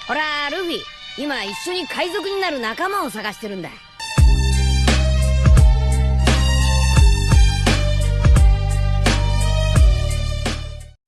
ほら、ルフィ、今一緒に海賊になる仲間を探してるんだ。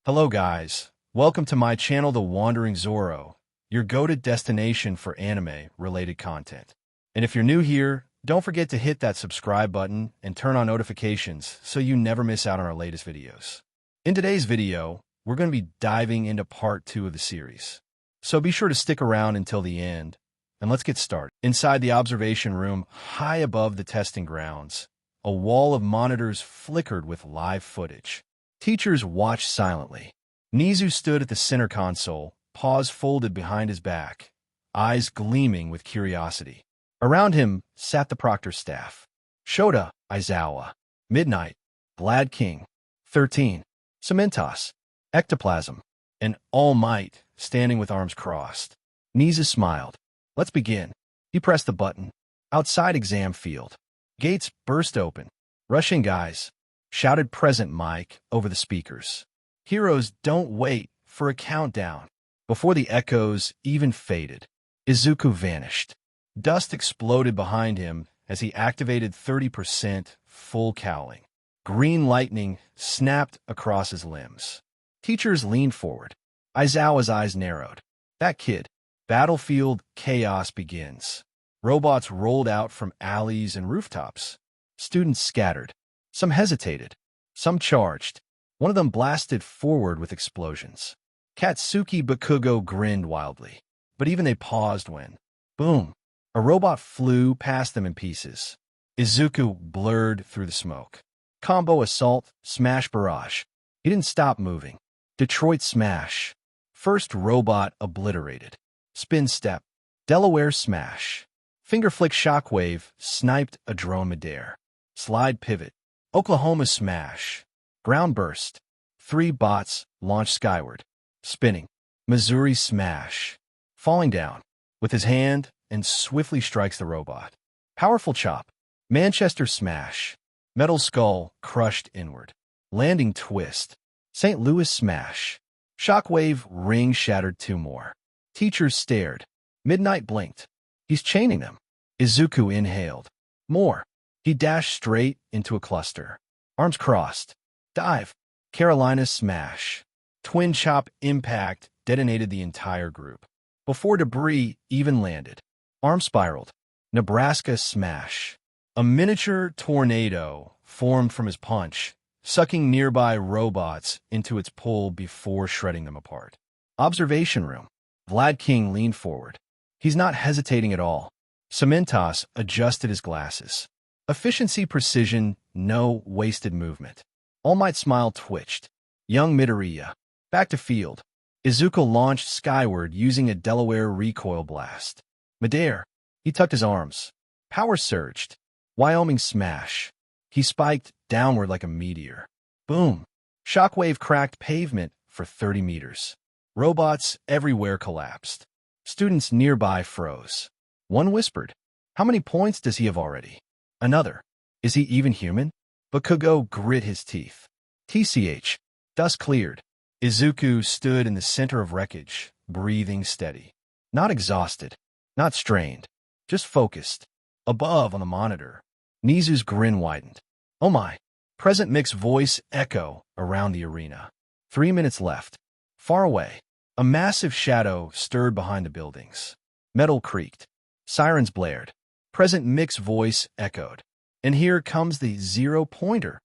Hello guys, welcome to my channel The Wandering Zoro, your go-to destination for anime-related content. And if you're new here, don't forget to hit that subscribe button and turn on notifications so you never miss out on our latest videos. In today's video, we're going to be diving into part 2 of the series. So be sure to stick around until the end, and let's get started. Inside the observation room, high above the testing grounds, a wall of monitors flickered with live footage. Teachers watched silently. Nizu stood at the center console, paws folded behind his back, eyes gleaming with curiosity. Around him sat the proctor's staff. Shota, Aizawa, Midnight, Glad King, 13, Cementos, Ectoplasm, and All Might standing with arms crossed. Nizu smiled. Let's begin. He pressed the button. Outside exam field. Gates burst open. Rush in, guys, shouted Present Mike over the speakers. Heroes don't wait for a countdown. Before the echoes even faded, Izuku vanished. Dust exploded behind him as he activated 30% full cowling. Green lightning snapped across his limbs. Teachers leaned forward. Aizawa's eyes narrowed. That kid. Battlefield chaos begins. Robots rolled out from alleys and rooftops. Students scattered. Some hesitated. Some charged. One of them blasted forward with explosions. Katsuki Bakugo grinned wildly. But even they paused when, boom, a robot flew past them in pieces. Izuku blurred through the smoke. Combo assault, smash barrage. He didn't stop moving. Detroit smash. First robot obliterated. Spin step. Delaware smash. Finger flick shockwave sniped a drone midair. Slide pivot. Oklahoma smash. Ground burst. 3 bots launched skyward. Spinning. Missouri smash. Falling down. With his hand and swiftly strikes the robot. Powerful chop. Manchester smash. Metal skull crushed inward. Landing twist. St. Louis smash. Shockwave ring shattered 2 more. Teachers stared. Midnight blinked. He's chaining them. Izuku inhaled. More. He dashed straight into a cluster. Arms crossed. Dive. Carolina smash. Twin chop impact detonated the entire group. Before debris even landed. Arm spiraled. Nebraska smash. A miniature tornado formed from his punch, sucking nearby robots into its pull before shredding them apart. Observation room. Vlad King leaned forward. He's not hesitating at all. Cementos adjusted his glasses. Efficiency, precision, no wasted movement. All Might's smile twitched. Young Midoriya. Back to field. Izuku launched skyward using a Delaware recoil blast. Midair. He tucked his arms. Power surged. Wyoming smash. He spiked downward like a meteor. Boom. Shockwave cracked pavement for 30 meters. Robots everywhere collapsed. Students nearby froze. One whispered, "How many points does he have already?" Another, "Is he even human?" Bakugo grit his teeth. TCH. Dust cleared. Izuku stood in the center of wreckage, breathing steady. Not exhausted. Not strained. Just focused. Above on the monitor, Nizu's grin widened. Oh my. Present Mick's voice echo around the arena. 3 minutes left. Far away, a massive shadow stirred behind the buildings. Metal creaked. Sirens blared. Present Mick's voice echoed. And here comes the 0-pointer.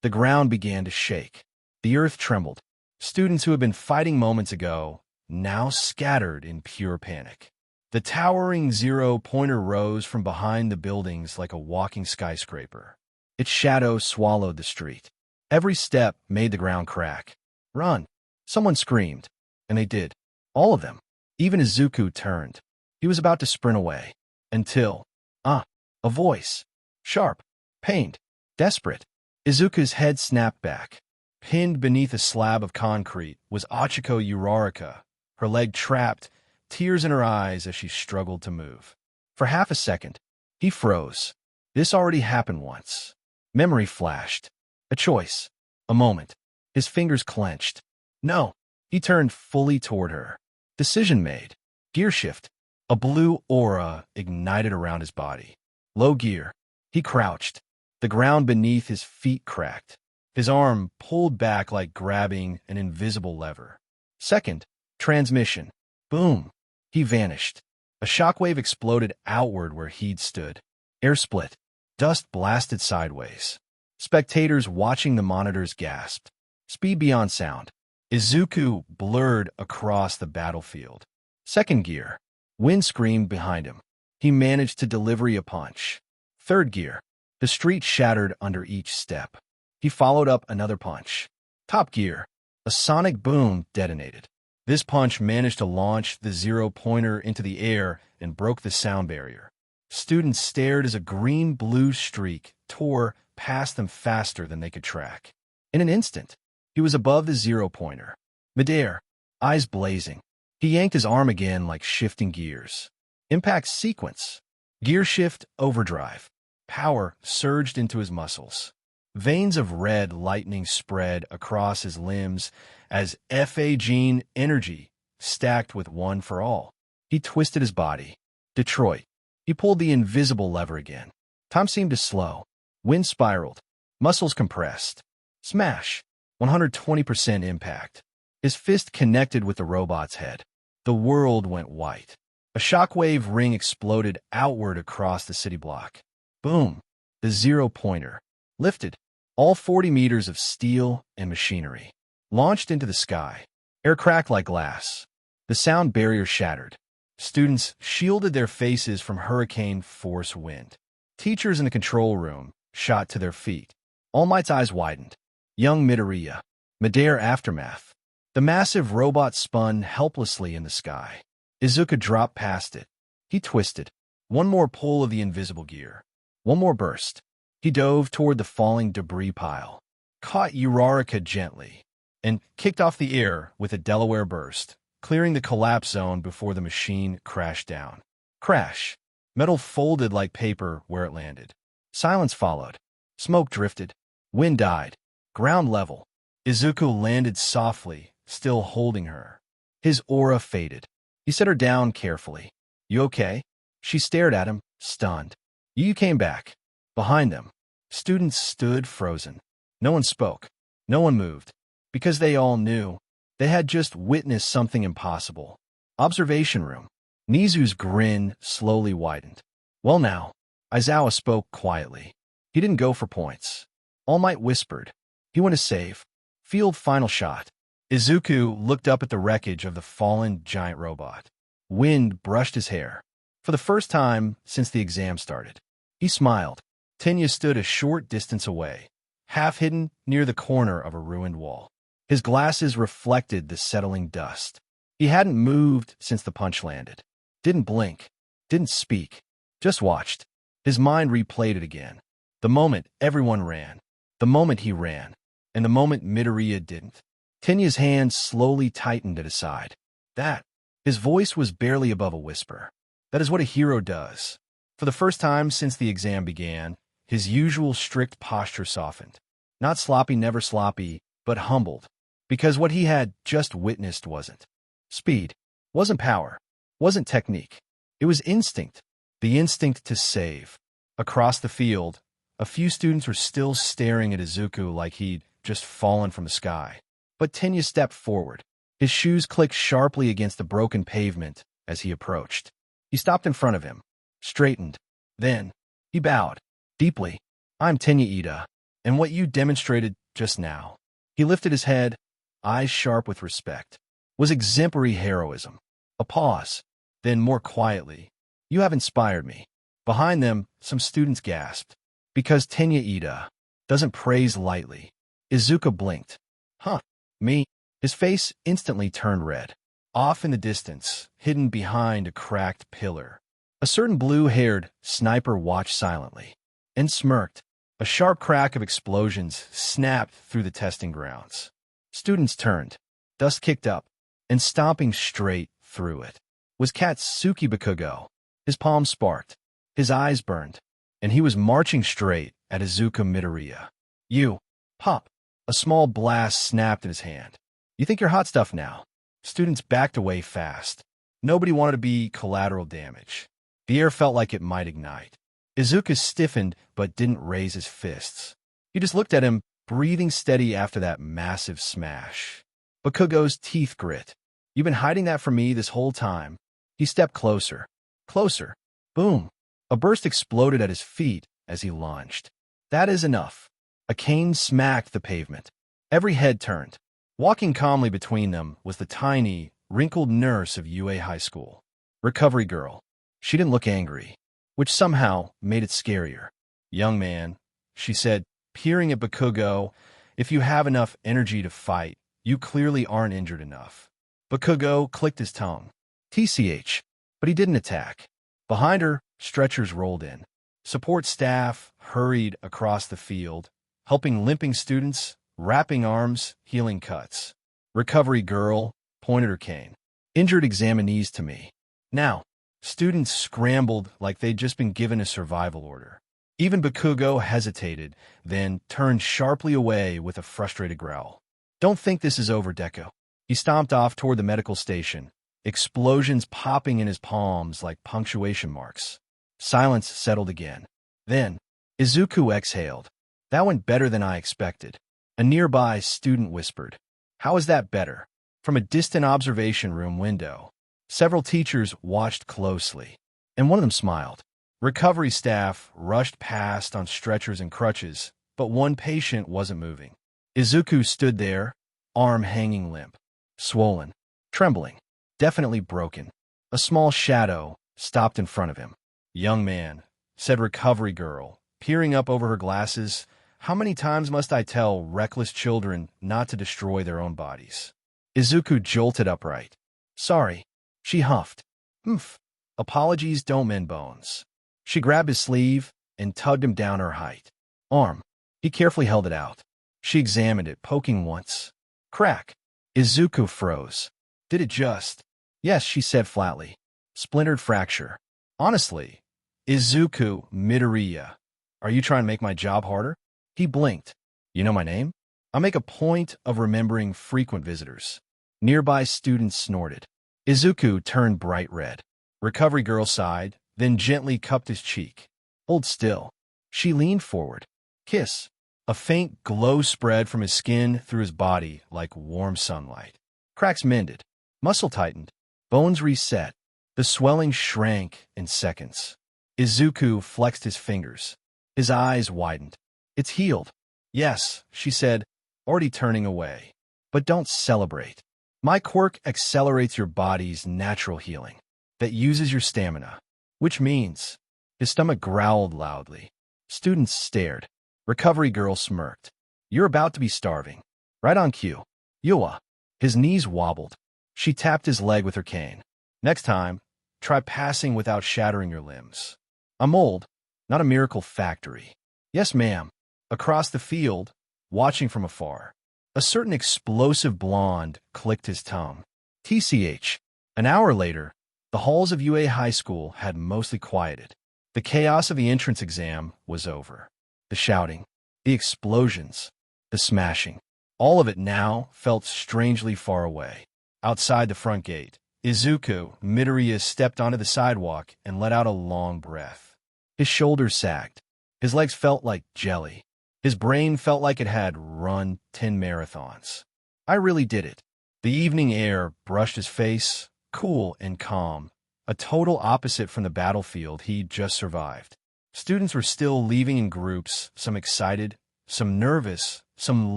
The ground began to shake. The earth trembled. Students who had been fighting moments ago now scattered in pure panic. The towering 0-pointer rose from behind the buildings like a walking skyscraper. Its shadow swallowed the street. Every step made the ground crack. Run! Someone screamed. And they did. All of them. Even Izuku turned. He was about to sprint away. Until, a voice. Sharp. Pained. Desperate. Izuku's head snapped back. Pinned beneath a slab of concrete was Ochiko Uraraka, her leg trapped, tears in her eyes as she struggled to move. For half a second, he froze. This already happened once. Memory flashed. A choice. A moment. His fingers clenched. No. He turned fully toward her. Decision made. Gear shift. A blue aura ignited around his body. Low gear. He crouched. The ground beneath his feet cracked. His arm pulled back like grabbing an invisible lever. Second, transmission. Boom. He vanished. A shockwave exploded outward where he'd stood. Air split. Dust blasted sideways. Spectators watching the monitors gasped. Speed beyond sound. Izuku blurred across the battlefield. Second gear. Wind screamed behind him. He managed to deliver a punch. Third gear. The street shattered under each step. He followed up another punch. Top gear. A sonic boom detonated. This punch managed to launch the zero-pointer into the air and broke the sound barrier. Students stared as a green-blue streak tore past them faster than they could track. In an instant, he was above the zero-pointer. Midair, eyes blazing. He yanked his arm again like shifting gears. Impact sequence. Gear shift overdrive. Power surged into his muscles. Veins of red lightning spread across his limbs as Fa gene energy stacked with one for all. He twisted his body. Detroit. He pulled the invisible lever again. Time seemed to slow. Wind spiraled. Muscles compressed. Smash. 120% impact. His fist connected with the robot's head. The world went white. A shockwave ring exploded outward across the city block. Boom. The zero-pointer. Lifted. All 40 meters of steel and machinery. Launched into the sky. Air cracked like glass. The sound barrier shattered. Students shielded their faces from hurricane-force wind. Teachers in the control room shot to their feet. All Might's eyes widened. Young Midoriya. Midair aftermath. The massive robot spun helplessly in the sky. Izuku dropped past it. He twisted. One more pull of the invisible gear. One more burst. He dove toward the falling debris pile, caught Uraraka gently, and kicked off the air with a Delaware burst, clearing the collapse zone before the machine crashed down. Crash. Metal folded like paper where it landed. Silence followed. Smoke drifted. Wind died. Ground level. Izuku landed softly, still holding her. His aura faded. He set her down carefully. You okay? She stared at him, stunned. You came back. Behind them, students stood frozen. No one spoke. No one moved. Because they all knew. They had just witnessed something impossible. Observation room. Nizu's grin slowly widened. Well now, Aizawa spoke quietly. He didn't go for points. All Might whispered. He went to save. Field final shot. Izuku looked up at the wreckage of the fallen giant robot. Wind brushed his hair. For the first time since the exam started. He smiled. Tenya stood a short distance away, half hidden near the corner of a ruined wall. His glasses reflected the settling dust. He hadn't moved since the punch landed. Didn't blink. Didn't speak. Just watched. His mind replayed it again. The moment everyone ran. The moment he ran. And the moment Midoriya didn't. Tenya's hand slowly tightened at his side. That. His voice was barely above a whisper. That is what a hero does. For the first time since the exam began, his usual strict posture softened. Not sloppy, never sloppy, but humbled. Because what he had just witnessed wasn't speed, wasn't power, wasn't technique. It was instinct, the instinct to save. Across the field, a few students were still staring at Izuku like he'd just fallen from the sky. But Tenya stepped forward. His shoes clicked sharply against the broken pavement as he approached. He stopped in front of him, straightened. Then, he bowed. Deeply. I'm Tenya Ida, and what you demonstrated just now. He lifted his head, eyes sharp with respect. Was exemplary heroism. A pause. Then more quietly. You have inspired me. Behind them, some students gasped. Because Tenya Ida doesn't praise lightly. Izuku blinked. Huh, me? His face instantly turned red. Off in the distance, hidden behind a cracked pillar. A certain blue-haired sniper watched silently. And smirked. A sharp crack of explosions snapped through the testing grounds. Students turned. Dust kicked up, and stomping straight through it was Katsuki Bakugo. His palms sparked. His eyes burned. And he was marching straight at Izuku Midoriya. You. Pop. A small blast snapped in his hand. You think you're hot stuff now? Students backed away fast. Nobody wanted to be collateral damage. The air felt like it might ignite. Izuku stiffened but didn't raise his fists. He just looked at him, breathing steady after that massive smash. Bakugo's teeth grit. You've been hiding that from me this whole time. He stepped closer. Closer. Boom. A burst exploded at his feet as he lunged. That is enough. A cane smacked the pavement. Every head turned. Walking calmly between them was the tiny, wrinkled nurse of UA High School. Recovery girl. She didn't look angry, which somehow made it scarier. Young man, she said, peering at Bakugo, if you have enough energy to fight, you clearly aren't injured enough. Bakugo clicked his tongue. TCH, but he didn't attack. Behind her, stretchers rolled in. Support staff hurried across the field, helping limping students, wrapping arms, healing cuts. Recovery girl pointed her cane. Injured examinees to me. Now, students scrambled like they'd just been given a survival order. Even Bakugo hesitated, then turned sharply away with a frustrated growl. Don't think this is over, Deku. He stomped off toward the medical station, explosions popping in his palms like punctuation marks. Silence settled again. Then, Izuku exhaled. That went better than I expected. A nearby student whispered. How is that better? From a distant observation room window, several teachers watched closely, and one of them smiled. Recovery staff rushed past on stretchers and crutches, but one patient wasn't moving. Izuku stood there, arm hanging limp, swollen, trembling, definitely broken. A small shadow stopped in front of him. Young man, said recovery girl, peering up over her glasses, how many times must I tell reckless children not to destroy their own bodies? Izuku jolted upright. Sorry, she huffed. Humph. Apologies don't mend bones. She grabbed his sleeve and tugged him down her height. Arm. He carefully held it out. She examined it, poking once. Crack. Izuku froze. Did it just? Yes, she said flatly. Splintered fracture. Honestly, Izuku Midoriya, are you trying to make my job harder? He blinked. You know my name? I make a point of remembering frequent visitors. Nearby students snorted. Izuku turned bright red. Recovery girl sighed, then gently cupped his cheek. Hold still. She leaned forward. Kiss. A faint glow spread from his skin through his body like warm sunlight. Cracks mended. Muscle tightened. Bones reset. The swelling shrank in seconds. Izuku flexed his fingers. His eyes widened. It's healed. Yes, she said, already turning away. But don't celebrate. My quirk accelerates your body's natural healing. That uses your stamina. Which means... His stomach growled loudly. Students stared. Recovery girl smirked. You're about to be starving. Right on cue. Yua. His knees wobbled. She tapped his leg with her cane. Next time, try passing without shattering your limbs. I'm old, not a miracle factory. Yes, ma'am. Across the field, watching from afar. A certain explosive blonde clicked his tongue. TCH. An hour later, the halls of UA High School had mostly quieted. The chaos of the entrance exam was over. The shouting, the explosions, the smashing. All of it now felt strangely far away. Outside the front gate, Izuku Midoriya stepped onto the sidewalk and let out a long breath. His shoulders sagged. His legs felt like jelly. His brain felt like it had run 10 marathons. I really did it. The evening air brushed his face, cool and calm, a total opposite from the battlefield he'd just survived. Students were still leaving in groups, some excited, some nervous, some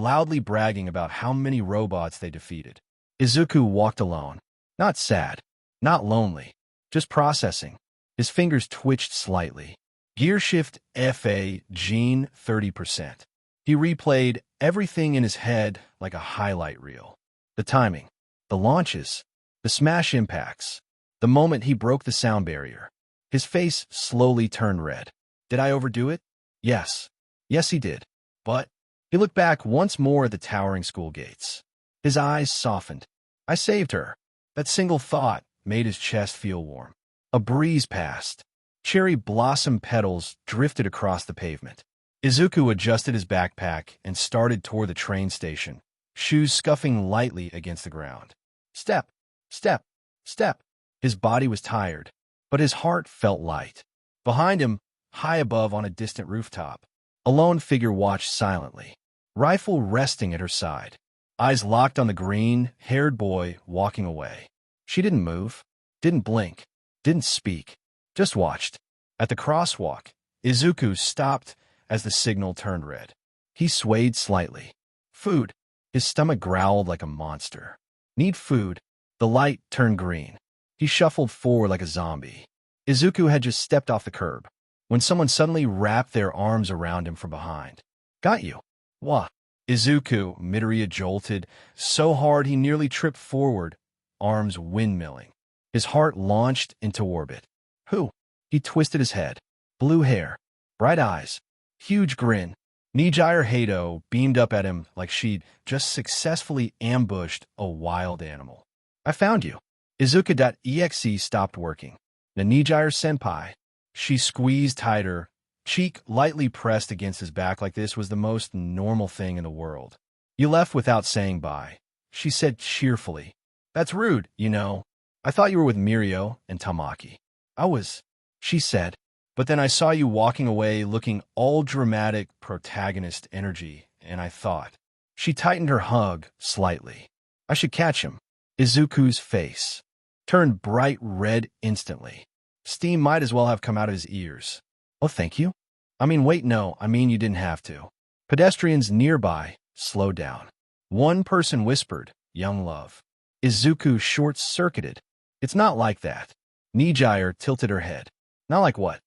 loudly bragging about how many robots they defeated. Izuku walked alone. Not sad, not lonely, just processing. His fingers twitched slightly. Gear shift FA gene 30%. He replayed everything in his head like a highlight reel. The timing, the launches, the smash impacts, the moment he broke the sound barrier. His face slowly turned red. Did I overdo it? Yes. Yes, he did. But he looked back once more at the towering school gates. His eyes softened. I saved her. That single thought made his chest feel warm. A breeze passed. Cherry blossom petals drifted across the pavement. Izuku adjusted his backpack and started toward the train station, shoes scuffing lightly against the ground. Step, step, step. His body was tired, but his heart felt light. Behind him, high above on a distant rooftop, a lone figure watched silently, rifle resting at her side, eyes locked on the green-haired boy walking away. She didn't move, didn't blink, didn't speak, just watched. At the crosswalk, Izuku stopped as the signal turned red. He swayed slightly. Food. His stomach growled like a monster. Need food. The light turned green. He shuffled forward like a zombie. Izuku had just stepped off the curb when someone suddenly wrapped their arms around him from behind. Got you. What? Izuku, Midoriya jolted so hard he nearly tripped forward, arms windmilling. His heart launched into orbit. Who? He twisted his head. Blue hair, bright eyes, huge grin. Nijire Hato beamed up at him like she'd just successfully ambushed a wild animal. I found you. Izuka.exe stopped working. The Nijire-senpai. She squeezed tighter, cheek lightly pressed against his back like this was the most normal thing in the world. You left without saying bye, she said cheerfully. That's rude, you know. I thought you were with Mirio and Tamaki. I was, she said. But then I saw you walking away looking all dramatic protagonist energy, and I thought. She tightened her hug slightly. I should catch him. Izuku's face turned bright red instantly. Steam might as well have come out of his ears. Oh, thank you? Wait, no, you didn't have to. Pedestrians nearby slowed down. One person whispered, young love. Izuku short-circuited. It's not like that. Nijire tilted her head. Not like what?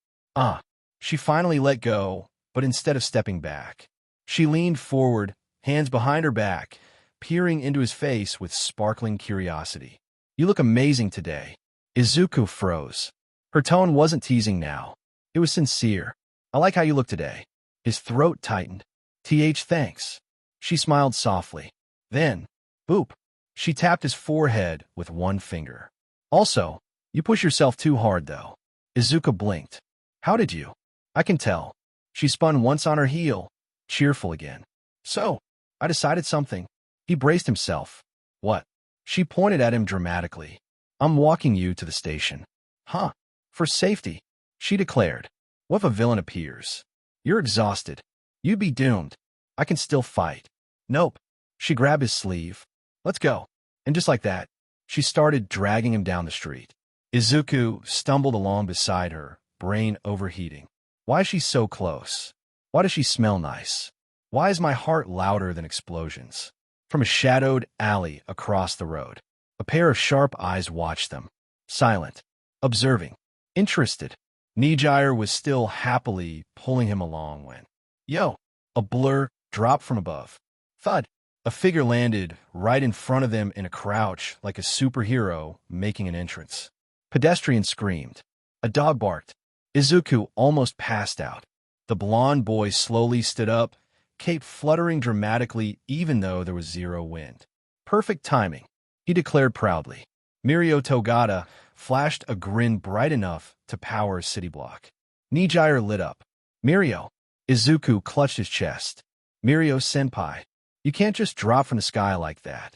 She finally let go, but instead of stepping back, she leaned forward, hands behind her back, peering into his face with sparkling curiosity. You look amazing today. Izuku froze. Her tone wasn't teasing now. It was sincere. I like how you look today. His throat tightened. Thanks. She smiled softly. Then, boop. She tapped his forehead with one finger. Also, you push yourself too hard, though. Izuku blinked. How did you? I can tell. She spun once on her heel, cheerful again. So, I decided something. He braced himself. What? She pointed at him dramatically. I'm walking you to the station. Huh? For safety, she declared. What if a villain appears? You're exhausted. You'd be doomed. I can still fight. Nope. She grabbed his sleeve. Let's go. And just like that, she started dragging him down the street. Izuku stumbled along beside her, brain overheating. Why is she so close? Why does she smell nice? Why is my heart louder than explosions? From a shadowed alley across the road, a pair of sharp eyes watched them. Silent. Observing. Interested. Nijire was still happily pulling him along when, yo, a blur dropped from above. Thud. A figure landed right in front of them in a crouch like a superhero making an entrance. Pedestrians screamed. A dog barked. Izuku almost passed out. The blond boy slowly stood up, cape fluttering dramatically even though there was zero wind. Perfect timing, he declared proudly. Mirio Togata flashed a grin bright enough to power a city block. Nijire lit up. Mirio. Izuku clutched his chest. Mirio-senpai. You can't just drop from the sky like that.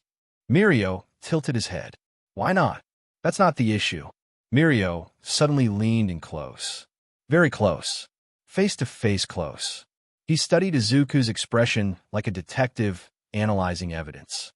Mirio tilted his head. Why not? That's not the issue. Mirio suddenly leaned in close. Very close. Face-to-face close. He studied Izuku's expression like a detective analyzing evidence.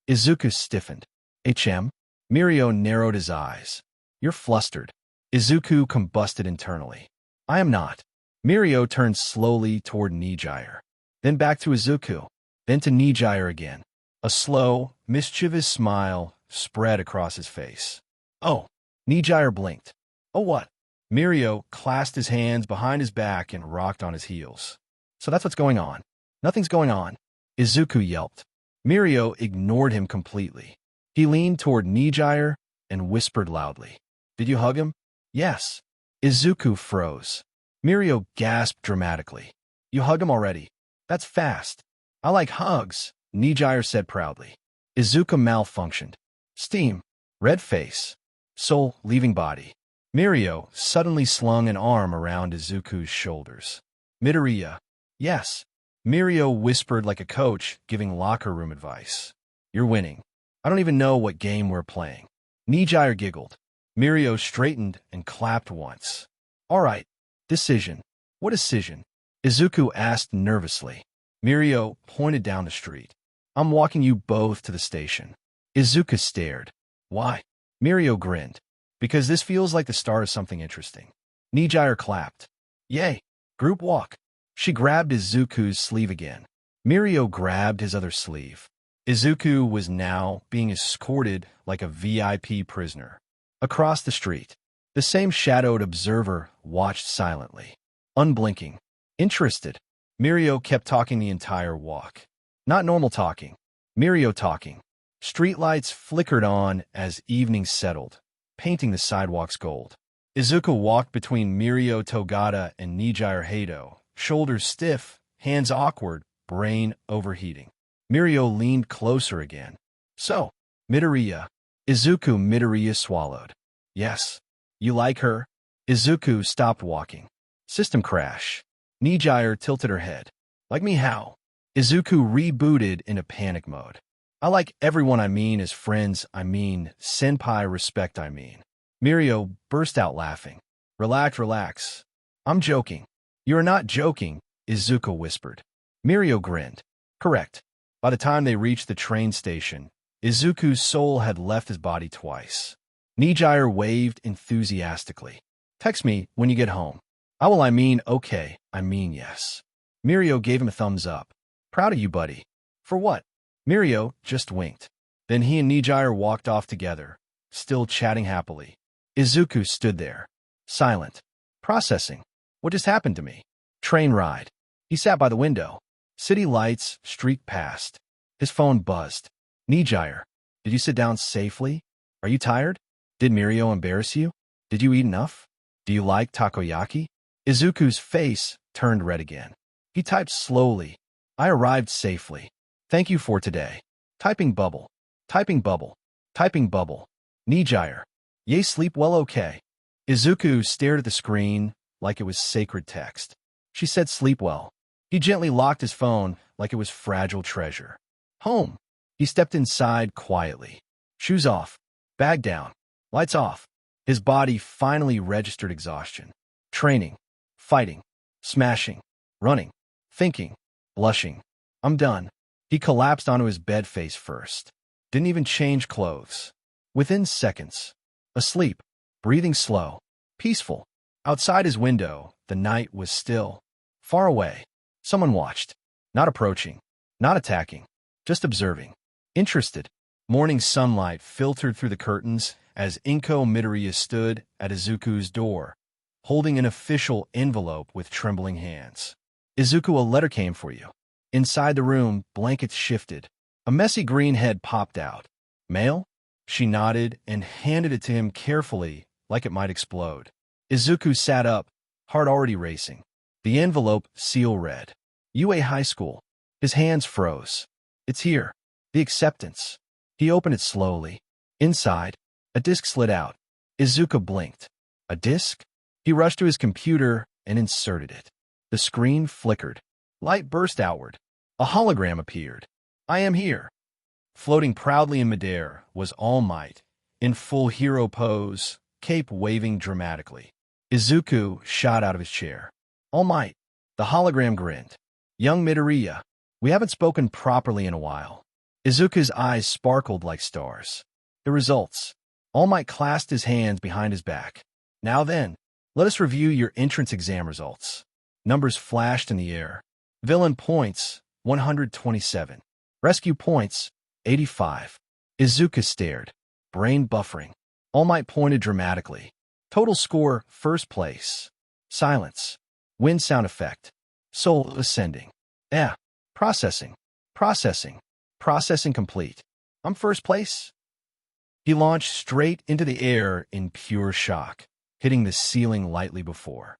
Izuku stiffened. HM? Mirio narrowed his eyes. You're flustered. Izuku combusted internally. I am not. Mirio turned slowly toward Nijire. Then back to Izuku. Then to Nijire again. A slow, mischievous smile spread across his face. Oh. Nijire blinked. Oh what? Mirio clasped his hands behind his back and rocked on his heels. So that's what's going on. Nothing's going on. Izuku yelped. Mirio ignored him completely. He leaned toward Nijire and whispered loudly. Did you hug him? Yes. Izuku froze. Mirio gasped dramatically. You hugged him already. That's fast. I like hugs, Nijire said proudly. Izuku malfunctioned. Steam. Red face. Soul leaving body. Mirio suddenly slung an arm around Izuku's shoulders. Midoriya. Yes. Mirio whispered like a coach giving locker room advice. You're winning. I don't even know what game we're playing. Nijire giggled. Mirio straightened and clapped once. All right. Decision. What decision? Izuku asked nervously. Mirio pointed down the street. I'm walking you both to the station. Izuku stared. Why? Mirio grinned. Because this feels like the start of something interesting. Nijire clapped. Yay. Group walk. She grabbed Izuku's sleeve again. Mirio grabbed his other sleeve. Izuku was now being escorted like a VIP prisoner. Across the street, the same shadowed observer watched silently, unblinking, interested. Mirio kept talking the entire walk. Not normal talking. Mirio talking. Streetlights flickered on as evening settled, painting the sidewalks gold. Izuku walked between Mirio Togata and Nijire Hado, shoulders stiff, hands awkward, brain overheating. Mirio leaned closer again. So, Midoriya. Izuku Midoriya swallowed. Yes. You like her? Izuku stopped walking. System crash. Nijire tilted her head. Like me how? Izuku rebooted into panic mode. I like everyone I mean as friends I mean, senpai respect I mean. Mirio burst out laughing. Relax, relax. I'm joking. You are not joking, Izuku whispered. Mirio grinned. Correct. By the time they reached the train station, Izuku's soul had left his body twice. Nijire waved enthusiastically. Text me when you get home. I mean okay, I mean yes. Mirio gave him a thumbs up. Proud of you, buddy. For what? Mirio just winked. Then he and Nijire walked off together, still chatting happily. Izuku stood there, silent, processing. What just happened to me? Train ride. He sat by the window. City lights streaked past. His phone buzzed. Nijire, did you sit down safely? Are you tired? Did Mirio embarrass you? Did you eat enough? Do you like takoyaki? Izuku's face turned red again. He typed slowly. I arrived safely. Thank you for today. Typing bubble. Typing bubble. Typing bubble. Nijire. Yay, sleep well okay. Izuku stared at the screen like it was sacred text. She said sleep well. He gently locked his phone like it was fragile treasure. Home. He stepped inside quietly. Shoes off. Bag down. Lights off. His body finally registered exhaustion. Training. Fighting. Smashing. Running. Thinking. Blushing. I'm done. He collapsed onto his bed face first. Didn't even change clothes. Within seconds. Asleep. Breathing slow. Peaceful. Outside his window, the night was still. Far away. Someone watched. Not approaching. Not attacking. Just observing. Interested. Morning sunlight filtered through the curtains as Inko Midoriya stood at Izuku's door, holding an official envelope with trembling hands. Izuku, a letter came for you. Inside the room, blankets shifted. A messy green head popped out. Mail? She nodded and handed it to him carefully, like it might explode. Izuku sat up, heart already racing. The envelope, seal read. UA High School. His hands froze. It's here. The acceptance. He opened it slowly. Inside, a disc slid out. Izuku blinked. A disc? He rushed to his computer and inserted it. The screen flickered. Light burst outward. A hologram appeared. I am here. Floating proudly in midair was All Might, in full hero pose, cape waving dramatically. Izuku shot out of his chair. All Might. The hologram grinned. Young Midoriya, we haven't spoken properly in a while. Izuku's eyes sparkled like stars. The results. All Might clasped his hands behind his back. Now then, let us review your entrance exam results. Numbers flashed in the air. Villain points, 127. Rescue points, 85. Izuku stared, brain buffering. All Might pointed dramatically. Total score, first place. Silence. Wind sound effect. Soul ascending. Processing. Processing. Processing complete. I'm first place. He launched straight into the air in pure shock, hitting the ceiling lightly before.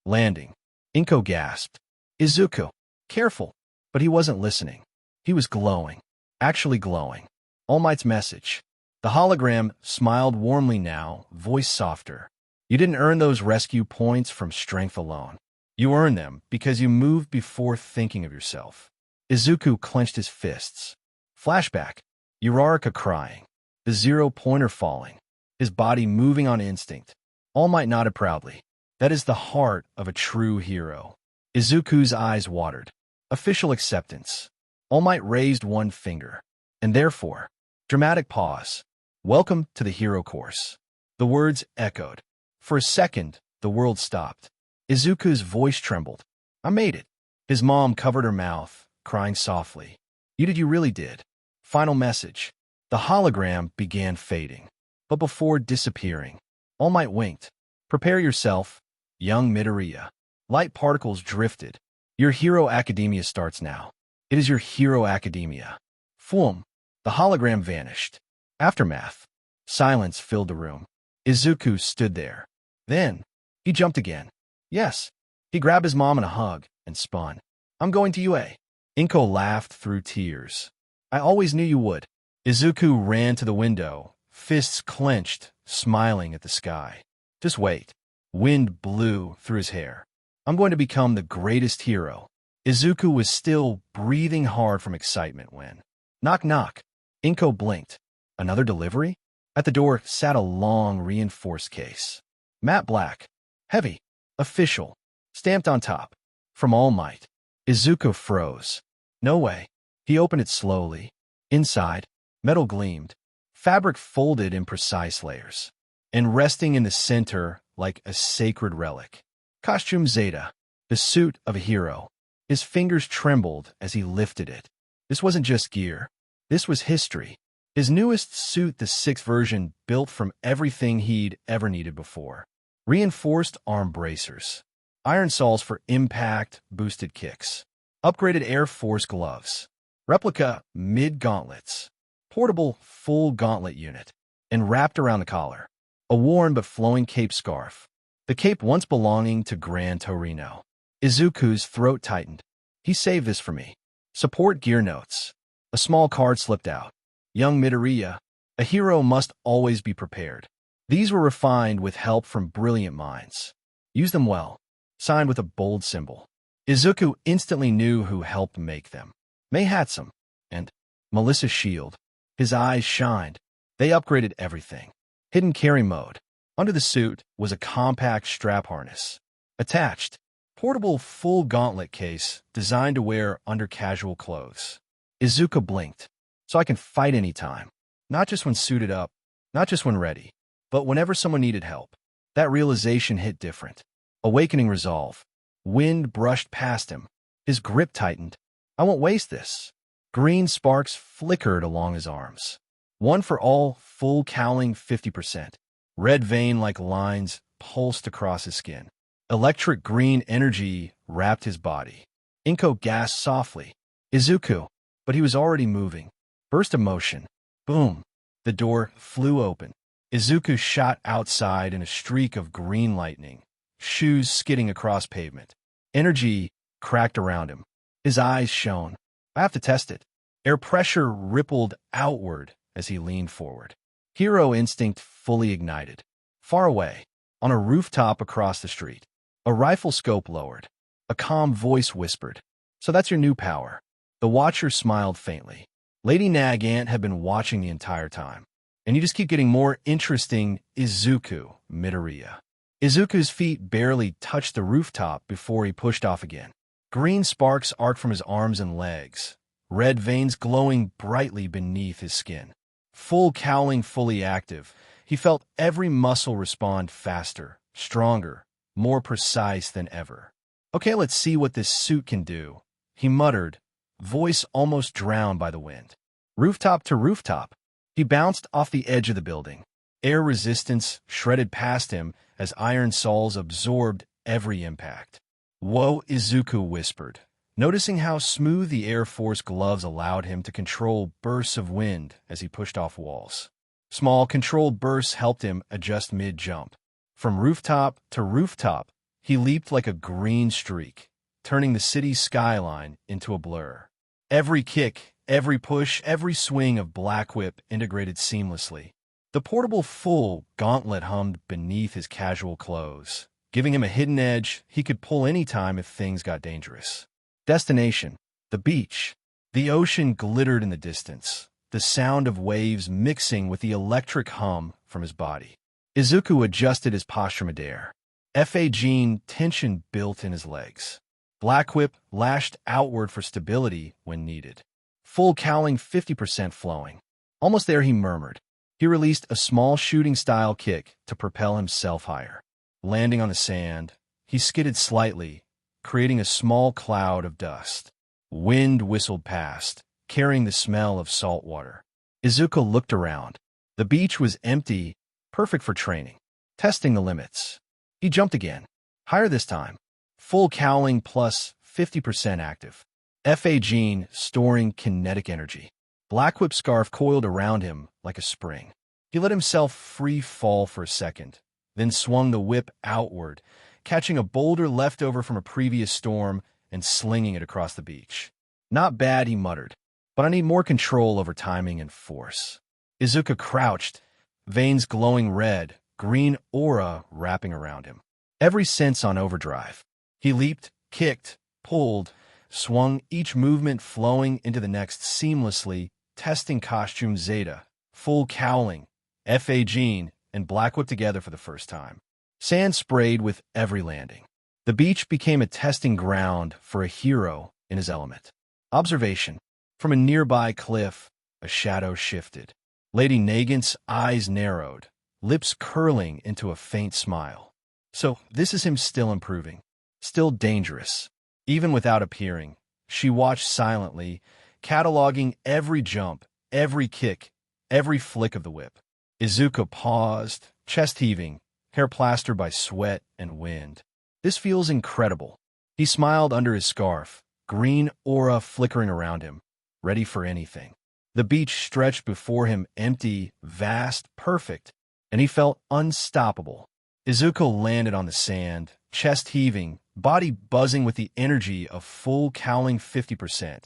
Landing. Inko gasped. Izuku. Careful. But he wasn't listening. He was glowing. Actually glowing. All Might's message. The hologram smiled warmly now, voice softer. You didn't earn those rescue points from strength alone. You earned them because you moved before thinking of yourself. Izuku clenched his fists. Flashback. Uraraka crying. the zero-pointer falling, his body moving on instinct. All Might nodded proudly. That is the heart of a true hero. Izuku's eyes watered. Official acceptance. All Might raised one finger. And therefore, dramatic pause. Welcome to the hero course. The words echoed. For a second, the world stopped. Izuku's voice trembled. I made it. His mom covered her mouth, crying softly. You really did. Final message. The hologram began fading. But before disappearing, All Might winked. Prepare yourself, young Midoriya. Light particles drifted. Your Hero Academia starts now. It is your Hero Academia. Foom. The hologram vanished. Aftermath. Silence filled the room. Izuku stood there. Then, he jumped again. Yes. He grabbed his mom in a hug and spun. I'm going to UA. Inko laughed through tears. I always knew you would. Izuku ran to the window, fists clenched, smiling at the sky. Just wait. Wind blew through his hair. I'm going to become the greatest hero. Izuku was still breathing hard from excitement when... Knock, knock. Inko blinked. Another delivery? At the door sat a long, reinforced case. Matte black. Heavy. Official. Stamped on top. From All Might. Izuku froze. No way. He opened it slowly. Inside, metal gleamed. Fabric folded in precise layers. And resting in the center like a sacred relic. Costume Zeta. The suit of a hero. His fingers trembled as he lifted it. This wasn't just gear. This was history. His newest suit, the 6th version, built from everything he'd ever needed before. Reinforced arm bracers. Iron soles for impact, boosted kicks. Upgraded Air Force gloves. Replica mid-gauntlets. Portable full gauntlet unit. And wrapped around the collar. A worn but flowing cape scarf. The cape once belonging to Gran Torino. Izuku's throat tightened. He saved this for me. Support gear notes. A small card slipped out. Young Midoriya, a hero must always be prepared. These were refined with help from brilliant minds. Use them well. Signed with a bold symbol. Izuku instantly knew who helped make them. Mei Hatsum and Melissa's shield. His eyes shined. They upgraded everything. Hidden carry mode. Under the suit was a compact strap harness. Attached, portable full gauntlet case designed to wear under casual clothes. Izuku blinked. So I can fight anytime. Not just when suited up, not just when ready, but whenever someone needed help. That realization hit different. Awakening resolve. Wind brushed past him. His grip tightened. I won't waste this. Green sparks flickered along his arms. One for all, full cowling 50%. Red vein-like lines pulsed across his skin. Electric green energy wrapped his body. Inko gasped softly. Izuku. But he was already moving. Burst of motion. Boom. The door flew open. Izuku shot outside in a streak of green lightning. Shoes skidding across pavement. Energy cracked around him. His eyes shone. I have to test it. Air pressure rippled outward as he leaned forward. Hero instinct fully ignited. Far away, on a rooftop across the street, a rifle scope lowered. A calm voice whispered, "So that's your new power." The watcher smiled faintly. Lady Nagant had been watching the entire time. And you just keep getting more interesting, Izuku Midoriya. Izuku's feet barely touched the rooftop before he pushed off again. Green sparks arced from his arms and legs, red veins glowing brightly beneath his skin. Full cowling, fully active, he felt every muscle respond faster, stronger, more precise than ever. Okay, let's see what this suit can do, he muttered, voice almost drowned by the wind. Rooftop to rooftop, he bounced off the edge of the building. Air resistance shredded past him as iron soles absorbed every impact. Whoa, Izuku whispered, noticing how smooth the Air Force gloves allowed him to control bursts of wind as he pushed off walls. Small, controlled bursts helped him adjust mid-jump. From rooftop to rooftop, he leaped like a green streak, turning the city's skyline into a blur. Every kick, every push, every swing of Black Whip integrated seamlessly. The portable full gauntlet hummed beneath his casual clothes, giving him a hidden edge he could pull any time if things got dangerous. Destination: the beach. The ocean glittered in the distance, the sound of waves mixing with the electric hum from his body. Izuku adjusted his posture midair. F.A.G. tension built in his legs. Black Whip lashed outward for stability when needed. Full cowling 50% flowing. Almost there, he murmured. He released a small shooting-style kick to propel himself higher. Landing on the sand, he skidded slightly, creating a small cloud of dust. Wind whistled past, carrying the smell of salt water. Izuku looked around. The beach was empty, perfect for training. Testing the limits. He jumped again. Higher this time. Full cowling plus 50% active. F.A.G. storing kinetic energy. Black Whip scarf coiled around him like a spring. He let himself free fall for a second, then swung the whip outward, catching a boulder left over from a previous storm and slinging it across the beach. Not bad, he muttered, but I need more control over timing and force. Izuku crouched, veins glowing red, green aura wrapping around him. Every sense on overdrive. He leaped, kicked, pulled, swung, each movement flowing into the next seamlessly, testing costume Zeta, full cowling, F.A.G. and Black Whip together for the first time. Sand sprayed with every landing. The beach became a testing ground for a hero in his element. Observation. From a nearby cliff, a shadow shifted. Lady Nagant's eyes narrowed, lips curling into a faint smile. So, this is him still improving. Still dangerous. Even without appearing, she watched silently, cataloging every jump, every kick, every flick of the whip. Izuku paused, chest heaving, hair plastered by sweat and wind. This feels incredible. He smiled under his scarf, green aura flickering around him, ready for anything. The beach stretched before him, empty, vast, perfect, and he felt unstoppable. Izuku landed on the sand, chest heaving, body buzzing with the energy of full cowling 50%,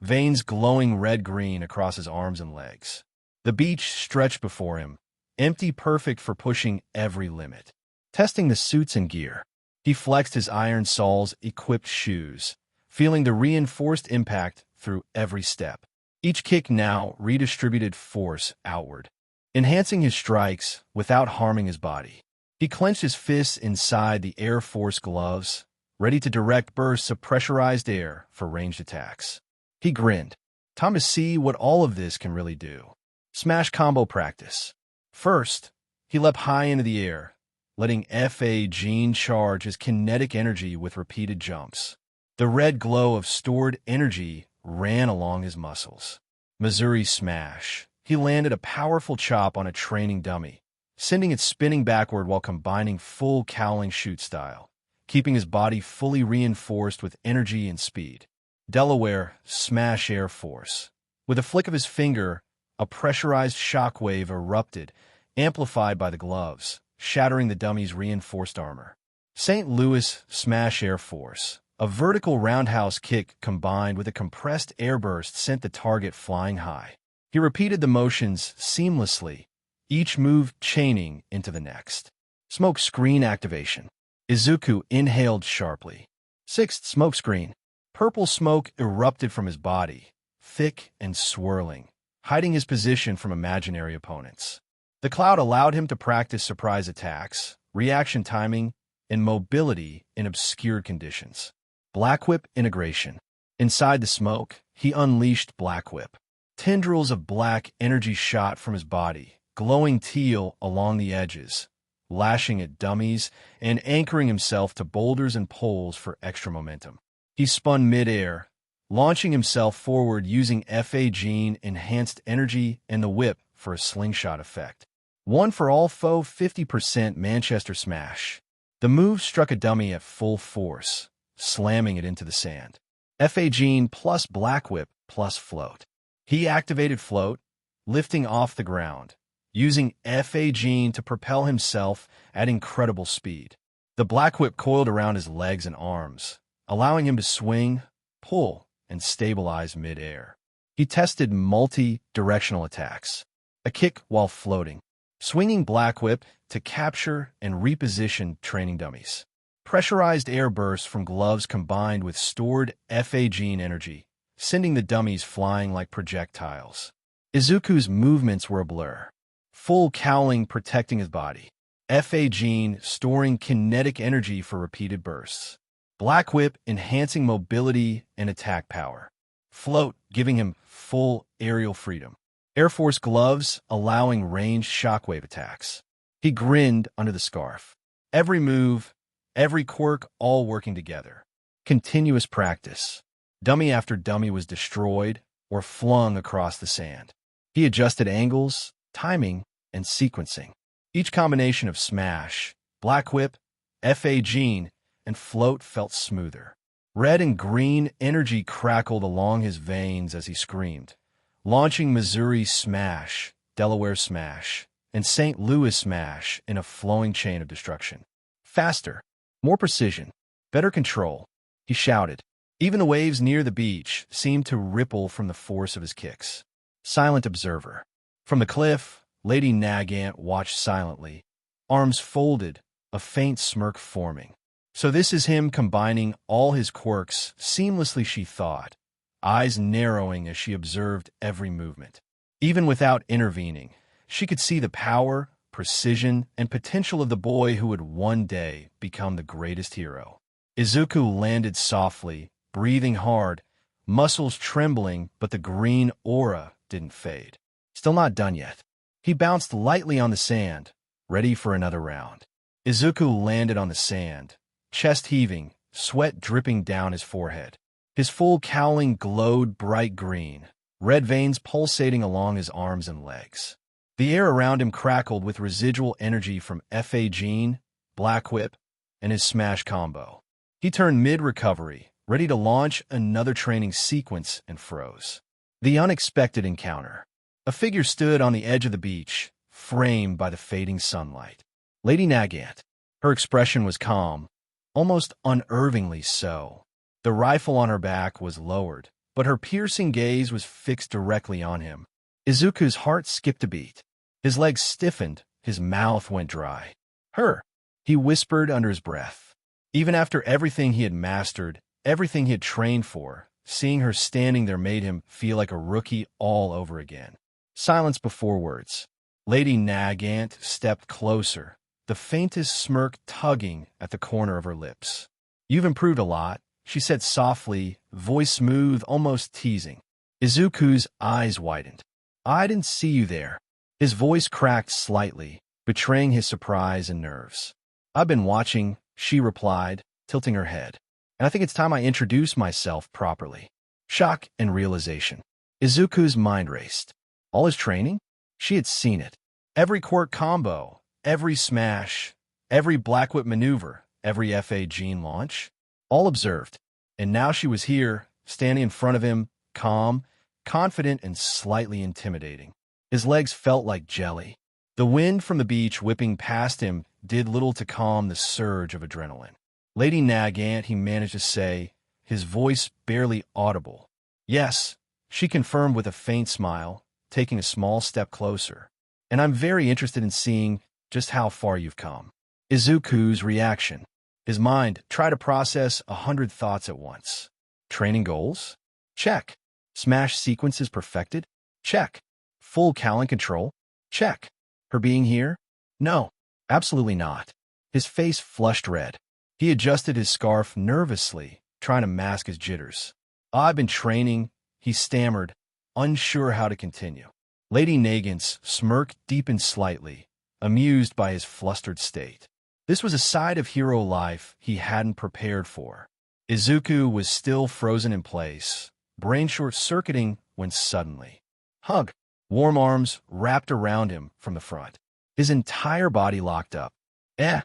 veins glowing red-green across his arms and legs. The beach stretched before him, empty, perfect for pushing every limit. Testing the suits and gear, he flexed his iron soles-equipped shoes, feeling the reinforced impact through every step. Each kick now redistributed force outward, enhancing his strikes without harming his body. He clenched his fists inside the Air Force gloves, ready to direct bursts of pressurized air for ranged attacks. He grinned. Time to see what all of this can really do. Smash combo practice. First, he leapt high into the air, letting F.A.G. charge his kinetic energy with repeated jumps. The red glow of stored energy ran along his muscles. Missouri smash. He landed a powerful chop on a training dummy, sending it spinning backward while combining full cowling shoot style, keeping his body fully reinforced with energy and speed. Delaware smash Air Force. With a flick of his finger, a pressurized shockwave erupted, amplified by the gloves, shattering the dummy's reinforced armor. St. Louis smash Air Force. A vertical roundhouse kick combined with a compressed airburst sent the target flying high. He repeated the motions seamlessly, each move chaining into the next. Smoke screen activation. Izuku inhaled sharply. Sixth smoke screen. Purple smoke erupted from his body, thick and swirling, hiding his position from imaginary opponents. The cloud allowed him to practice surprise attacks, reaction timing, and mobility in obscure conditions. Black Whip integration. Inside the smoke, he unleashed Black Whip. Tendrils of black energy shot from his body, glowing teal along the edges, lashing at dummies and anchoring himself to boulders and poles for extra momentum. He spun mid-air, launching himself forward using F.A.G. enhanced energy and the whip for a slingshot effect. One for all foe 50% Manchester smash. The move struck a dummy at full force, slamming it into the sand. F.A.G. plus Black Whip plus float. He activated float, lifting off the ground, using F.A.G. to propel himself at incredible speed. The Black Whip coiled around his legs and arms, allowing him to swing, pull, and stabilize mid-air. He tested multi-directional attacks, a kick while floating, swinging Black Whip to capture and reposition training dummies. Pressurized air bursts from gloves combined with stored F.A.G. energy, sending the dummies flying like projectiles. Izuku's movements were a blur. Full cowling protecting his body. Fa Gene storing kinetic energy for repeated bursts. Black Whip enhancing mobility and attack power. Float giving him full aerial freedom. Air Force Gloves allowing ranged shockwave attacks. He grinned under the scarf. Every move, every quirk all working together. Continuous practice. Dummy after dummy was destroyed or flung across the sand. He adjusted angles, timing, and sequencing. Each combination of Smash, Black Whip, Fa Gene, and Float felt smoother. Red and green energy crackled along his veins as he screamed, launching Missouri Smash, Delaware Smash, and St. Louis Smash in a flowing chain of destruction. Faster, more precision, better control, he shouted. Even the waves near the beach seemed to ripple from the force of his kicks. Silent observer. From the cliff, Lady Nagant watched silently, arms folded, a faint smirk forming. So this is him combining all his quirks seamlessly, she thought, eyes narrowing as she observed every movement. Even without intervening, she could see the power, precision, and potential of the boy who would one day become the greatest hero. Izuku landed softly, breathing hard, muscles trembling, but the green aura didn't fade. Still not done yet. He bounced lightly on the sand, ready for another round. Izuku landed on the sand, chest heaving, sweat dripping down his forehead. His full cowling glowed bright green, red veins pulsating along his arms and legs. The air around him crackled with residual energy from Fa Gene, Black Whip, and his Smash combo. He turned mid-recovery, ready to launch another training sequence, and froze. The unexpected encounter. A figure stood on the edge of the beach, framed by the fading sunlight. Lady Nagant. Her expression was calm, almost unnervingly so. The rifle on her back was lowered, but her piercing gaze was fixed directly on him. Izuku's heart skipped a beat. His legs stiffened, his mouth went dry. Her, he whispered under his breath. Even after everything he had mastered, everything he had trained for, seeing her standing there made him feel like a rookie all over again. Silence before words. Lady Nagant stepped closer, the faintest smirk tugging at the corner of her lips. You've improved a lot, she said softly, voice smooth, almost teasing. Izuku's eyes widened. I didn't see you there. His voice cracked slightly, betraying his surprise and nerves. I've been watching, she replied, tilting her head. And I think it's time I introduce myself properly. Shock and realization. Izuku's mind raced. All his training? She had seen it. Every quirk combo, every smash, every Black Whip maneuver, every Fa Gene launch. All observed. And now she was here, standing in front of him, calm, confident, and slightly intimidating. His legs felt like jelly. The wind from the beach whipping past him did little to calm the surge of adrenaline. Lady Nagant, he managed to say, his voice barely audible. Yes, she confirmed with a faint smile, taking a small step closer. And I'm very interested in seeing just how far you've come. Izuku's reaction. His mind tried to process 100 thoughts at once. Training goals? Check. Smash sequences perfected? Check. Full Callan control? Check. Her being here? No, absolutely not. His face flushed red. He adjusted his scarf nervously, trying to mask his jitters. I've been training, he stammered, unsure how to continue. Lady Nagant's smirk deepened slightly, amused by his flustered state. This was a side of hero life he hadn't prepared for. Izuku was still frozen in place, brain short-circuiting when suddenly. Hug. Warm arms wrapped around him from the front. His entire body locked up. Eh.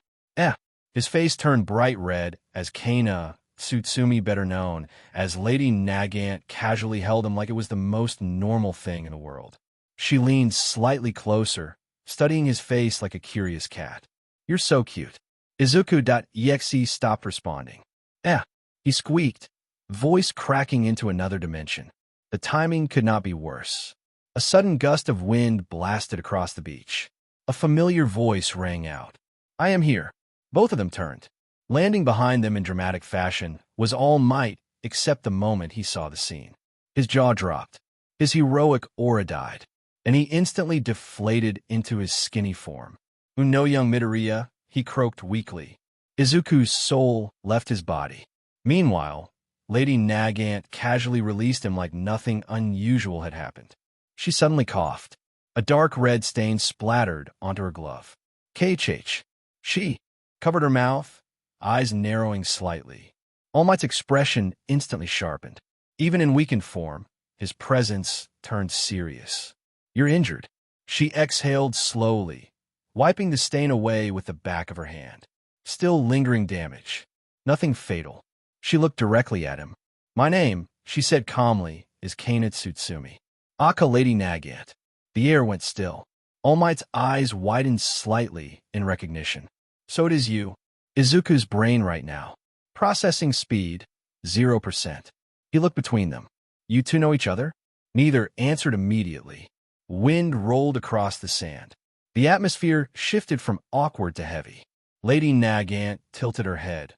His face turned bright red as Kana, Tsutsumi better known as Lady Nagant, casually held him like it was the most normal thing in the world. She leaned slightly closer, studying his face like a curious cat. You're so cute. Izuku.exe stopped responding. He squeaked, voice cracking into another dimension. The timing could not be worse. A sudden gust of wind blasted across the beach. A familiar voice rang out. I am here. Both of them turned. Landing behind them in dramatic fashion was All Might, except the moment he saw the scene. His jaw dropped. His heroic aura died. and he instantly deflated into his skinny form. "No, young Midoriya," he croaked weakly. Izuku's soul left his body. Meanwhile, Lady Nagant casually released him like nothing unusual had happened. She suddenly coughed. A dark red stain splattered onto her glove. KHH. She covered her mouth, eyes narrowing slightly. All Might's expression instantly sharpened. Even in weakened form, his presence turned serious. "You're injured." She exhaled slowly, wiping the stain away with the back of her hand. Still lingering damage. Nothing fatal. She looked directly at him. "My name," she said calmly, "is Kanat Tsutsumi." "Aka, Lady Nagant." The air went still. All Might's eyes widened slightly in recognition. "So it is you." Izuku's brain right now. Processing speed, 0%. He looked between them. "You two know each other?" Neither answered immediately. Wind rolled across the sand. The atmosphere shifted from awkward to heavy. Lady Nagant tilted her head,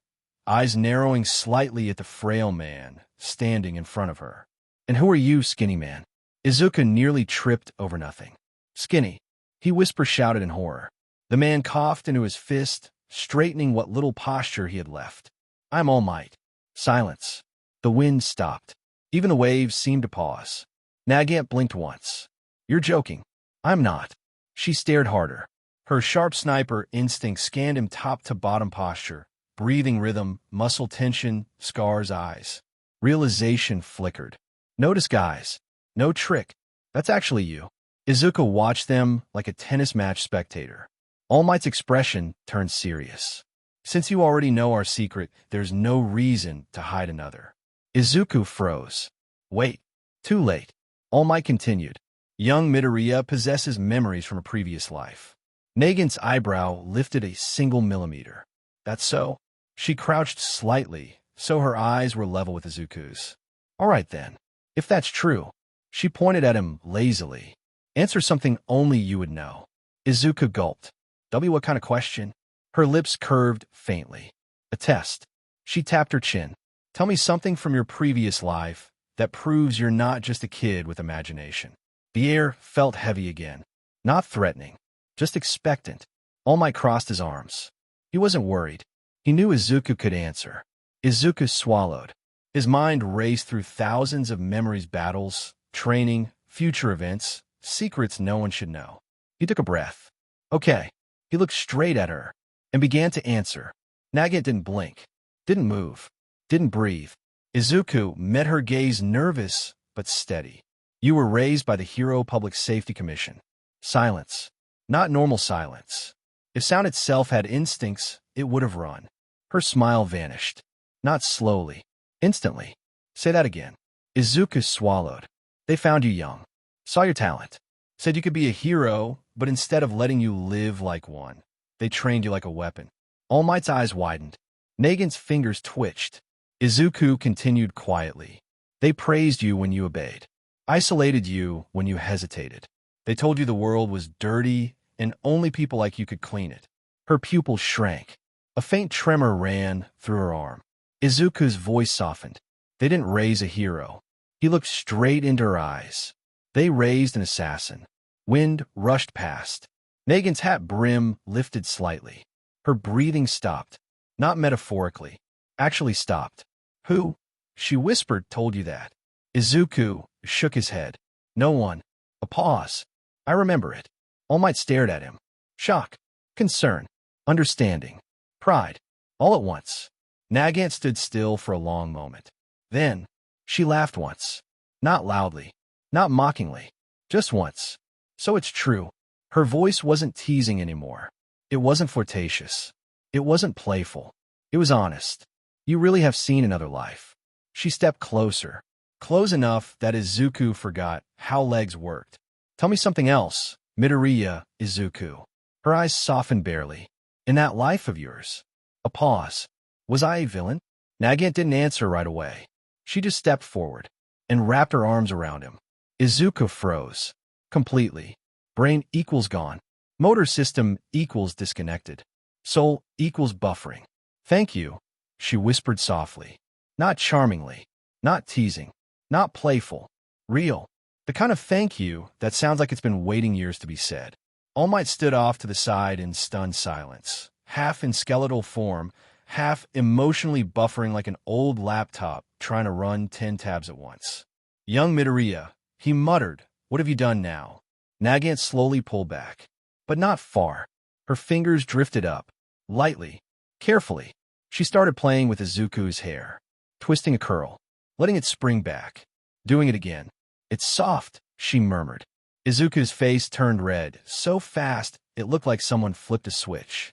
eyes narrowing slightly at the frail man standing in front of her. "And who are you, skinny man?" Izuku nearly tripped over nothing. "Skinny," he whisper-shouted in horror. The man coughed into his fist, straightening what little posture he had left. "I'm All Might." Silence. The wind stopped. Even the waves seemed to pause. Nagant blinked once. "You're joking." "I'm not." She stared harder. Her sharp sniper instinct scanned him top to bottom posture, breathing rhythm, muscle tension, Scar's eyes. Realization flickered. "No disguise. No trick. That's actually you." Izuku watched them like a tennis match spectator. All Might's expression turned serious. "Since you already know our secret, there's no reason to hide another." Izuku froze. "Wait. Too late." All Might continued. "Young Midoriya possesses memories from a previous life." Nagant's eyebrow lifted a single millimeter. "That's so?" She crouched slightly, so her eyes were level with Izuku's. "All right then. If that's true." She pointed at him lazily. "Answer something only you would know." Izuku gulped. What kind of question?" Her lips curved faintly. "A test." She tapped her chin. "Tell me something from your previous life that proves you're not just a kid with imagination." The air felt heavy again. Not threatening, just expectant. All Might crossed his arms. He wasn't worried. He knew Izuku could answer. Izuku swallowed. His mind raced through thousands of memories, battles, training, future events, secrets no one should know. He took a breath. "Okay." He looked straight at her and began to answer. Nagant didn't blink, didn't move, didn't breathe. Izuku met her gaze, nervous but steady. "You were raised by the Hero Public Safety Commission." Silence. Not normal silence. If sound itself had instincts, it would have run. Her smile vanished. Not slowly. Instantly. "Say that again." Izuku swallowed. "They found you young. Saw your talent. Said you could be a hero, but instead of letting you live like one, they trained you like a weapon." All Might's eyes widened. Nagant's fingers twitched. Izuku continued quietly. "They praised you when you obeyed. Isolated you when you hesitated. They told you the world was dirty and only people like you could clean it." Her pupils shrank. A faint tremor ran through her arm. Izuku's voice softened. "They didn't raise a hero." He looked straight into her eyes. "They raised an assassin." Wind rushed past. Nagant's hat brim lifted slightly. Her breathing stopped. Not metaphorically. Actually stopped. "Who?" she whispered. "Told you that?" Izuku shook his head. "No one." A pause. "I remember it." All Might stared at him. Shock. Concern. Understanding. Pride. All at once. Nagant stood still for a long moment. Then, she laughed once. Not loudly. Not mockingly. Just once. "So it's true." Her voice wasn't teasing anymore. It wasn't flirtatious. It wasn't playful. It was honest. "You really have seen another life." She stepped closer. Close enough that Izuku forgot how legs worked. "Tell me something else, Midoriya, Izuku." Her eyes softened barely. "In that life of yours." A pause. "Was I a villain?" Nagant didn't answer right away. She just stepped forward and wrapped her arms around him. Izuku froze. Completely. Brain equals gone. Motor system equals disconnected. Soul equals buffering. "Thank you," she whispered softly. Not charmingly. Not teasing. Not playful. Real. The kind of thank you that sounds like it's been waiting years to be said. All Might stood off to the side in stunned silence, half in skeletal form, half emotionally buffering like an old laptop trying to run 10 tabs at once. Young Midoriya, he muttered, "What have you done now?" Nagant slowly pulled back, but not far. Her fingers drifted up, lightly, carefully. She started playing with Izuku's hair, twisting a curl, letting it spring back, doing it again. "It's soft," she murmured. Izuku's face turned red, so fast it looked like someone flipped a switch.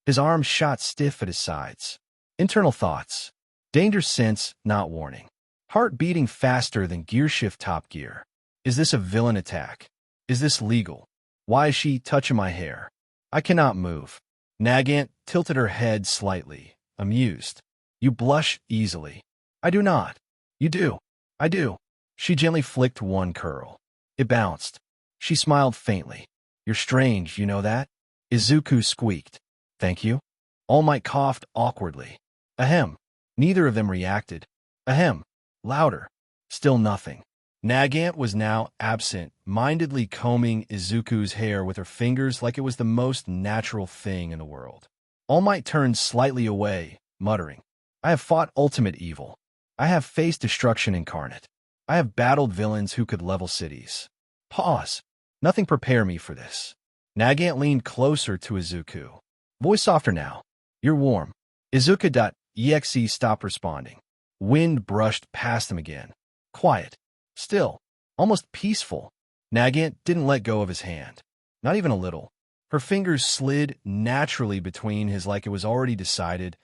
His arms shot stiff at his sides. Internal thoughts. Danger sense, not warning. Heart beating faster than gear shift top gear. Is this a villain attack? Is this legal? Why is she touching my hair? I cannot move. Nagant tilted her head slightly, amused. "You blush easily." "I do not." "You do." "I do." She gently flicked one curl. It bounced. She smiled faintly. "You're strange, you know that?" Izuku squeaked. "Thank you." All Might coughed awkwardly. Ahem. Neither of them reacted. Ahem. Louder. Still nothing. Nagant was now absent-mindedly combing Izuku's hair with her fingers like it was the most natural thing in the world. All Might turned slightly away, muttering, "I have fought ultimate evil. I have faced destruction incarnate. I have battled villains who could level cities. Pause. Nothing prepare me for this." Nagant leaned closer to Izuku. Voice softer now. "You're warm." Izuku.exe stopped responding. Wind brushed past him again. Quiet. Still. Almost peaceful. Nagant didn't let go of his hand. Not even a little. Her fingers slid naturally between his like it was already decided,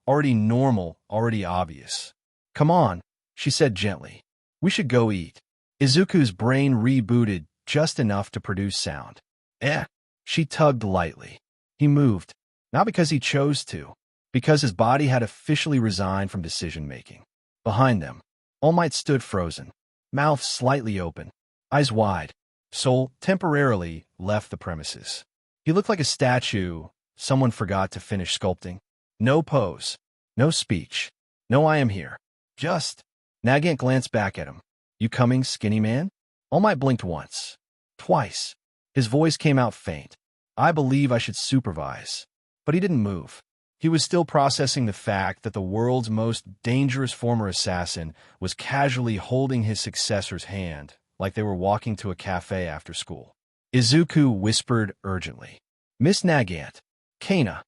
already normal, already obvious. "Come on," she said gently. "We should go eat." Izuku's brain rebooted just enough to produce sound. She tugged lightly. He moved. Not because he chose to. Because his body had officially resigned from decision-making. Behind them, All Might stood frozen, mouth slightly open, eyes wide. Soul temporarily left the premises. He looked like a statue someone forgot to finish sculpting. No pose, no speech, no "I am here." Just. Nagant glanced back at him. "You coming, skinny man?" All Might blinked once. Twice. His voice came out faint. "I believe I should supervise." But he didn't move. He was still processing the fact that the world's most dangerous former assassin was casually holding his successor's hand, like they were walking to a cafe after school. Izuku whispered urgently, "Miss Nagant. Kana.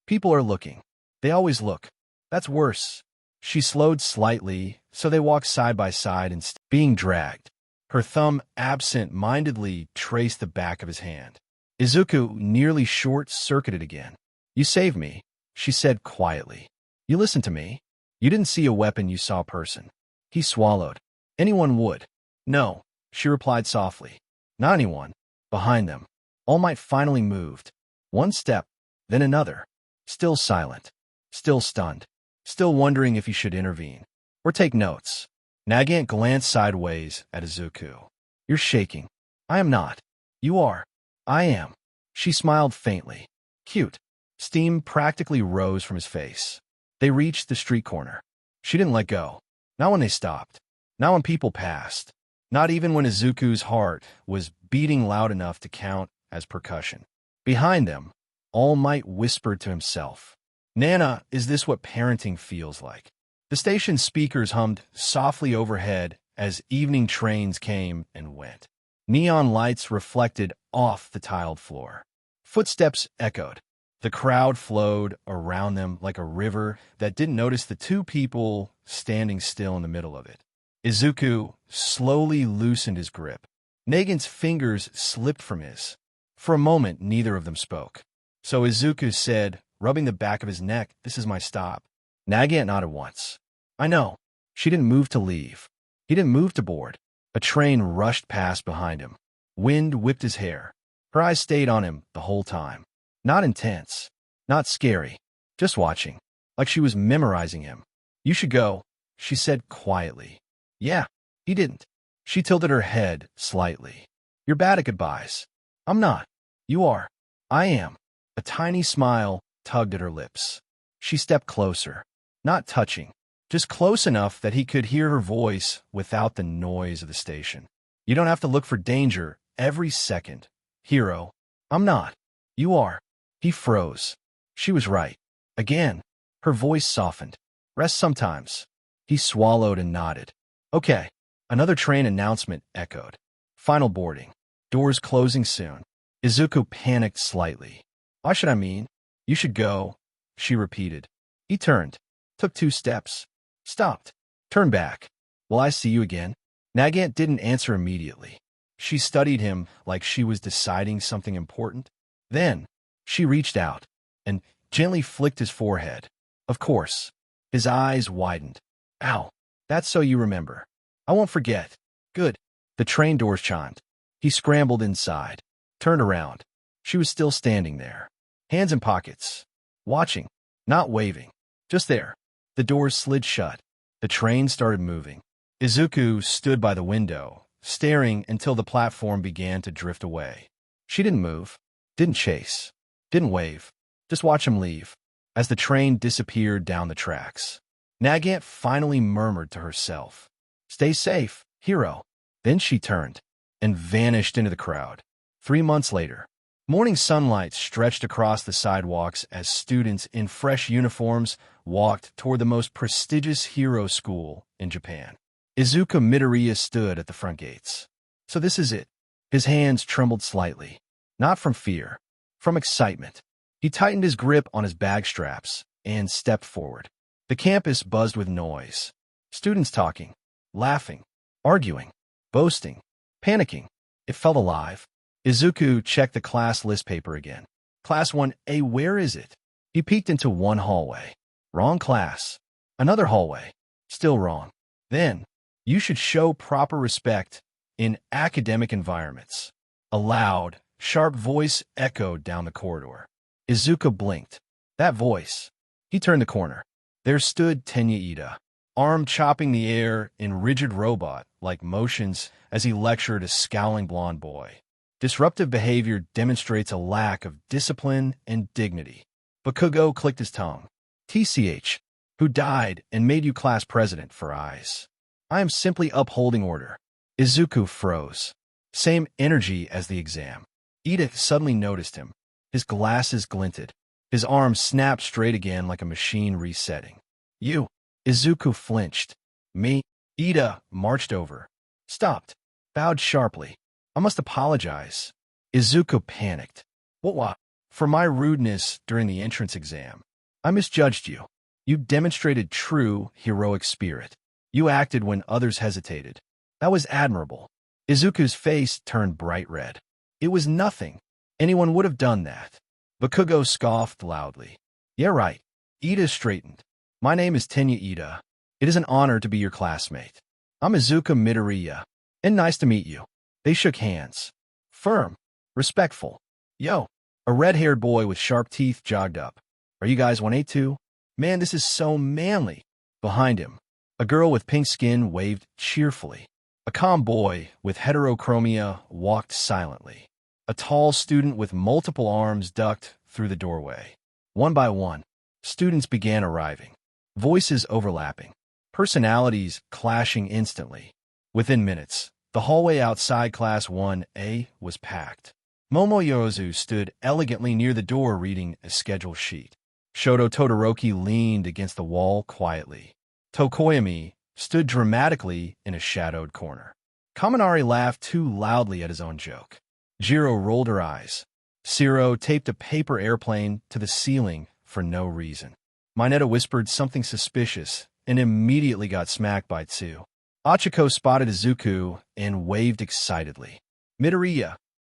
People are looking. They always look. That's worse." She slowed slightly, so they walked side by side and being dragged. Her thumb absent-mindedly traced the back of his hand. Izuku nearly short-circuited again. "You saved me," she said quietly. "You listened to me. You didn't see a weapon, you saw a person." He swallowed. "Anyone would." "No," she replied softly. "Not anyone." Behind them, All Might finally moved. One step, then another. Still silent. Still stunned. Still wondering if he should intervene. Or take notes. Nagant glanced sideways at Izuku. "You're shaking." "I am not." "You are." "I am." She smiled faintly. Cute. Steam practically rose from his face. They reached the street corner. She didn't let go. Not when they stopped. Not when people passed. Not even when Izuku's heart was beating loud enough to count as percussion. Behind them, All Might whispered to himself, "Nana, is this what parenting feels like?" The station speakers hummed softly overhead as evening trains came and went. Neon lights reflected off the tiled floor. Footsteps echoed. The crowd flowed around them like a river that didn't notice the two people standing still in the middle of it. Izuku slowly loosened his grip. Nagant's fingers slipped from his. For a moment, neither of them spoke. So Izuku said, rubbing the back of his neck, "This is my stop." Nagant nodded once. "I know." She didn't move to leave. He didn't move to board. A train rushed past behind him. Wind whipped his hair. Her eyes stayed on him the whole time. Not intense. Not scary. Just watching. Like she was memorizing him. "You should go," she said quietly. "Yeah." He didn't. She tilted her head slightly. "You're bad at goodbyes." "I'm not." "You are." "I am." A tiny smile tugged at her lips. She stepped closer. Not touching. just close enough that he could hear her voice without the noise of the station. You don't have to look for danger every second. Hero. I'm not. You are. He froze. She was right. Again. Her voice softened. Rest sometimes. He swallowed and nodded. Okay. Another train announcement echoed. Final boarding. Doors closing soon. Izuku panicked slightly. Why should I mean? You should go, she repeated. He turned. Took 2 steps. Stopped. Turned back. Will I see you again? Nagant didn't answer immediately. She studied him like she was deciding something important. Then, she reached out and gently flicked his forehead. Of course. His eyes widened. Ow. That's so you remember. I won't forget. Good. The train doors chimed. He scrambled inside. Turned around. She was still standing there. Hands in pockets. Watching. Not waving. Just there. The doors slid shut. The train started moving. Izuku stood by the window, staring until the platform began to drift away. She didn't move. Didn't chase. Didn't wave. Just watch him leave. As the train disappeared down the tracks. Nagant finally murmured to herself. Stay safe, hero. Then she turned and vanished into the crowd. 3 months later, morning sunlight stretched across the sidewalks as students in fresh uniforms walked toward the most prestigious hero school in Japan. Izuku Midoriya stood at the front gates. So this is it. His hands trembled slightly. Not from fear. From excitement. He tightened his grip on his bag straps and stepped forward. The campus buzzed with noise. Students talking, laughing, arguing, boasting, panicking. It felt alive. Izuku checked the class list paper again. Class 1A, where is it? He peeked into one hallway. Wrong class. Another hallway. Still wrong. Then, you should show proper respect in academic environments. A loud, sharp voice echoed down the corridor. Izuku blinked. That voice. He turned the corner. There stood Tenya Ida, arm chopping the air in rigid robot-like motions as he lectured a scowling blonde boy. Disruptive behavior demonstrates a lack of discipline and dignity. Bakugo clicked his tongue. TCH, who died and made you class president for eyes. I am simply upholding order. Izuku froze. Same energy as the exam. Ida suddenly noticed him. His glasses glinted. His arm snapped straight again like a machine resetting. You. Izuku flinched. Me. Ida marched over. Stopped. Bowed sharply. I must apologize. Izuku panicked. What? For my rudeness during the entrance exam. I misjudged you. You demonstrated true heroic spirit. You acted when others hesitated. That was admirable. Izuku's face turned bright red. It was nothing. Anyone would have done that. Bakugo scoffed loudly. Yeah, right. Ida straightened. My name is Tenya Ida. It is an honor to be your classmate. I'm Izuku Midoriya. And nice to meet you. They shook hands. Firm. Respectful. Yo. A red-haired boy with sharp teeth jogged up. Are you guys 182? Man, this is so manly. Behind him, a girl with pink skin waved cheerfully. A calm boy with heterochromia walked silently. A tall student with multiple arms ducked through the doorway. One by one, students began arriving. Voices overlapping. Personalities clashing instantly. Within minutes, the hallway outside Class 1A was packed. Momoyozu stood elegantly near the door reading a schedule sheet. Shoto Todoroki leaned against the wall quietly. Tokoyami stood dramatically in a shadowed corner. Kaminari laughed too loudly at his own joke. Jiro rolled her eyes. Siro taped a paper airplane to the ceiling for no reason. Mineta whispered something suspicious and immediately got smacked by Tsu. Achiko spotted Izuku and waved excitedly. Midoriya,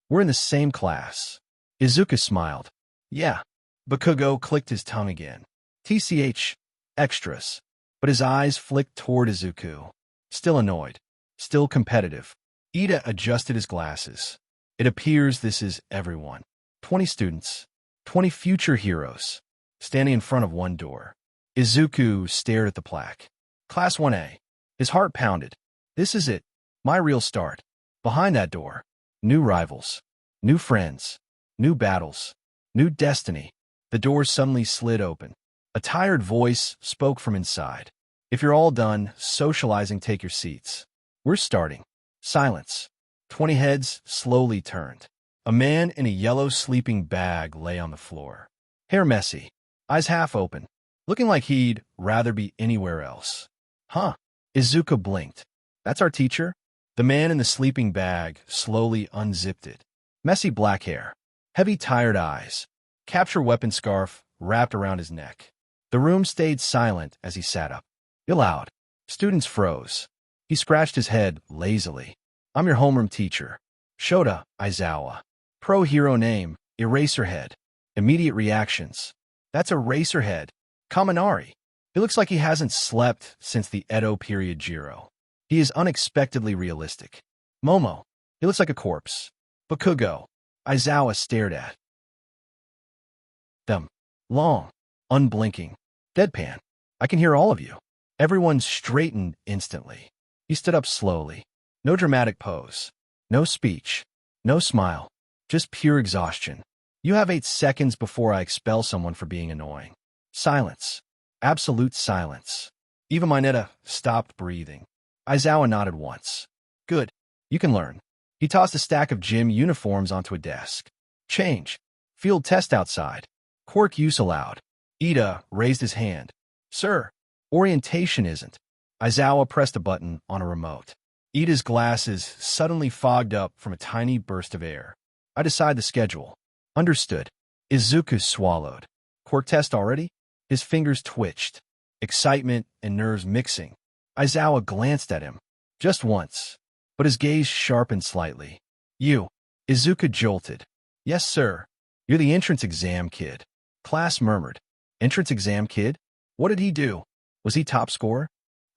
we're in the same class. Izuku smiled. Yeah. Bakugo clicked his tongue again. TCH, extras. But his eyes flicked toward Izuku. Still annoyed. Still competitive. Ida adjusted his glasses. It appears this is everyone. 20 students. 20 future heroes. Standing in front of one door. Izuku stared at the plaque. Class 1A. His heart pounded. This is it. My real start. Behind that door. New rivals. New friends. New battles. New destiny. The door suddenly slid open. A tired voice spoke from inside. If you're all done socializing, take your seats. We're starting. Silence. 20 heads slowly turned. A man in a yellow sleeping bag lay on the floor. Hair messy, eyes half open, looking like he'd rather be anywhere else. Huh? Izuku blinked. That's our teacher? The man in the sleeping bag slowly unzipped it. Messy black hair, heavy tired eyes, capture weapon scarf wrapped around his neck. The room stayed silent as he sat up. You're loud. Students froze. He scratched his head lazily. I'm your homeroom teacher. Shota Aizawa. Pro hero name, Eraserhead. Immediate reactions. That's Eraserhead. Kaminari. He looks like he hasn't slept since the Edo period Jiro. He is unexpectedly realistic. Momo. He looks like a corpse. Bakugo. Aizawa stared at them. Long. Unblinking. Deadpan. I can hear all of you. Everyone straightened instantly. He stood up slowly. No dramatic pose. No speech. No smile. Just pure exhaustion. You have 8 seconds before I expel someone for being annoying. Silence. Absolute silence. Even Mineta stopped breathing. Aizawa nodded once. Good. You can learn. He tossed a stack of gym uniforms onto a desk. Change. Field test outside. Quirk use allowed. Ida raised his hand. Sir, orientation isn't. Aizawa pressed a button on a remote. Ida's glasses suddenly fogged up from a tiny burst of air. I decide the schedule. Understood. Izuku swallowed. Quirk test already? His fingers twitched. Excitement and nerves mixing. Aizawa glanced at him. Just once. But his gaze sharpened slightly. You. Izuku jolted. Yes, sir. You're the entrance exam kid. Class murmured. Entrance exam kid? What did he do? Was he top scorer?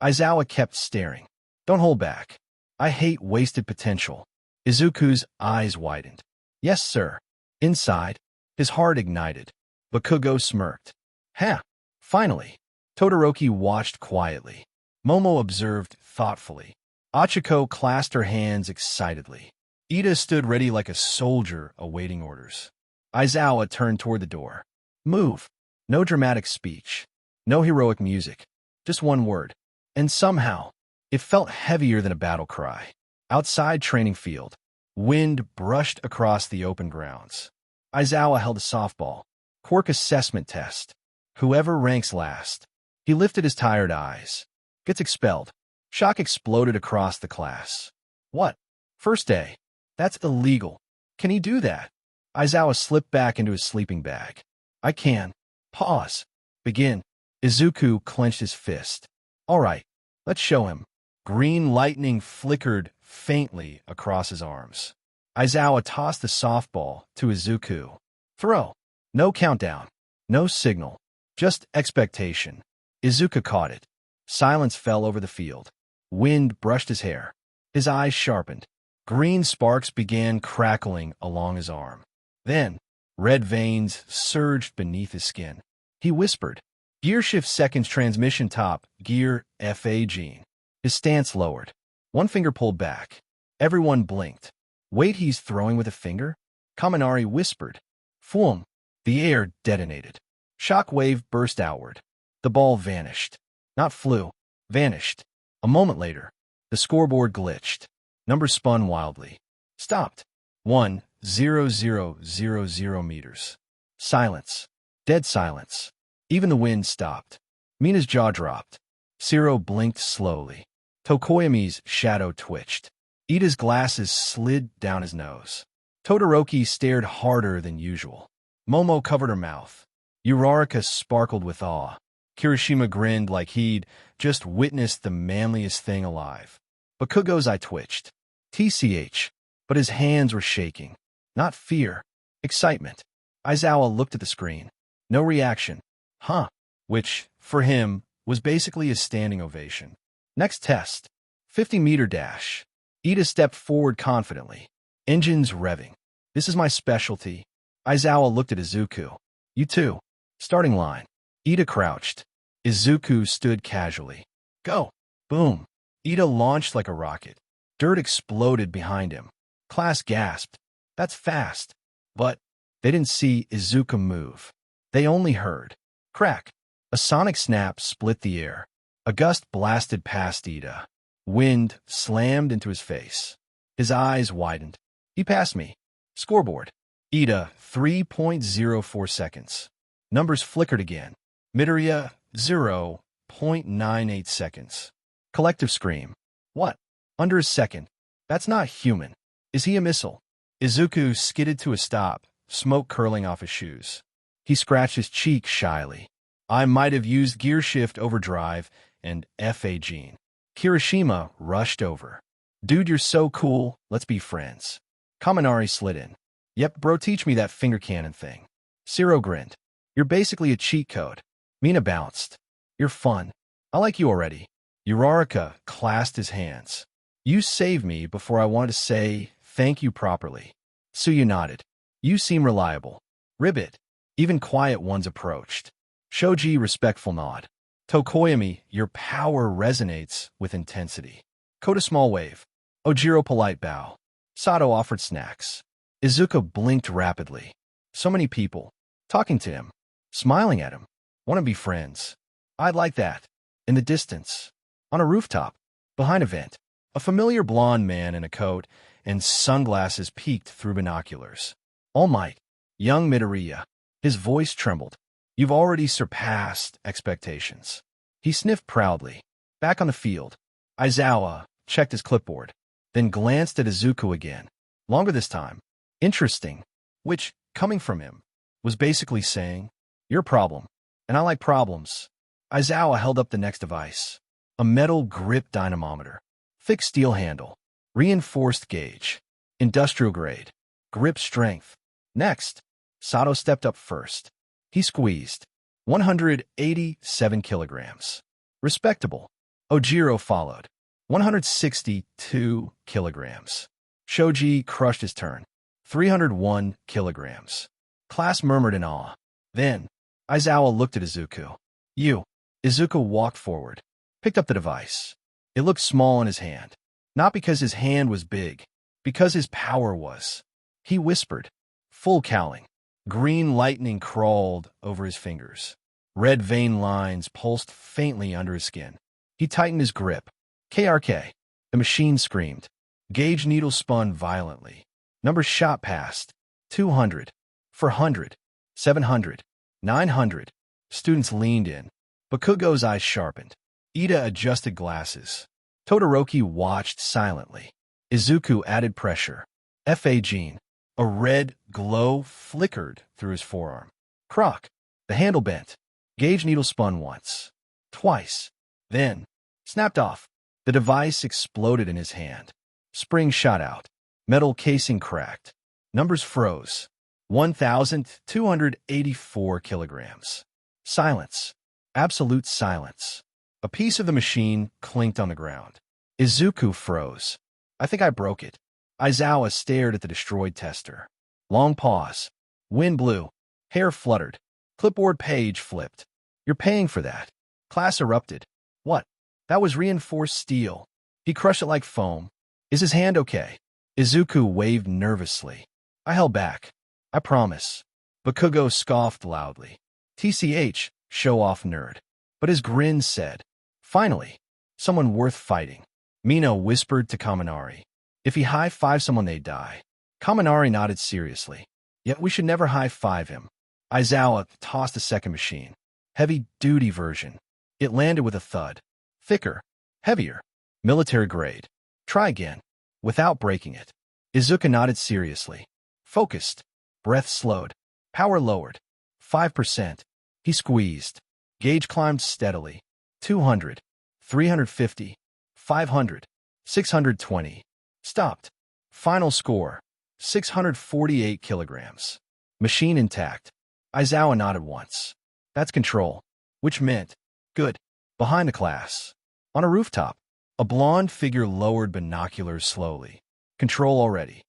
Aizawa kept staring. Don't hold back. I hate wasted potential. Izuku's eyes widened. Yes, sir. Inside, his heart ignited. Bakugo smirked. Ha! Finally. Todoroki watched quietly. Momo observed thoughtfully. Achiko clasped her hands excitedly. Ida stood ready like a soldier awaiting orders. Aizawa turned toward the door. Move. No dramatic speech. No heroic music. Just one word. And somehow, it felt heavier than a battle cry. Outside training field, wind brushed across the open grounds. Aizawa held a softball. Quirk assessment test. Whoever ranks last. He lifted his tired eyes. Gets expelled. Shock exploded across the class. What? First day. That's illegal. Can he do that? Aizawa slipped back into his sleeping bag. I can. Pause. Begin. Izuku clenched his fist. All right. Let's show him. Green lightning flickered faintly across his arms. Aizawa tossed the softball to Izuku. Throw. No countdown. No signal. Just expectation. Izuku caught it. Silence fell over the field. Wind brushed his hair. His eyes sharpened. Green sparks began crackling along his arm. Then, red veins surged beneath his skin. He whispered, Gear shift seconds transmission top, gear FA gene. His stance lowered. One finger pulled back. Everyone blinked. Wait, he's throwing with a finger? Kaminari whispered. Foom. The air detonated. Shock wave burst outward. The ball vanished. Not flew. Vanished. A moment later, the scoreboard glitched. Numbers spun wildly. Stopped. 1,0000 meters. Silence. Dead silence. Even the wind stopped. Mina's jaw dropped. Siro blinked slowly. Tokoyami's shadow twitched. Ida's glasses slid down his nose. Todoroki stared harder than usual. Momo covered her mouth. Uraraka sparkled with awe. Kirishima grinned like he'd just witnessed the manliest thing alive. Bakugo's eye twitched. TCH. But his hands were shaking. Not fear. Excitement. Aizawa looked at the screen. No reaction. Huh. Which, for him, was basically a standing ovation. Next test. 50-meter dash. Ida stepped forward confidently. Engines revving. This is my specialty. Aizawa looked at Izuku. You too. Starting line. Ida crouched. Izuku stood casually. Go. Boom. Ida launched like a rocket. Dirt exploded behind him. Class gasped. That's fast. But they didn't see Izuku move. They only heard. Crack. A sonic snap split the air. A gust blasted past Ida. Wind slammed into his face. His eyes widened. He passed me. Scoreboard. Ida, 3.04 seconds. Numbers flickered again. Midoriya, 0.98 seconds. Collective scream. What? Under a second. That's not human. Is he a missile? Izuku skidded to a stop, smoke curling off his shoes. He scratched his cheek shyly. I might have used gear shift overdrive and F.A. Gene. Kirishima rushed over. Dude, you're so cool. Let's be friends. Kaminari slid in. Yep, bro, teach me that finger cannon thing. Zero grinned. You're basically a cheat code. Mina bounced. You're fun. I like you already. Uraraka clasped his hands. You saved me before I wanted to say thank you properly. Tsuyu nodded. You seem reliable. Ribbit. Even quiet ones approached. Shoji respectful nod. Tokoyami, your power resonates with intensity. Kota small wave. Ojiro polite bow. Sato offered snacks. Izuku blinked rapidly. So many people. Talking to him. Smiling at him. Want to be friends. I'd like that. In the distance. On a rooftop. Behind a vent. A familiar blond man in a coat and sunglasses peeked through binoculars. All Might. Young Midoriya. His voice trembled. You've already surpassed expectations. He sniffed proudly. Back on the field. Aizawa checked his clipboard. Then glanced at Izuku again. Longer this time. Interesting. Which, coming from him, was basically saying, your problem. And I like problems. Aizawa held up the next device. A metal grip dynamometer. Thick steel handle. Reinforced gauge. Industrial grade. Grip strength. Next. Sato stepped up first. He squeezed. 187 kilograms. Respectable. Ojiro followed. 162 kilograms. Shoji crushed his turn. 301 kilograms. Class murmured in awe. Then, Aizawa looked at Izuku. You. Izuku walked forward. Picked up the device. It looked small in his hand. Not because his hand was big. Because his power was. He whispered. Full cowling. Green lightning crawled over his fingers. Red vein lines pulsed faintly under his skin. He tightened his grip. KRK. The machine screamed. Gauge needle spun violently. Numbers shot past. 200. 400. 700. 900. Students leaned in. Bakugo's eyes sharpened. Ida adjusted glasses. Todoroki watched silently. Izuku added pressure. F.A. Gene. A red glow flickered through his forearm. Croc. The handle bent. Gauge needle spun once. Twice. Then, snapped off. The device exploded in his hand. Spring shot out. Metal casing cracked. Numbers froze. 1,284 kilograms. Silence. Absolute silence. A piece of the machine clinked on the ground. Izuku froze. I think I broke it. Aizawa stared at the destroyed tester. Long pause. Wind blew. Hair fluttered. Clipboard page flipped. You're paying for that. Class erupted. What? That was reinforced steel. He crushed it like foam. Is his hand okay? Izuku waved nervously. I held back. I promise. Bakugo scoffed loudly. TCH, show-off nerd. But his grin said, finally, someone worth fighting. Mina whispered to Kaminari. If he high-fives someone, they die. Kaminari nodded seriously. Yet we should never high-five him. Aizawa tossed a second machine. Heavy-duty version. It landed with a thud. Thicker. Heavier. Military grade. Try again. Without breaking it. Izuku nodded seriously. Focused. Breath slowed. Power lowered. 5%. He squeezed. Gauge climbed steadily. 200. 350. 500. 620. Stopped. Final score. 648 kilograms. Machine intact. Aizawa nodded once. That's control. Which meant, good. Behind the class. On a rooftop. A blonde figure lowered binoculars slowly. Control already.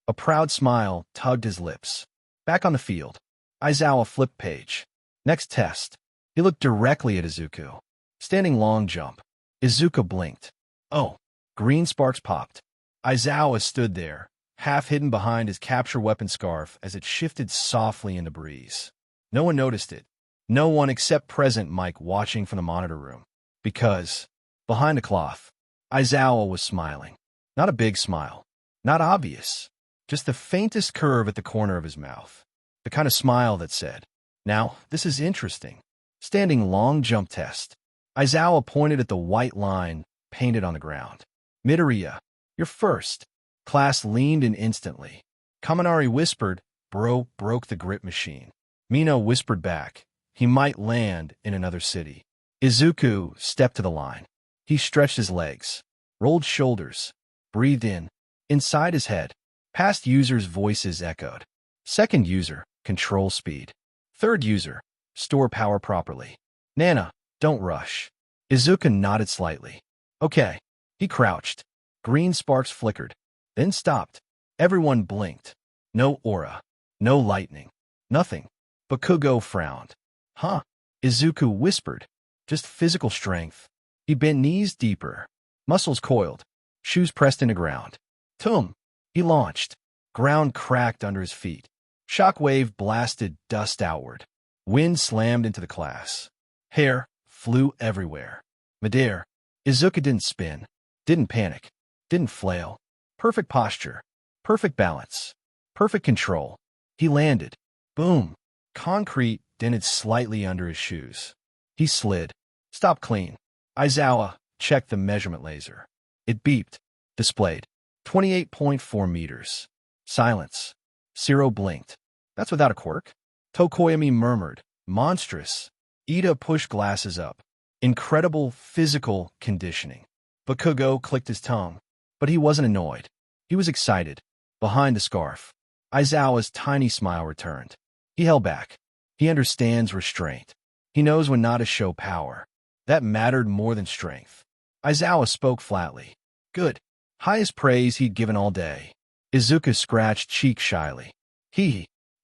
A proud smile tugged his lips. Back on the field. Aizawa flipped page. Next test. He looked directly at Izuku. Standing long jump. Izuku blinked. Oh. Green sparks popped. Aizawa stood there, half hidden behind his capture weapon scarf as it shifted softly in the breeze. No one noticed it. No one except present Mike watching from the monitor room. Because, behind the cloth, Aizawa was smiling. Not a big smile. Not obvious. Just the faintest curve at the corner of his mouth. The kind of smile that said, "Now, this is interesting." Standing long jump test. Aizawa pointed at the white line painted on the ground. "Midoriya, you're first." Class leaned in instantly. Kaminari whispered, "Bro broke the grip machine." Mino whispered back, "He might land in another city." Izuku stepped to the line. He stretched his legs, rolled shoulders, breathed in. Inside his head, past users' voices echoed. Second user, control speed. Third user, store power properly. Nana, don't rush. Izuku nodded slightly. Okay. He crouched. Green sparks flickered, then stopped. Everyone blinked. No aura. No lightning. Nothing. Bakugo frowned. Huh? Izuku whispered. Just physical strength. He bent knees deeper. Muscles coiled. Shoes pressed into ground. Tum! He launched. Ground cracked under his feet. Shockwave blasted dust outward. Wind slammed into the class. Hair flew everywhere. Midair. Izuku didn't spin. Didn't panic. Didn't flail. Perfect posture. Perfect balance. Perfect control. He landed. Boom. Concrete dented slightly under his shoes. He slid. Stopped clean. Aizawa checked the measurement laser. It beeped. Displayed. 28.4 meters. Silence. Zero blinked. That's without a quirk? Tokoyami murmured. Monstrous. Ida pushed glasses up. Incredible physical conditioning. Bakugo clicked his tongue. But he wasn't annoyed. He was excited. Behind the scarf, Aizawa's tiny smile returned. He held back. He understands restraint. He knows when not to show power. That mattered more than strength. Aizawa spoke flatly. Good. Highest praise he'd given all day. Izuku scratched cheek shyly.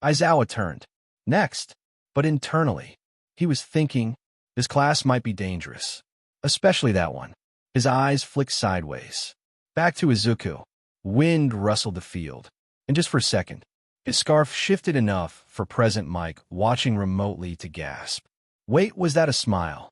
Aizawa turned. Next. But internally, he was thinking, this class might be dangerous. Especially that one. His eyes flicked sideways. Back to Izuku. Wind rustled the field. And just for a second, his scarf shifted enough for Present Mike watching remotely to gasp. Wait, was that a smile?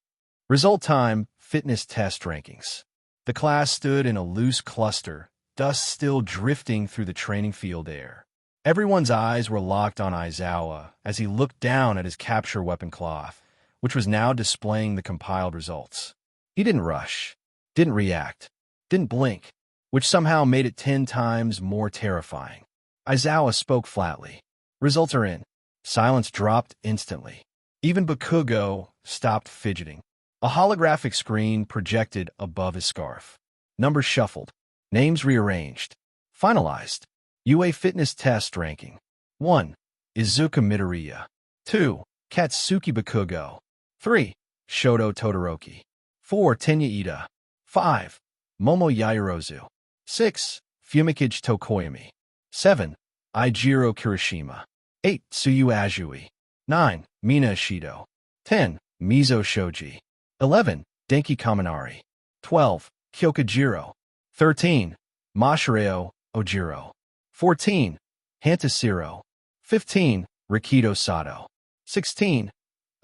Result time, fitness test rankings. The class stood in a loose cluster, dust still drifting through the training field air. Everyone's eyes were locked on Aizawa as he looked down at his capture weapon cloth, which was now displaying the compiled results. He didn't rush, didn't react, didn't blink, which somehow made it 10 times more terrifying. Aizawa spoke flatly. Results are in. Silence dropped instantly. Even Bakugo stopped fidgeting. A holographic screen projected above his scarf. Numbers shuffled. Names rearranged. Finalized. UA Fitness Test Ranking. 1. Izuku Midoriya. 2. Katsuki Bakugo. 3. Shoto Todoroki. 4. Tenya Ida. 5. Momo Yaoyorozu. 6. Fumikage Tokoyami. 7. Eijiro Kirishima. 8. Tsuyu Ajui. 9. Mina Ishido. 10. Mizo Shoji. 11. Denki Kaminari. 12. Kyokujiro. 13. Mashireo Ojiro. 14. Hantasiro. 15. Rikido Sato. 16.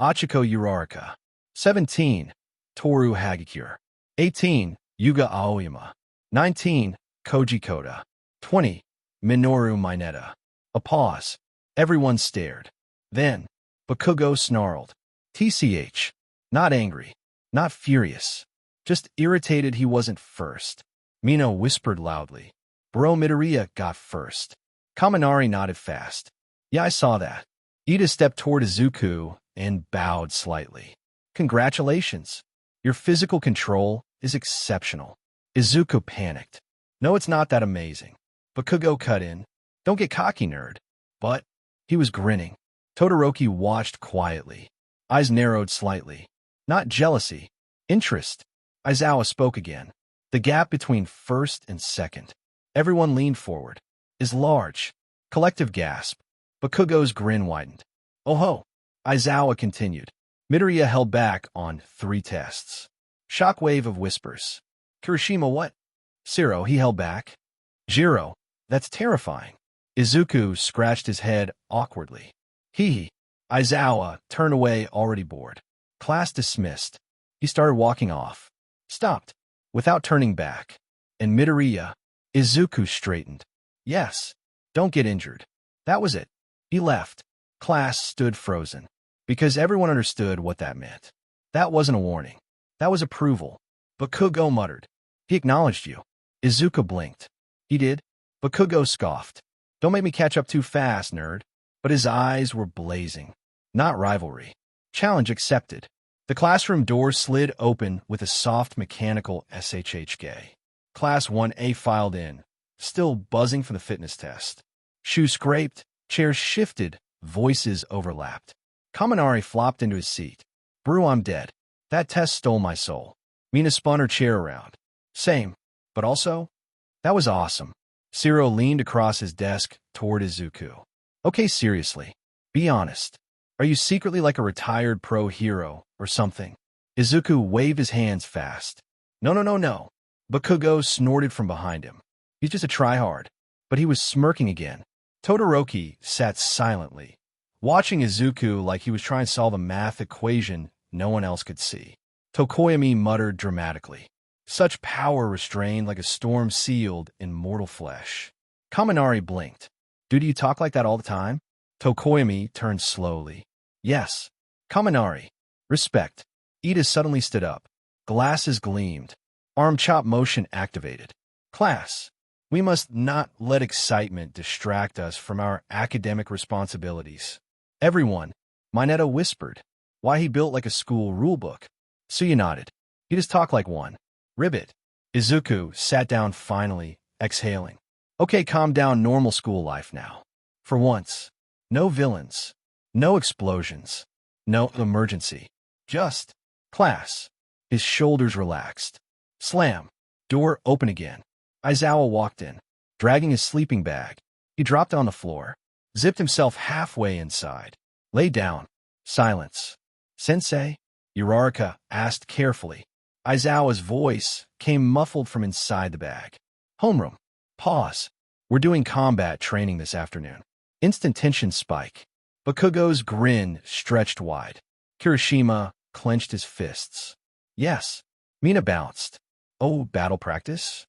Achiko Uraraka. 17. Toru Hagakure. 18. Yuga Aoyama. 19. Koji Koda. 20. Minoru Mineta. A pause. Everyone stared. Then, Bakugo snarled. TCH. Not angry. Not furious. Just irritated he wasn't first. Mino whispered loudly. Bro Midoriya got first. Kaminari nodded fast. Yeah, I saw that. Ida stepped toward Izuku and bowed slightly. Congratulations. Your physical control is exceptional. Izuku panicked. No, it's not that amazing. Bakugo cut in. Don't get cocky, nerd. But he was grinning. Todoroki watched quietly. Eyes narrowed slightly. Not jealousy. Interest. Aizawa spoke again. The gap between first and second. Everyone leaned forward. Is large. Collective gasp. Bakugo's grin widened. Oh ho. Aizawa continued. Midoriya held back on 3 tests. Shockwave of whispers. Kirishima what? Zero, he held back. Jiro, that's terrifying. Izuku scratched his head awkwardly. Aizawa turned away already bored. Class dismissed. He started walking off. Stopped, without turning back. And Midoriya, Izuku straightened. Yes, don't get injured. That was it. He left. Class stood frozen. Because everyone understood what that meant. That wasn't a warning. That was approval. Bakugo muttered. He acknowledged you. Izuku blinked. He did? Bakugo scoffed. Don't make me catch up too fast, nerd. But his eyes were blazing. Not rivalry. Challenge accepted. The classroom door slid open with a soft mechanical SHHK. Class 1A filed in, still buzzing for the fitness test. Shoes scraped, chairs shifted, voices overlapped. Kaminari flopped into his seat. Brew, I'm dead. That test stole my soul. Mina spun her chair around. Same, but also, that was awesome. Zero leaned across his desk toward Izuku. Okay, seriously. Be honest. Are you secretly like a retired pro hero or something? Izuku waved his hands fast. No. Bakugo snorted from behind him. He's just a tryhard. But he was smirking again. Todoroki sat silently, watching Izuku like he was trying to solve a math equation no one else could see. Tokoyami muttered dramatically. Such power restrained like a storm sealed in mortal flesh. Kaminari blinked. Dude, do you talk like that all the time? Tokoyami turned slowly. Yes. Kaminari. Respect. Ida suddenly stood up. Glasses gleamed. Arm chop motion activated. Class. We must not let excitement distract us from our academic responsibilities. Everyone. Mineta whispered. Why he built like a school rulebook. Suya nodded. He just talked like one. Ribbit. Izuku sat down finally, exhaling. Okay, calm down, normal school life now. For once. No villains. No explosions. No emergency. Just class. His shoulders relaxed. Slam. Door open again. Aizawa walked in, dragging his sleeping bag. He dropped on the floor, zipped himself halfway inside. Lay down. Silence. Sensei? Uraraka asked carefully. Aizawa's voice came muffled from inside the bag. Homeroom. Pause. We're doing combat training this afternoon. Instant tension spike. Bakugo's grin stretched wide. Kirishima clenched his fists. Yes. Mina bounced. Oh, battle practice?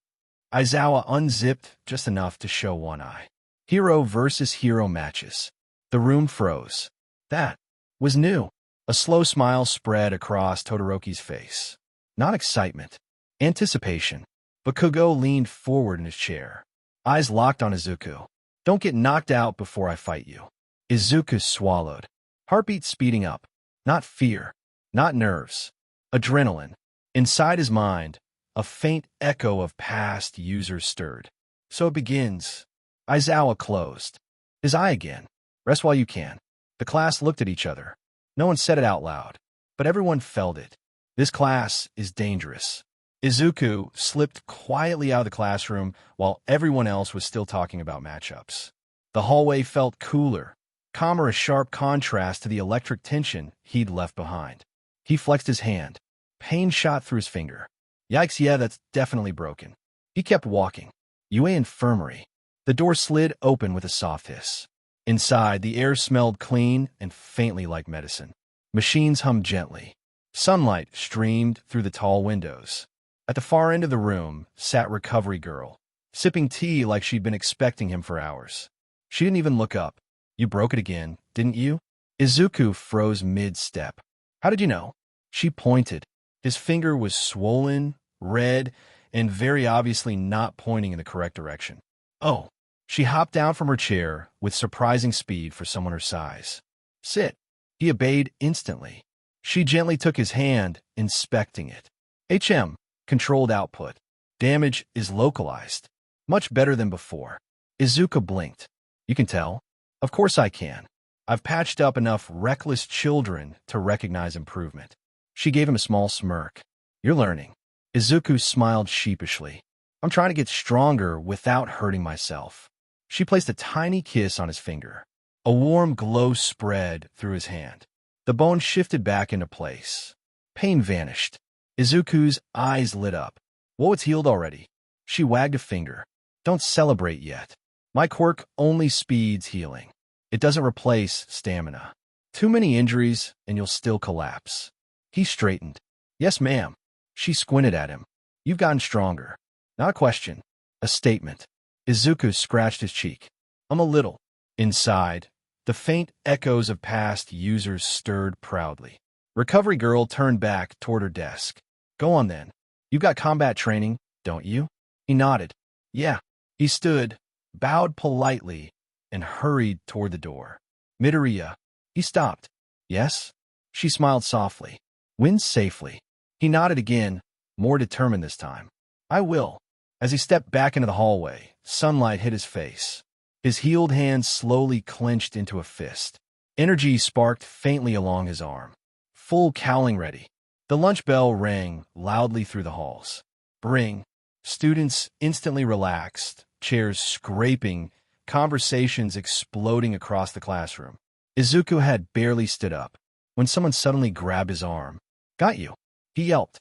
Aizawa unzipped just enough to show one eye. Hero versus hero matches. The room froze. That was new. A slow smile spread across Todoroki's face. Not excitement. Anticipation. Bakugo leaned forward in his chair. Eyes locked on Izuku. Don't get knocked out before I fight you. Izuku swallowed. Heartbeat speeding up. Not fear. Not nerves. Adrenaline. Inside his mind, a faint echo of past users stirred. So it begins. Aizawa closed. His eye again. Rest while you can. The class looked at each other. No one said it out loud, but everyone felt it. This class is dangerous. Izuku slipped quietly out of the classroom while everyone else was still talking about matchups. The hallway felt cooler, calmer, a sharp contrast to the electric tension he'd left behind. He flexed his hand. Pain shot through his finger. Yikes, yeah, that's definitely broken. He kept walking. UA Infirmary. The door slid open with a soft hiss. Inside, the air smelled clean and faintly like medicine. Machines hummed gently. Sunlight streamed through the tall windows. At the far end of the room sat Recovery Girl, sipping tea like she'd been expecting him for hours. She didn't even look up. You broke it again, didn't you? Izuku froze mid-step. How did you know? She pointed. His finger was swollen, red, and very obviously not pointing in the correct direction. Oh. She hopped down from her chair with surprising speed for someone her size. Sit. He obeyed instantly. She gently took his hand, inspecting it. HM. Controlled output. Damage is localized. Much better than before. Izuku blinked. You can tell? Of course I can. I've patched up enough reckless children to recognize improvement. She gave him a small smirk. You're learning. Izuku smiled sheepishly. I'm trying to get stronger without hurting myself. She placed a tiny kiss on his finger. A warm glow spread through his hand. The bone shifted back into place. Pain vanished. Izuku's eyes lit up. Whoa, it's healed already. She wagged a finger. Don't celebrate yet. My quirk only speeds healing. It doesn't replace stamina. Too many injuries and you'll still collapse. He straightened. Yes, ma'am. She squinted at him. You've gotten stronger. Not a question. A statement. Izuku scratched his cheek. I'm a little. Inside, the faint echoes of past users stirred proudly. Recovery girl turned back toward her desk. Go on then. You've got combat training, don't you? He nodded. Yeah. He stood, bowed politely, and hurried toward the door. Midoriya. He stopped. Yes? She smiled softly. Win safely. He nodded again, more determined this time. I will. As he stepped back into the hallway, sunlight hit his face. His healed hand slowly clenched into a fist. Energy sparked faintly along his arm. Full cowling ready. The lunch bell rang loudly through the halls. Bring. Students instantly relaxed, chairs scraping, conversations exploding across the classroom. Izuku had barely stood up when someone suddenly grabbed his arm. Got you. He yelped.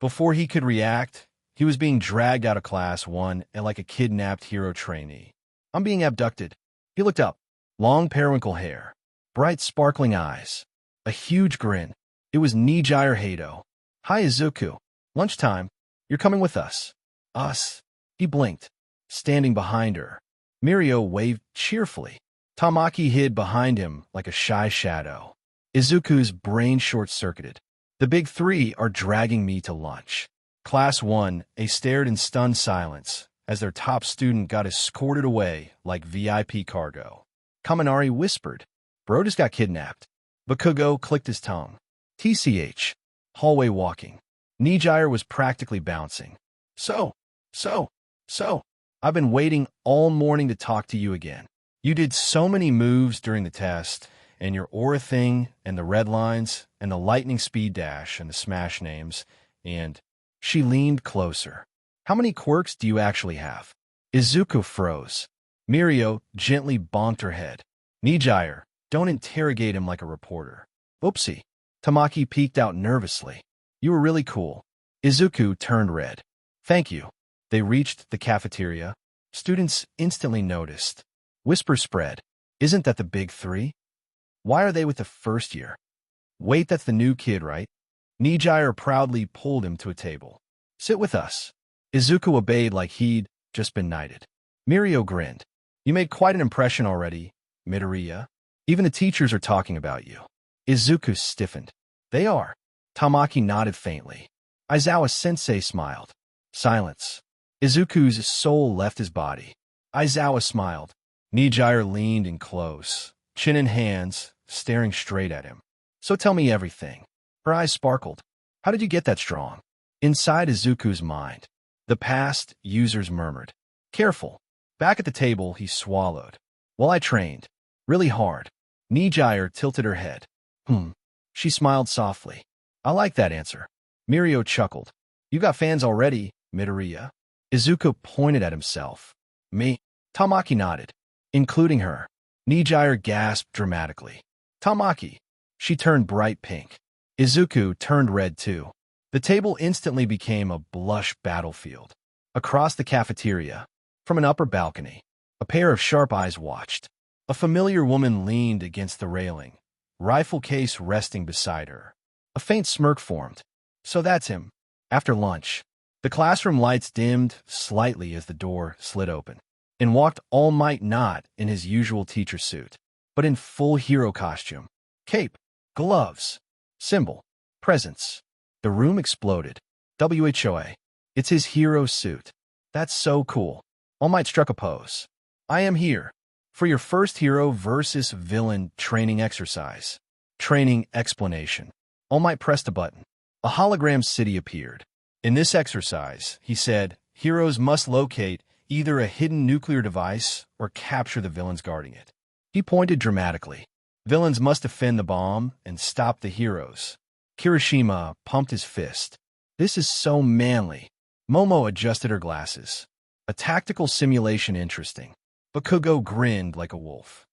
Before he could react, he was being dragged out of class 1 and like a kidnapped hero trainee. I'm being abducted. He looked up. Long periwinkle hair. Bright sparkling eyes. A huge grin. It was Nijire Hado. Hi, Izuku. Lunchtime. You're coming with us. Us? He blinked, standing behind her. Mirio waved cheerfully. Tamaki hid behind him like a shy shadow. Izuku's brain short-circuited. The big three are dragging me to lunch. Class 1, stared in stunned silence as their top student got escorted away like VIP cargo. Kaminari whispered, Bro just got kidnapped. Bakugo clicked his tongue. TCH. Hallway walking. Nijire was practically bouncing. So. I've been waiting all morning to talk to you again. You did so many moves during the test, and your aura thing, and the red lines, and the lightning speed dash, and the smash names, and... She leaned closer. How many quirks do you actually have? Izuku froze. Mirio gently bonked her head. Nijire, don't interrogate him like a reporter. Oopsie. Tamaki peeked out nervously. You were really cool. Izuku turned red. Thank you. They reached the cafeteria. Students instantly noticed. Whisper spread. Isn't that the big three? Why are they with the first year? Wait, that's the new kid, right? Nijire proudly pulled him to a table. Sit with us. Izuku obeyed like he'd just been knighted. Mirio grinned. You made quite an impression already, Midoriya. Even the teachers are talking about you. Izuku stiffened. They are. Tamaki nodded faintly. Aizawa-sensei smiled. Silence. Izuku's soul left his body. Aizawa smiled. Nijire leaned in close, chin in hands, staring straight at him. So tell me everything. Her eyes sparkled. How did you get that strong? Inside Izuku's mind, the past users murmured. Careful. Back at the table, he swallowed. Well, I trained. Really hard. Nijire tilted her head. She smiled softly. I like that answer. Mirio chuckled. You got fans already, Midoriya. Izuku pointed at himself. Me? Tamaki nodded. Including her. Nijire gasped dramatically. Tamaki. She turned bright pink. Izuku turned red too. The table instantly became a blush battlefield. Across the cafeteria, from an upper balcony, a pair of sharp eyes watched. A familiar woman leaned against the railing, rifle case resting beside her. A faint smirk formed. So that's him. After lunch, the classroom lights dimmed slightly as the door slid open. In walked All Might not in his usual teacher suit, but in full hero costume. Cape, gloves, symbol, presents. The room exploded. WHOA. It's his hero suit. That's so cool. All Might struck a pose. I am here for your first hero versus villain training exercise. Training explanation. All Might pressed a button. A hologram city appeared. In this exercise, he said, heroes must locate either a hidden nuclear device or capture the villains guarding it. He pointed dramatically. Villains must defend the bomb and stop the heroes. Kirishima pumped his fist. This is so manly. Momo adjusted her glasses. A tactical simulation interesting. Bakugo grinned like a wolf.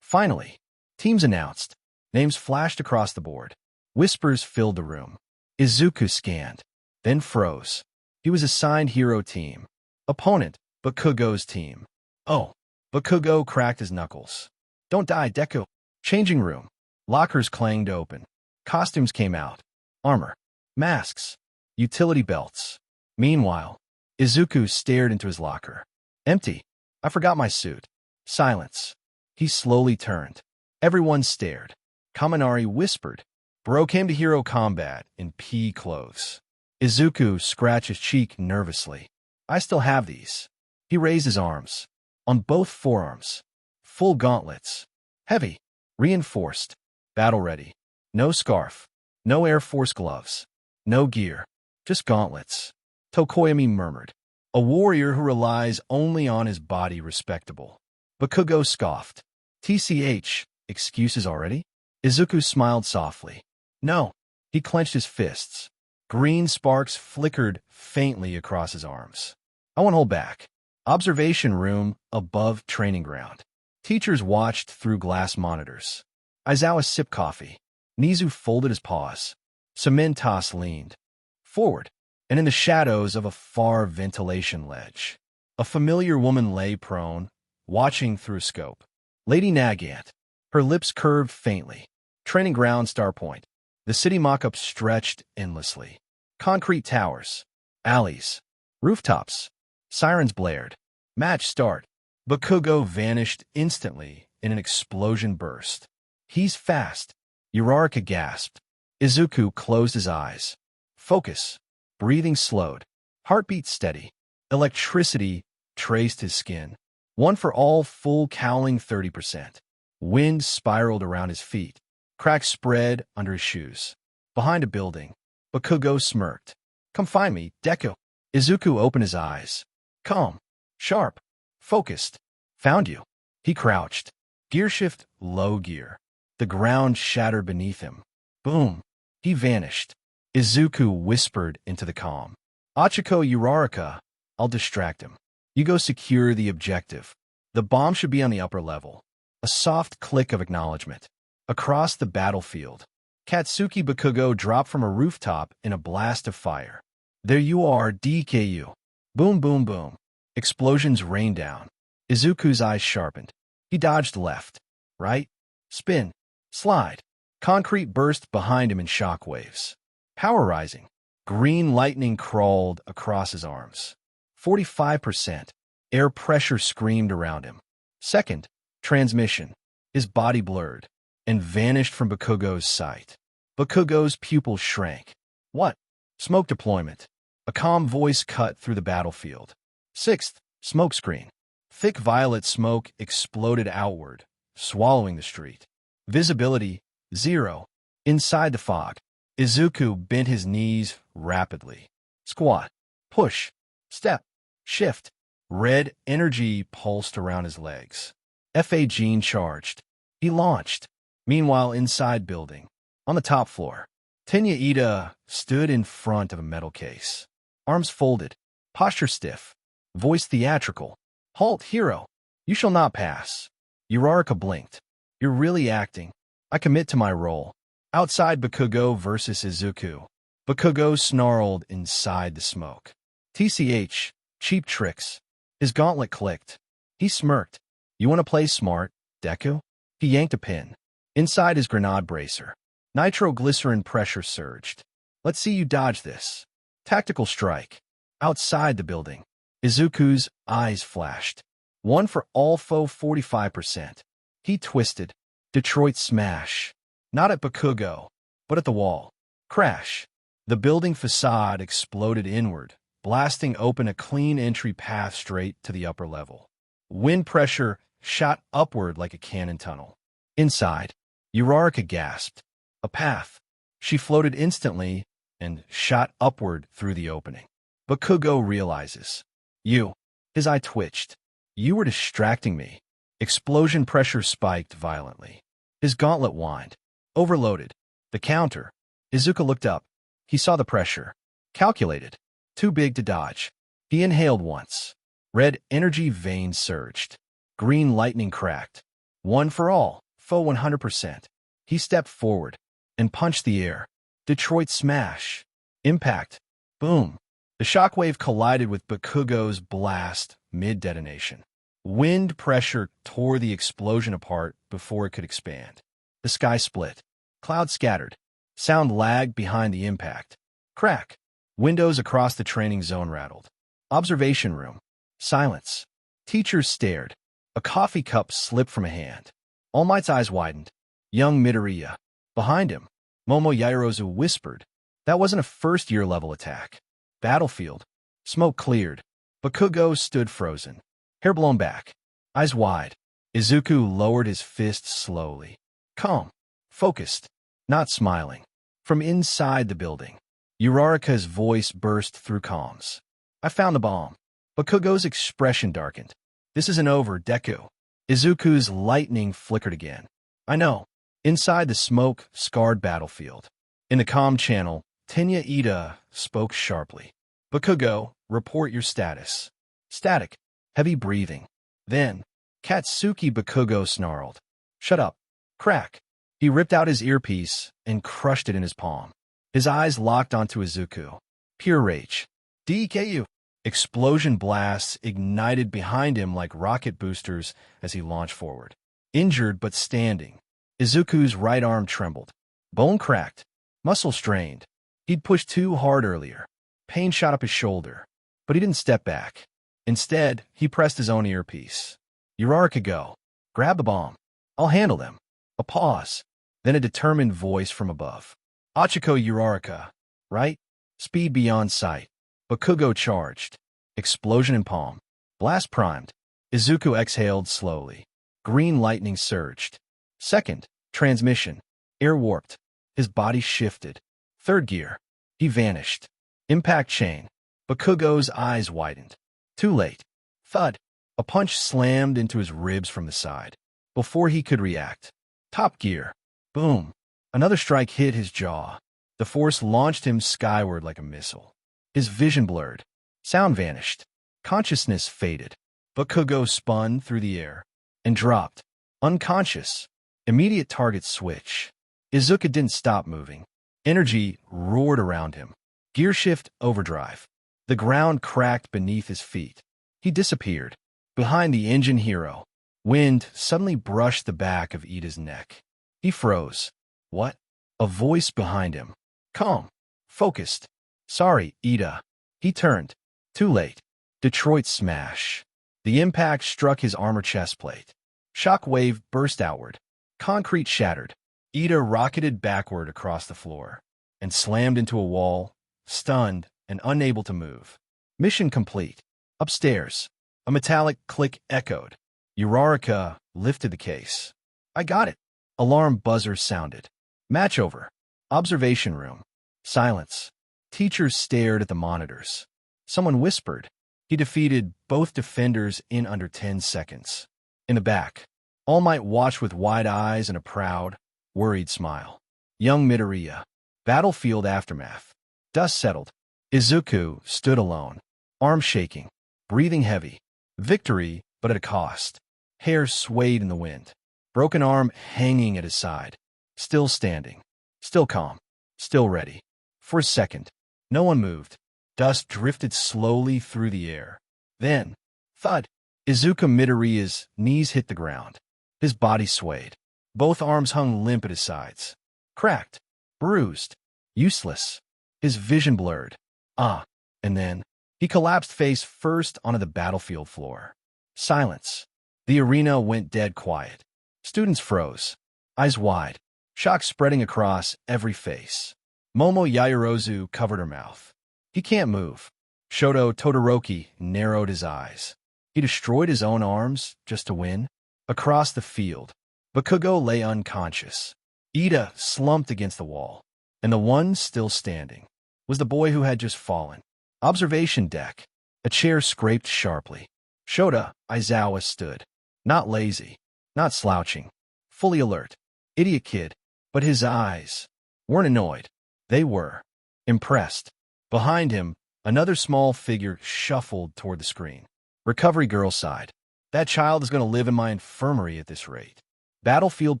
Finally. Teams announced. Names flashed across the board. Whispers filled the room. Izuku scanned, then froze. He was assigned hero team. Opponent, Bakugo's team. Oh. Bakugo cracked his knuckles. Don't die, Deku. Changing room. Lockers clanged open. Costumes came out. armor, masks, utility belts. Meanwhile, Izuku stared into his locker. Empty. I forgot my suit. Silence. He slowly turned. Everyone stared. Kaminari whispered. Bro came to hero combat in pea clothes. Izuku scratched his cheek nervously. I still have these. He raised his arms. On both forearms. Full gauntlets. Heavy. Reinforced. Battle ready. No scarf. No Air Force gloves. No gear. Just gauntlets. Tokoyami murmured. A warrior who relies only on his body respectable. Bakugo scoffed. TCH, excuses already? Izuku smiled softly. No. He clenched his fists. Green sparks flickered faintly across his arms. I won't hold back. Observation room above training ground. Teachers watched through glass monitors. Aizawa sipped coffee. Nizu folded his paws. Cementos leaned forward, and in the shadows of a far ventilation ledge, a familiar woman lay prone, watching through a scope. Lady Nagant, her lips curved faintly. Training ground star point. The city mock-up stretched endlessly. Concrete towers, alleys, rooftops. Sirens blared. Match start. Bakugo vanished instantly in an explosion burst. He's fast. Uraraka gasped. Izuku closed his eyes. Focus. Breathing slowed. Heartbeat steady. Electricity traced his skin. One for all, full cowling 30%. Wind spiraled around his feet. Cracks spread under his shoes. Behind a building, Bakugo smirked. Come find me, Deku. Izuku opened his eyes. Calm. Sharp. Focused. Found you. He crouched. Gear shift, low gear. The ground shattered beneath him. Boom. He vanished. Izuku whispered into the calm. Achiko Uraraka, I'll distract him. You go secure the objective. The bomb should be on the upper level. A soft click of acknowledgement. Across the battlefield, Katsuki Bakugo dropped from a rooftop in a blast of fire. There you are, DKU. Boom, boom, boom. Explosions rained down. Izuku's eyes sharpened. He dodged left, right, spin, slide. Concrete burst behind him in shockwaves. Power rising. Green lightning crawled across his arms. 45%. Air pressure screamed around him. Second, transmission. His body blurred and vanished from Bakugo's sight. Bakugo's pupils shrank. What? Smoke deployment. A calm voice cut through the battlefield. Sixth, smokescreen. Thick violet smoke exploded outward, swallowing the street. Visibility, 0. Inside the fog, Izuku bent his knees rapidly. Squat. Push. Step. Shift. Red energy pulsed around his legs. FA gene charged. He launched. Meanwhile, inside building, on the top floor, Tenya Ida stood in front of a metal case. Arms folded. Posture stiff. Voice theatrical. Halt, hero. You shall not pass. Uraraka blinked. You're really acting. I commit to my role. Outside Bakugo versus Izuku. Bakugo snarled inside the smoke. TCH, cheap tricks. His gauntlet clicked. He smirked. You want to play smart, Deku? He yanked a pin. Inside his grenade bracer, nitroglycerin pressure surged. Let's see you dodge this. Tactical strike. Outside the building, Izuku's eyes flashed. One for all foe 45%. He twisted. Detroit smash. Not at Bakugo, but at the wall. Crash. The building facade exploded inward, blasting open a clean entry path straight to the upper level. Wind pressure shot upward like a cannon tunnel. Inside, Uraraka gasped. A path. She floated instantly and shot upward through the opening. Bakugo realizes. You. His eye twitched. You were distracting me. Explosion pressure spiked violently. His gauntlet whined. Overloaded. The counter. Izuku looked up. He saw the pressure. Calculated. Too big to dodge. He inhaled once. Red energy veins surged. Green lightning cracked. One for all. Foe 100%. He stepped forward and punched the air. Detroit smash. Impact. Boom. The shockwave collided with Bakugo's blast mid-detonation. Wind pressure tore the explosion apart before it could expand. The sky split. Clouds scattered. Sound lagged behind the impact. Crack. Windows across the training zone rattled. Observation room. Silence. Teachers stared. A coffee cup slipped from a hand. All Might's eyes widened. Young Midoriya. Behind him, Momo Yaoyorozu whispered. That wasn't a first-year level attack. Battlefield. Smoke cleared. Bakugo stood frozen. Hair blown back. Eyes wide. Izuku lowered his fist slowly. Calm. Focused. Not smiling. From inside the building, Uraraka's voice burst through comms. I found the bomb. Bakugo's expression darkened. This isn't over, Deku. Izuku's lightning flickered again. I know. Inside the smoke-scarred battlefield. In the comm channel, Tenya Ida spoke sharply. Bakugo, report your status. Static. Heavy breathing. Then, Katsuki Bakugo snarled. Shut up. Crack. He ripped out his earpiece and crushed it in his palm. His eyes locked onto Izuku. Pure rage. DKU. Explosion blasts ignited behind him like rocket boosters as he launched forward. Injured but standing, Izuku's right arm trembled. Bone cracked. Muscle strained. He'd pushed too hard earlier. Pain shot up his shoulder. But he didn't step back. Instead, he pressed his own earpiece. Uraraka, go. Grab the bomb. I'll handle them. A pause. Then a determined voice from above. Achiko Uraraka. Right? Speed beyond sight. Bakugo charged. Explosion in palm. Blast primed. Izuku exhaled slowly. Green lightning surged. Second. Transmission. Air warped. His body shifted. Third gear. He vanished. Impact chain. Bakugo's eyes widened. Too late. Thud. A punch slammed into his ribs from the side. Before he could react. Top gear. Boom. Another strike hit his jaw. The force launched him skyward like a missile. His vision blurred. Sound vanished. Consciousness faded. Bakugo spun through the air and dropped. Unconscious. Immediate target switch. Izuku didn't stop moving. Energy roared around him. Gear shift overdrive. The ground cracked beneath his feet. He disappeared. Behind the engine hero, wind suddenly brushed the back of Ida's neck. He froze. What? A voice behind him. Calm. Focused. Sorry, Ida. He turned. Too late. Detroit smash. The impact struck his armor chestplate. Shock wave burst outward. Concrete shattered. Ida rocketed backward across the floor and slammed into a wall, stunned and unable to move. Mission complete. Upstairs, a metallic click echoed. Uraraka lifted the case. I got it. Alarm buzzer sounded. Match over. Observation room. Silence. Teachers stared at the monitors. Someone whispered. He defeated both defenders in under 10 seconds. In the back, All Might watched with wide eyes and a proud, worried smile. Young Midoriya. Battlefield aftermath. Dust settled. Izuku stood alone, arms shaking, breathing heavy. Victory, but at a cost. Hair swayed in the wind. Broken arm hanging at his side. Still standing. Still calm. Still ready. For a second, no one moved. Dust drifted slowly through the air. Then, thud. Izuku Midoriya's knees hit the ground. His body swayed. Both arms hung limp at his sides. Cracked. Bruised. Useless. His vision blurred. And then, he collapsed face first onto the battlefield floor. Silence. The arena went dead quiet. Students froze. Eyes wide. Shock spreading across every face. Momo Yaoyorozu covered her mouth. He can't move. Shoto Todoroki narrowed his eyes. He destroyed his own arms just to win. Across the field, Bakugo lay unconscious. Ida slumped against the wall, and the one still standing was the boy who had just fallen. Observation deck. A chair scraped sharply. Shota Aizawa stood. Not lazy, not slouching, fully alert. Idiot kid, but his eyes weren't annoyed. They were impressed. Behind him, another small figure shuffled toward the screen. Recovery girl sighed. That child is going to live in my infirmary at this rate. Battlefield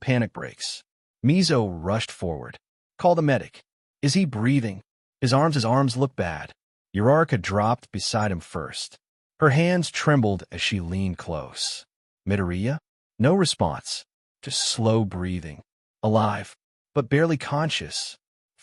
panic breaks. Mizo rushed forward. Call the medic. Is he breathing? His arms look bad. Uraraka dropped beside him first. Her hands trembled as she leaned close. Midoriya? No response. Just slow breathing. Alive, but barely conscious.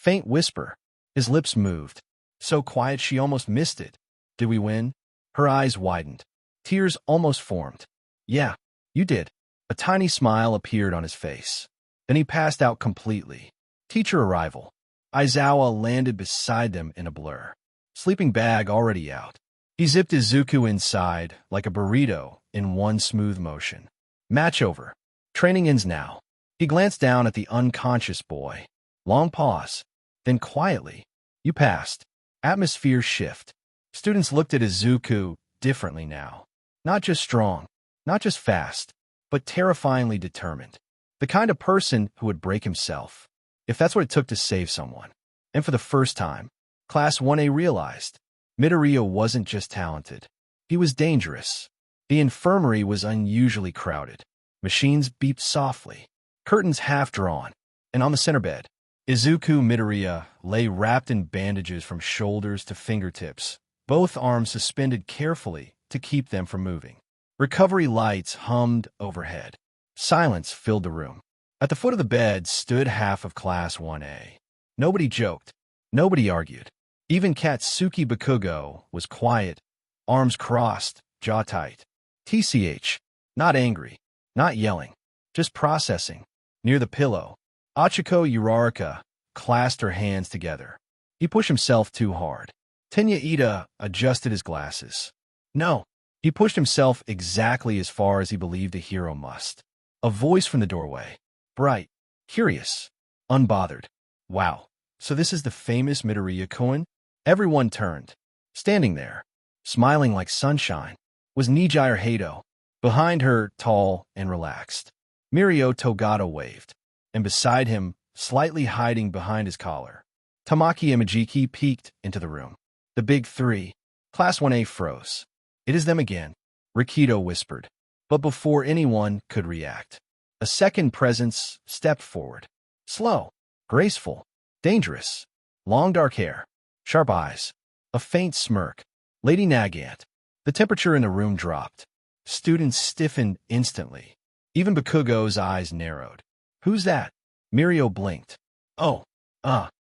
faint whisper. His lips moved. So quiet she almost missed it. Did we win? Her eyes widened. Tears almost formed. Yeah, you did. A tiny smile appeared on his face. Then he passed out completely. Teacher arrival. Aizawa landed beside them in a blur. Sleeping bag already out. He zipped Izuku inside like a burrito in one smooth motion. Match over. Training ends now. He glanced down at the unconscious boy. Long pause. Then quietly. You passed. Atmosphere shift. Students looked at Izuku differently now. Not just strong, not just fast, but terrifyingly determined. The kind of person who would break himself, if that's what it took to save someone. And for the first time, Class 1A realized Midoriya wasn't just talented. He was dangerous. The infirmary was unusually crowded. Machines beeped softly. Curtains half drawn. And on the center bed, Izuku Midoriya lay wrapped in bandages from shoulders to fingertips, both arms suspended carefully to keep them from moving. Recovery lights hummed overhead. Silence filled the room. At the foot of the bed stood half of Class 1A. Nobody joked. Nobody argued. Even Katsuki Bakugo was quiet, arms crossed, jaw tight. TCH, not angry, not yelling, just processing. Near the pillow, Achiko Uraraka clasped her hands together. He pushed himself too hard. Tenya Ida adjusted his glasses. No, he pushed himself exactly as far as he believed a hero must. A voice from the doorway. Bright, curious, unbothered. Wow, so this is the famous Midoriya-kun? Everyone turned. Standing there, smiling like sunshine, was Nijire Hato. Behind her, tall and relaxed, Mirio Togata waved. And beside him, slightly hiding behind his collar, Tamaki Imajiki peeked into the room. The big three. Class 1A froze. It is them again, Rikito whispered. But before anyone could react, a second presence stepped forward. Slow, graceful, dangerous. Long dark hair, sharp eyes, a faint smirk. Lady Nagant. The temperature in the room dropped. Students stiffened instantly. Even Bakugo's eyes narrowed. Who's that? Mirio blinked. Oh,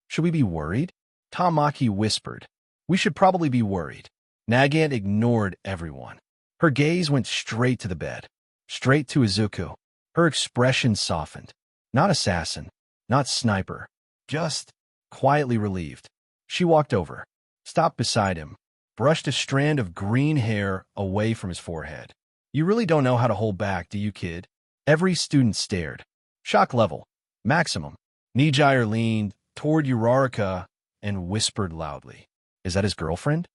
should we be worried? Tamaki whispered. We should probably be worried. Nagant ignored everyone. Her gaze went straight to the bed, straight to Izuku. Her expression softened. Not assassin, not sniper, just quietly relieved. She walked over, stopped beside him, brushed a strand of green hair away from his forehead. You really don't know how to hold back, do you, kid? Every student stared. Shock level, maximum. Nijire leaned toward Uraraka and whispered loudly. Is that his girlfriend?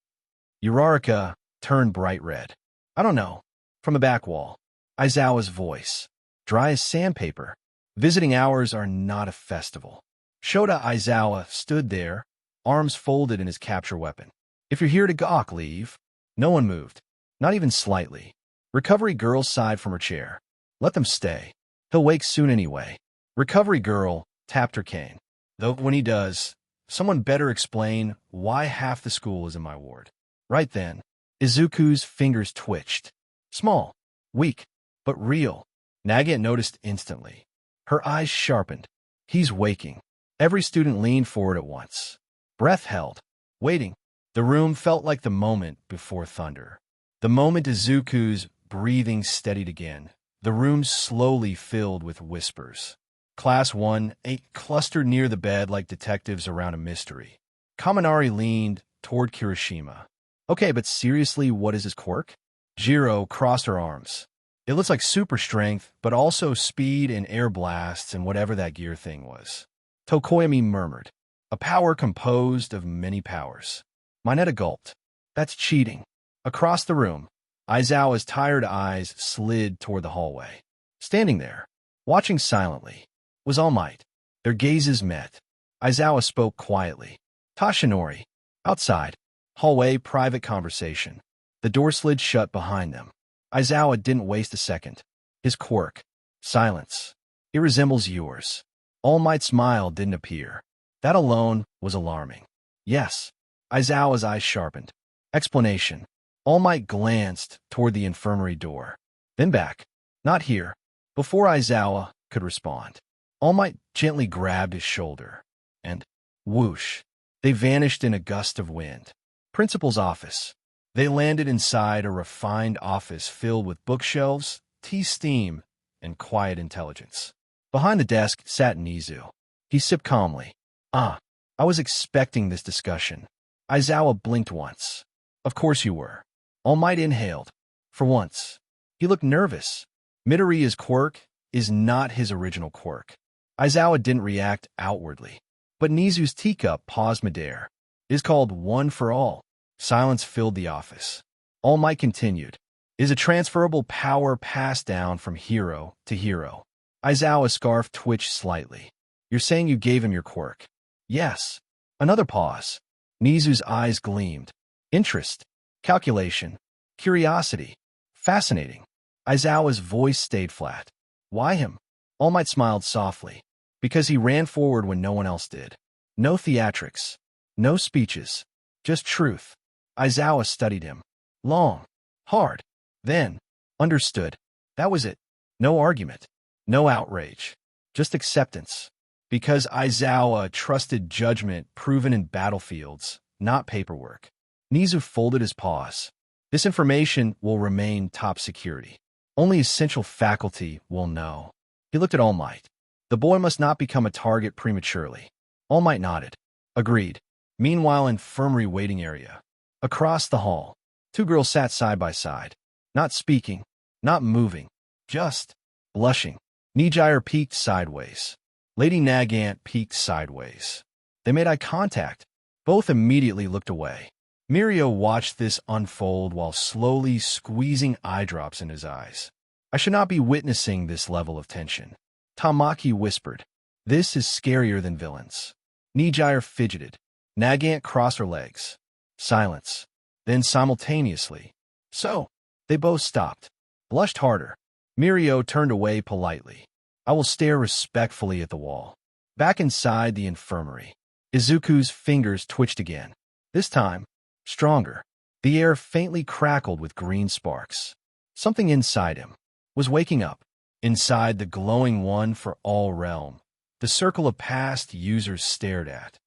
Uraraka turned bright red. I don't know. From the back wall, Aizawa's voice, dry as sandpaper. Visiting hours are not a festival. Shota Aizawa stood there, arms folded in his capture weapon. If you're here to gawk, leave. No one moved, not even slightly. Recovery girl sighed from her chair. Let them stay. He'll wake soon anyway. Recovery girl tapped her cane. Though when he does, someone better explain why half the school is in my ward. Right then, Izuku's fingers twitched. Small, weak, but real. Nagant noticed instantly. Her eyes sharpened. He's waking. Every student leaned forward at once. Breath held, waiting. The room felt like the moment before thunder. The moment Izuku's breathing steadied again, the room slowly filled with whispers. Class 1A clustered near the bed like detectives around a mystery. Kaminari leaned toward Kirishima. Okay, but seriously, what is his quirk? Jiro crossed her arms. It looks like super strength, but also speed and air blasts and whatever that gear thing was. Tokoyami murmured. A power composed of many powers. Mineta gulped. That's cheating. Across the room, Aizawa's tired eyes slid toward the hallway. Standing there, watching silently, was All Might. Their gazes met. Aizawa spoke quietly. Tashinori. Outside. Hallway private conversation. The door slid shut behind them. Aizawa didn't waste a second. His quirk. Silence. It resembles yours. All Might's smile didn't appear. That alone was alarming. Yes. Aizawa's eyes sharpened. Explanation. All Might glanced toward the infirmary door. Then back. Not here. Before Aizawa could respond, All Might gently grabbed his shoulder. And Whoosh. They vanished in a gust of wind. Principal's office. They landed inside a refined office filled with bookshelves, tea steam, and quiet intelligence. Behind the desk sat Nizu. He sipped calmly. I was expecting this discussion. Aizawa blinked once. Of course you were. All Might inhaled. For once. He looked nervous. Midoriya's quirk is not his original quirk. Aizawa didn't react outwardly. But Nizu's teacup paused midair. It is called One for All. Silence filled the office. All Might continued. Is a transferable power passed down from hero to hero. Aizawa's scarf twitched slightly. You're saying you gave him your quirk? Yes. Another pause. Nizu's eyes gleamed. Interest. Calculation. Curiosity. Fascinating. Aizawa's voice stayed flat. Why him? All Might smiled softly. Because he ran forward when no one else did. No theatrics. No speeches. Just truth. Aizawa studied him. Long. Hard. Then. Understood. That was it. No argument. No outrage. Just acceptance. Because Aizawa trusted judgment proven in battlefields, not paperwork. Nizu folded his paws. This information will remain top security. Only essential faculty will know. He looked at All Might. The boy must not become a target prematurely. All Might nodded. Agreed. Meanwhile, infirmary waiting area. Across the hall, two girls sat side by side. Not speaking, not moving, just blushing. Nijire peeked sideways. Lady Nagant peeked sideways. They made eye contact. Both immediately looked away. Mirio watched this unfold while slowly squeezing eye drops in his eyes. I should not be witnessing this level of tension. Tamaki whispered. This is scarier than villains. Nijire fidgeted. Nagant crossed her legs. Silence. Then simultaneously. So, they both stopped. Blushed harder. Mirio turned away politely. I will stare respectfully at the wall. Back inside the infirmary. Izuku's fingers twitched again. This time, stronger. The air faintly crackled with green sparks. Something inside him was waking up. Inside the glowing One for All realm, the circle of past users stared at.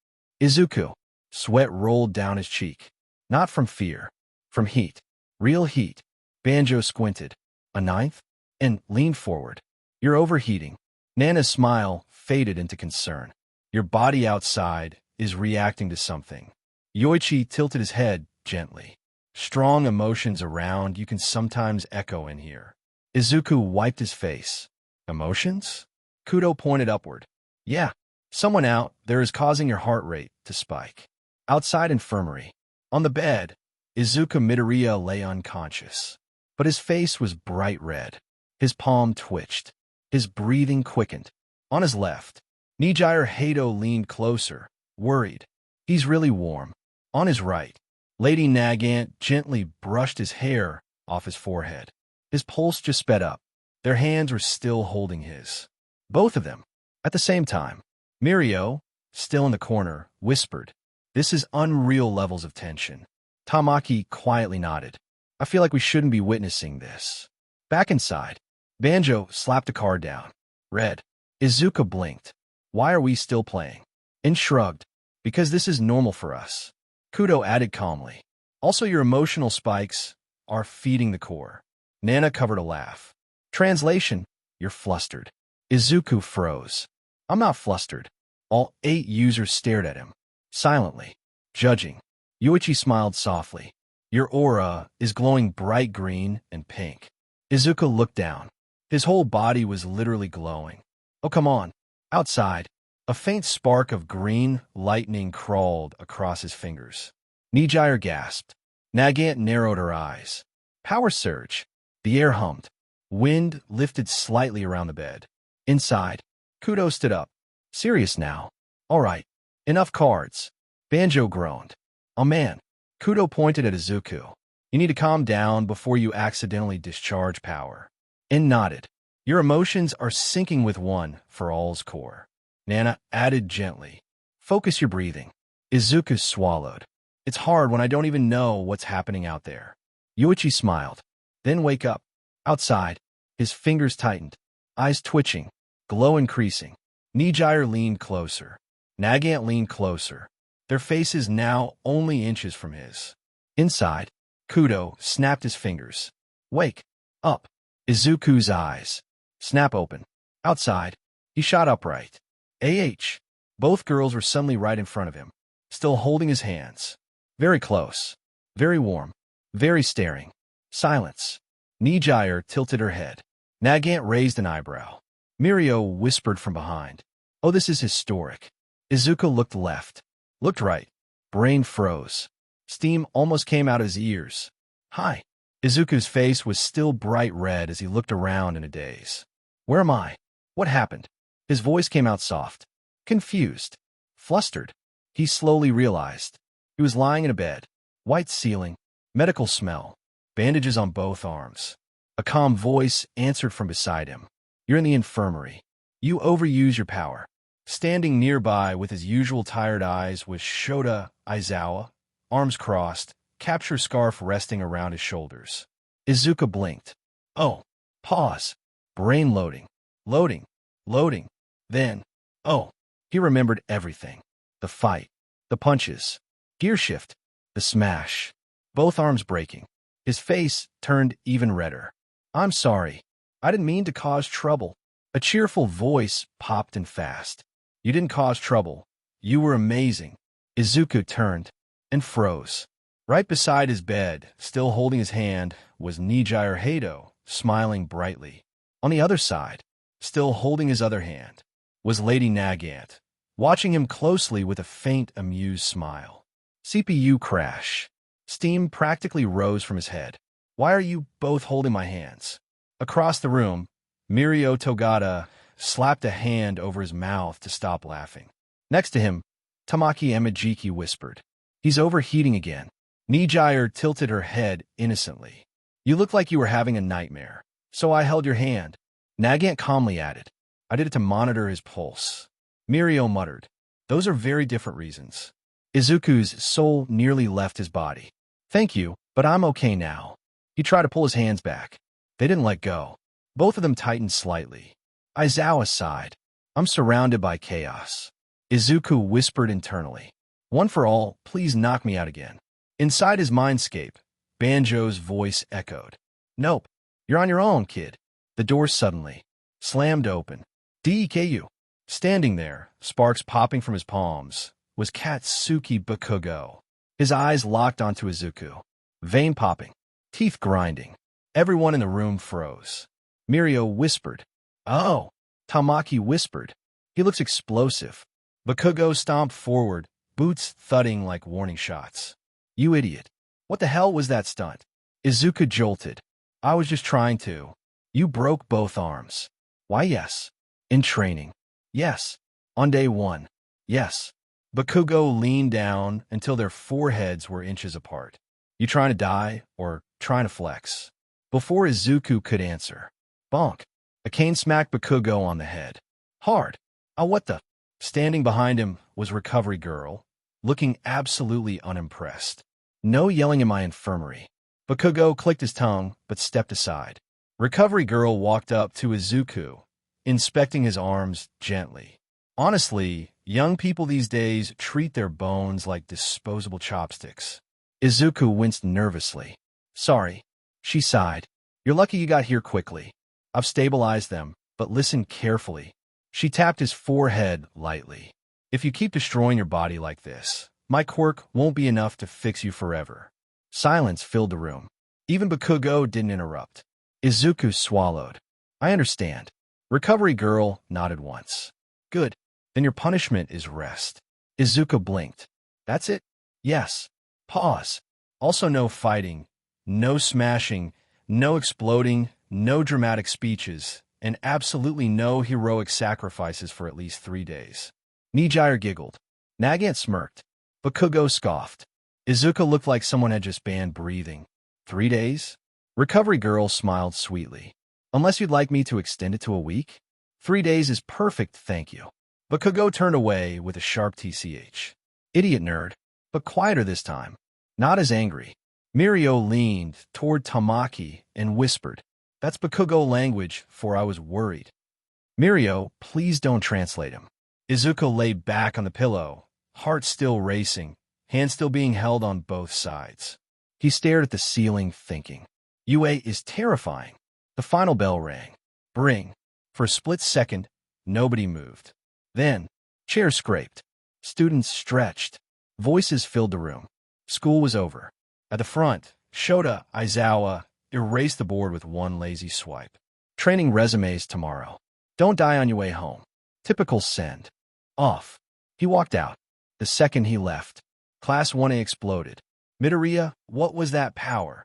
Izuku. Sweat rolled down his cheek. Not from fear. From heat. Real heat. Banjo squinted. A ninth? And leaned forward. You're overheating. Nana's smile faded into concern. Your body outside is reacting to something. Yoichi tilted his head gently. Strong emotions around you can sometimes echo in here. Izuku wiped his face. Emotions? Kudo pointed upward. Yeah, someone out there is causing your heart rate to spike. Outside infirmary. On the bed, Izuku Midoriya lay unconscious. But his face was bright red. His palm twitched. His breathing quickened. On his left, Nijire Hato leaned closer, worried. He's really warm. On his right, Lady Nagant gently brushed his hair off his forehead. His pulse just sped up. Their hands were still holding his. Both of them. At the same time, Mirio, still in the corner, whispered, This is unreal levels of tension. Tamaki quietly nodded. I feel like we shouldn't be witnessing this. Back inside, Banjo slapped a card down. Read. Izuka blinked. Why are we still playing? And shrugged. Because this is normal for us. Kudo added calmly. Also, your emotional spikes are feeding the core. Nana covered a laugh. Translation, you're flustered. Izuku froze. I'm not flustered. All 8 users stared at him. Silently. Judging. Yoichi smiled softly. Your aura is glowing bright green and pink. Izuku looked down. His whole body was literally glowing. Oh, come on. Outside. A faint spark of green lightning crawled across his fingers. Nijire gasped. Nagant narrowed her eyes. Power surge. The air hummed. Wind lifted slightly around the bed. Inside, Kudo stood up. Serious now. All right. Enough cards. Banjo groaned. Oh man. Kudo pointed at Izuku. You need to calm down before you accidentally discharge power. And nodded. Your emotions are syncing with One for All's core. Nana added gently. Focus your breathing. Izuku swallowed. It's hard when I don't even know what's happening out there. Yoichi smiled. Then wake up. Outside. His fingers tightened. Eyes twitching. Glow increasing. Nijire leaned closer. Nagant leaned closer, their faces now only inches from his. Inside, Kudo snapped his fingers. Wake up. Izuku's eyes snap open. Outside, he shot upright. Both girls were suddenly right in front of him, still holding his hands. Very close, very warm, very staring. Silence. Nijire tilted her head. Nagant raised an eyebrow. Mirio whispered from behind. Oh, this is historic. Izuku looked left, looked right. Brain froze. Steam almost came out of his ears. Hi. Izuku's face was still bright red as he looked around in a daze. Where am I? What happened? His voice came out soft, confused, flustered. He slowly realized. He was lying in a bed. White ceiling, medical smell, bandages on both arms. A calm voice answered from beside him. You're in the infirmary. You overuse your power. Standing nearby with his usual tired eyes was Shota Aizawa, arms crossed, capture scarf resting around his shoulders. Izuku blinked. Oh. Pause. Brain loading. Loading. Loading. Then, oh. He remembered everything. The fight. The punches. Gear shift. The smash. Both arms breaking. His face turned even redder. I'm sorry. I didn't mean to cause trouble. A cheerful voice popped in fast. You didn't cause trouble. You were amazing. Izuku turned and froze. Right beside his bed, still holding his hand, was Nijire Hado, smiling brightly. On the other side, still holding his other hand, was Lady Nagant, watching him closely with a faint, amused smile. CPU crash. Steam practically rose from his head. Why are you both holding my hands? Across the room, Mirio Togata slapped a hand over his mouth to stop laughing. Next to him, Tamaki Emajiki whispered, He's overheating again. Nijire tilted her head innocently. You look like you were having a nightmare, so I held your hand. Nagant calmly added, I did it to monitor his pulse. Mirio muttered, Those are very different reasons. Izuku's soul nearly left his body. Thank you, but I'm okay now. He tried to pull his hands back. They didn't let go. Both of them tightened slightly. Aizawa sighed. I'm surrounded by chaos. Izuku whispered internally. One for all, please knock me out again. Inside his mindscape, Banjo's voice echoed. Nope, you're on your own, kid. The door suddenly slammed open. Deku. Standing there, sparks popping from his palms, was Katsuki Bakugo. His eyes locked onto Izuku. Vein popping, teeth grinding. Everyone in the room froze. Mirio whispered. Oh. Tamaki whispered. He looks explosive. Bakugo stomped forward, boots thudding like warning shots. You idiot. What the hell was that stunt? Izuku jolted. I was just trying to. You broke both arms. Why, yes. In training. Yes. On day one. Yes. Bakugo leaned down until their foreheads were inches apart. You trying to die or trying to flex? Before Izuku could answer. Bonk. A cane smacked Bakugo on the head. Hard. Oh, what the? Standing behind him was Recovery Girl, looking absolutely unimpressed. No yelling in my infirmary. Bakugo clicked his tongue, but stepped aside. Recovery Girl walked up to Izuku, inspecting his arms gently. Honestly, young people these days treat their bones like disposable chopsticks. Izuku winced nervously. Sorry. She sighed. You're lucky you got here quickly. I've stabilized them, but listen carefully. She tapped his forehead lightly. If you keep destroying your body like this, my quirk won't be enough to fix you forever. Silence filled the room. Even Bakugo didn't interrupt. Izuku swallowed. I understand. Recovery Girl nodded once. Good. Then your punishment is rest. Izuku blinked. That's it? Yes. Pause. Also no fighting, no smashing, no exploding, no dramatic speeches, and absolutely no heroic sacrifices for at least 3 days. Nijire giggled. Nagant smirked. Bakugo scoffed. Izuku looked like someone had just banned breathing. 3 days? Recovery Girl smiled sweetly. Unless you'd like me to extend it to a week? 3 days is perfect, thank you. Bakugo turned away with a sharp TCH. Idiot nerd, but quieter this time. Not as angry. Mirio leaned toward Tamaki and whispered, That's Bakugo language, for I was worried. Mirio, please don't translate him. Izuku lay back on the pillow, heart still racing, hands still being held on both sides. He stared at the ceiling, thinking, UA is terrifying. The final bell rang. Bring. For a split second, nobody moved. Then, chairs scraped. Students stretched. Voices filled the room. School was over. At the front, Shota Aizawa erased the board with one lazy swipe. Training resumes tomorrow. Don't die on your way home. Typical send. Off. He walked out. The second he left, Class 1A exploded. Midoriya, what was that power?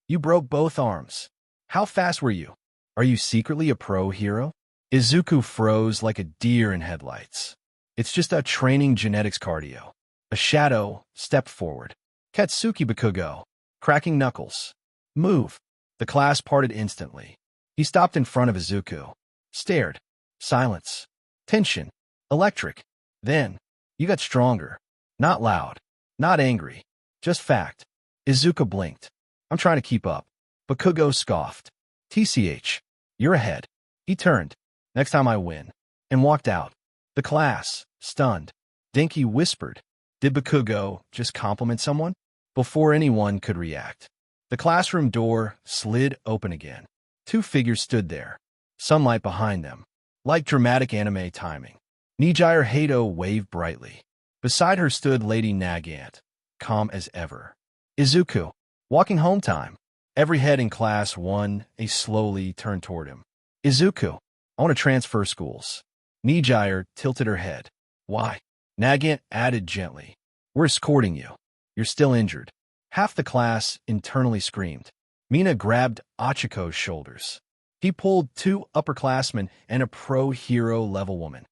You broke both arms. How fast were you? Are you secretly a pro hero? Izuku froze like a deer in headlights. It's just a training genetics cardio. A shadow stepped forward. Katsuki Bakugo. Cracking knuckles. Move. The class parted instantly. He stopped in front of Izuku. Stared. Silence. Tension. Electric. Then, you got stronger. Not loud. Not angry. Just fact. Izuku blinked. I'm trying to keep up. Bakugo scoffed. TCH. You're ahead. He turned. Next time I win. And walked out. The class, stunned. Denki whispered. Did Bakugo just compliment someone? Before anyone could react, the classroom door slid open again. Two figures stood there. Sunlight behind them. Like dramatic anime timing. Nijire Hato waved brightly. Beside her stood Lady Nagant, calm as ever. Izuku. Walking home time. Every head in Class 1A slowly turned toward him. Izuku. I want to transfer schools. Nijire tilted her head. Why? Nagant added gently. We're escorting you. You're still injured. Half the class internally screamed. Mina grabbed Achiko's shoulders. He pulled two upperclassmen and a pro-hero level woman.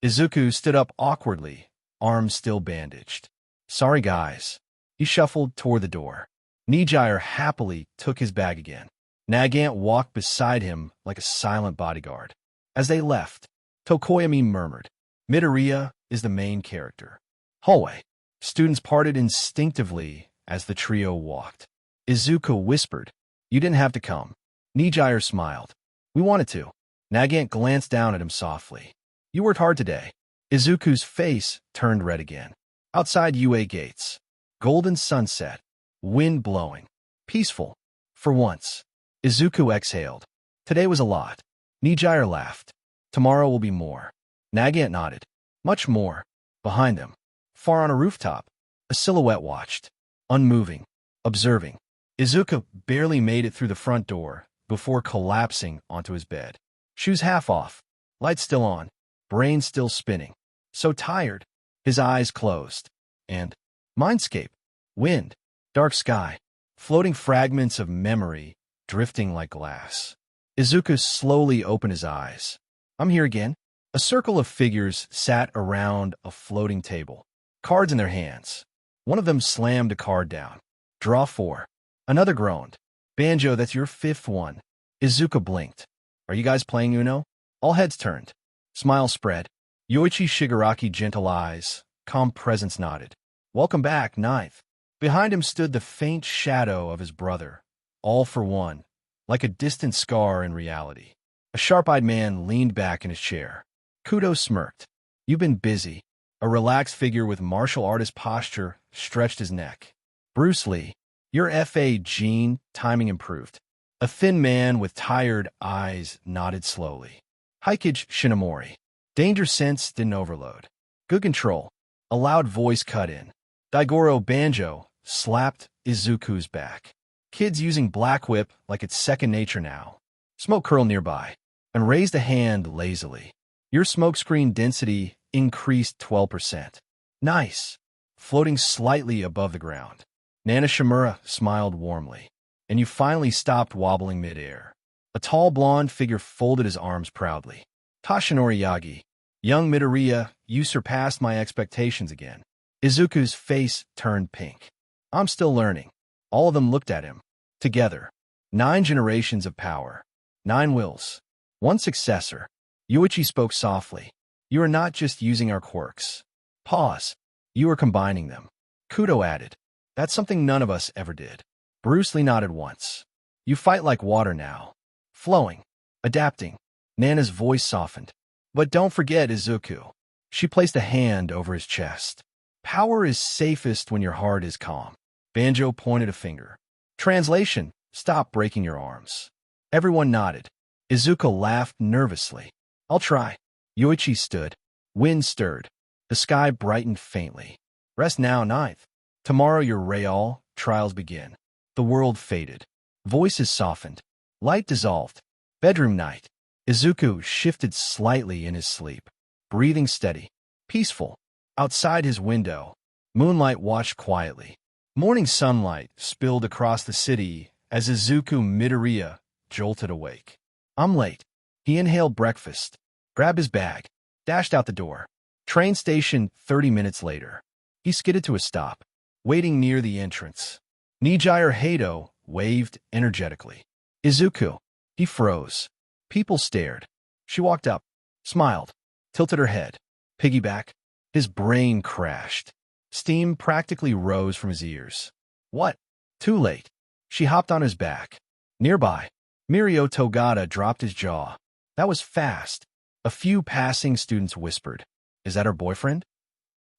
Izuku stood up awkwardly, arms still bandaged. Sorry, guys. He shuffled toward the door. Nijire happily took his bag again. Nagant walked beside him like a silent bodyguard. As they left, Tokoyami murmured, Midoriya is the main character. Hallway. Students parted instinctively as the trio walked. Izuku whispered, You didn't have to come. Nijire smiled. We wanted to. Nagant glanced down at him softly. You worked hard today. Izuku's face turned red again. Outside UA gates. Golden sunset. Wind blowing. Peaceful. For once. Izuku exhaled. Today was a lot. Nijire laughed. Tomorrow will be more. Nagant nodded. Much more. Behind them. Far on a rooftop. A silhouette watched. Unmoving. Observing. Izuku barely made it through the front door before collapsing onto his bed. Shoes half off. Lights still on. Brain still spinning. So tired. His eyes closed. And mindscape. Wind. Dark sky. Floating fragments of memory drifting like glass. Izuku slowly opened his eyes. I'm here again. A circle of figures sat around a floating table. Cards in their hands. One of them slammed a card down. Draw 4. Another groaned. Banjo, that's your 5th one. Izuku blinked. Are you guys playing Uno? All heads turned. Smile spread. Yoichi Shigaraki gentle eyes. Calm presence nodded. Welcome back, 9th. Behind him stood the faint shadow of his brother. All for one. Like a distant scar in reality. A sharp-eyed man leaned back in his chair. Kudo smirked. You've been busy. A relaxed figure with martial artist posture stretched his neck. Bruce Lee. Your FA gene timing improved. A thin man with tired eyes nodded slowly. Hikage Shinomori. Danger sense didn't overload. Good control. A loud voice cut in. Daigoro Banjo slapped Izuku's back. Kids using Black Whip like it's second nature now. Smoke curl nearby. And raised a hand lazily. Your smokescreen density increased 12%. Nice. Floating slightly above the ground. Nana Shimura smiled warmly. And you finally stopped wobbling midair. A tall blonde figure folded his arms proudly. Tashinori Yagi. Young Midoriya, you surpassed my expectations again. Izuku's face turned pink. I'm still learning. All of them looked at him. Together. 9 generations of power. 9 wills. 1 successor. Yoichi spoke softly. You are not just using our quirks. Pause. You are combining them. Kudo added. That's something none of us ever did. Bruce Lee nodded once. You fight like water now. Flowing. Adapting. Nana's voice softened. But don't forget Izuku. She placed a hand over his chest. Power is safest when your heart is calm. Banjo pointed a finger. Translation: stop breaking your arms. Everyone nodded. Izuku laughed nervously. I'll try. Yoichi stood. Wind stirred. The sky brightened faintly. Rest now, ninth. Tomorrow your Real trials begin. The world faded. Voices softened. Light dissolved. Bedroom night. Izuku shifted slightly in his sleep. Breathing steady. Peaceful. Outside his window, moonlight watched quietly. Morning sunlight spilled across the city as Izuku Midoriya jolted awake. I'm late. He inhaled breakfast, grabbed his bag, dashed out the door. Train station 30 minutes later. He skidded to a stop, waiting near the entrance. Nijire Hato waved energetically. Izuku. He froze. People stared. She walked up, smiled, tilted her head. Piggyback. His brain crashed. Steam practically rose from his ears. What? Too late. She hopped on his back. Nearby, Mirio Togata dropped his jaw. That was fast. A few passing students whispered. Is that her boyfriend?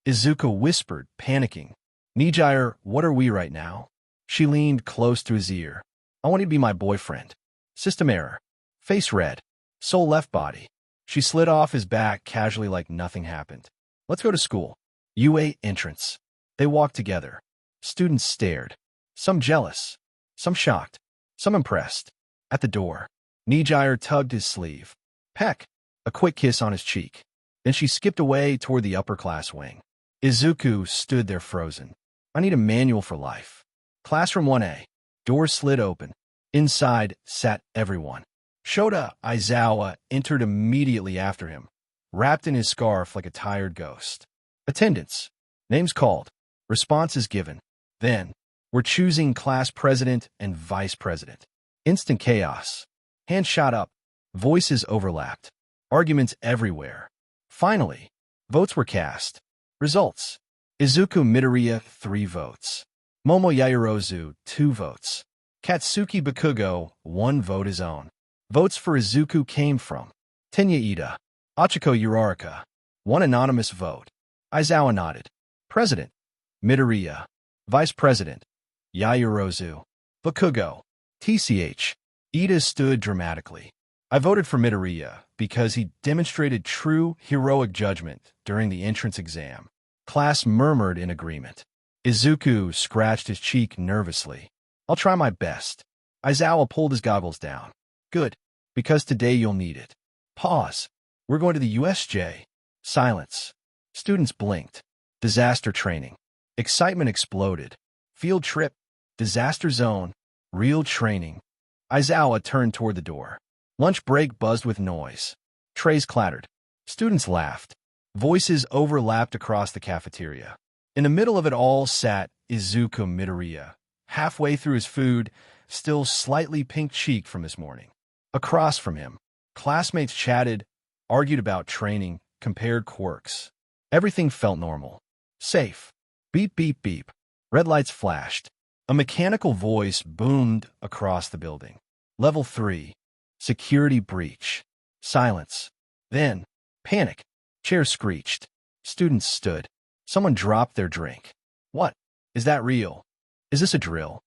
Izuku whispered, panicking. Nijire, what are we right now? She leaned close to his ear. I want you to be my boyfriend. System error. Face red. Soul left body. She slid off his back casually like nothing happened. Let's go to school. UA entrance. They walked together. Students stared. Some jealous. Some shocked. Some impressed. At the door, Nijire tugged his sleeve. Peck. A quick kiss on his cheek. Then she skipped away toward the upper class wing. Izuku stood there frozen. I need a manual for life. Classroom 1A. Door slid open. Inside sat everyone. Shota Aizawa entered immediately after him, wrapped in his scarf like a tired ghost. Attendance. Names called. Responses given. Then, we're choosing class president and vice president. Instant chaos. Hands shot up. Voices overlapped. Arguments everywhere. Finally, votes were cast. Results. Izuku Midoriya, 3 votes. Momo Yaoyorozu, 2 votes. Katsuki Bakugo, 1 vote his own. Votes for Izuku came from Tenya Ida, Achiko Uraraka, 1 anonymous vote. Aizawa nodded. President, Midoriya. Vice President, Yaoyorozu. Bakugo. TCH. Ida stood dramatically. I voted for Midoriya because he demonstrated true heroic judgment during the entrance exam. Class murmured in agreement. Izuku scratched his cheek nervously. I'll try my best. Aizawa pulled his goggles down. Good, because today you'll need it. Pause. We're going to the USJ. Silence. Students blinked. Disaster training. Excitement exploded. Field trip. Disaster zone. Real training. Aizawa turned toward the door. Lunch break buzzed with noise. Trays clattered. Students laughed. Voices overlapped across the cafeteria. In the middle of it all sat Izuku Midoriya, halfway through his food, still slightly pink-cheeked from this morning. Across from him, classmates chatted, argued about training, compared quirks. Everything felt normal. Safe. Beep, beep, beep. Red lights flashed. A mechanical voice boomed across the building. Level 3. Security breach. Silence. Then, panic. Chairs screeched. Students stood. Someone dropped their drink. What? Is that real? Is this a drill?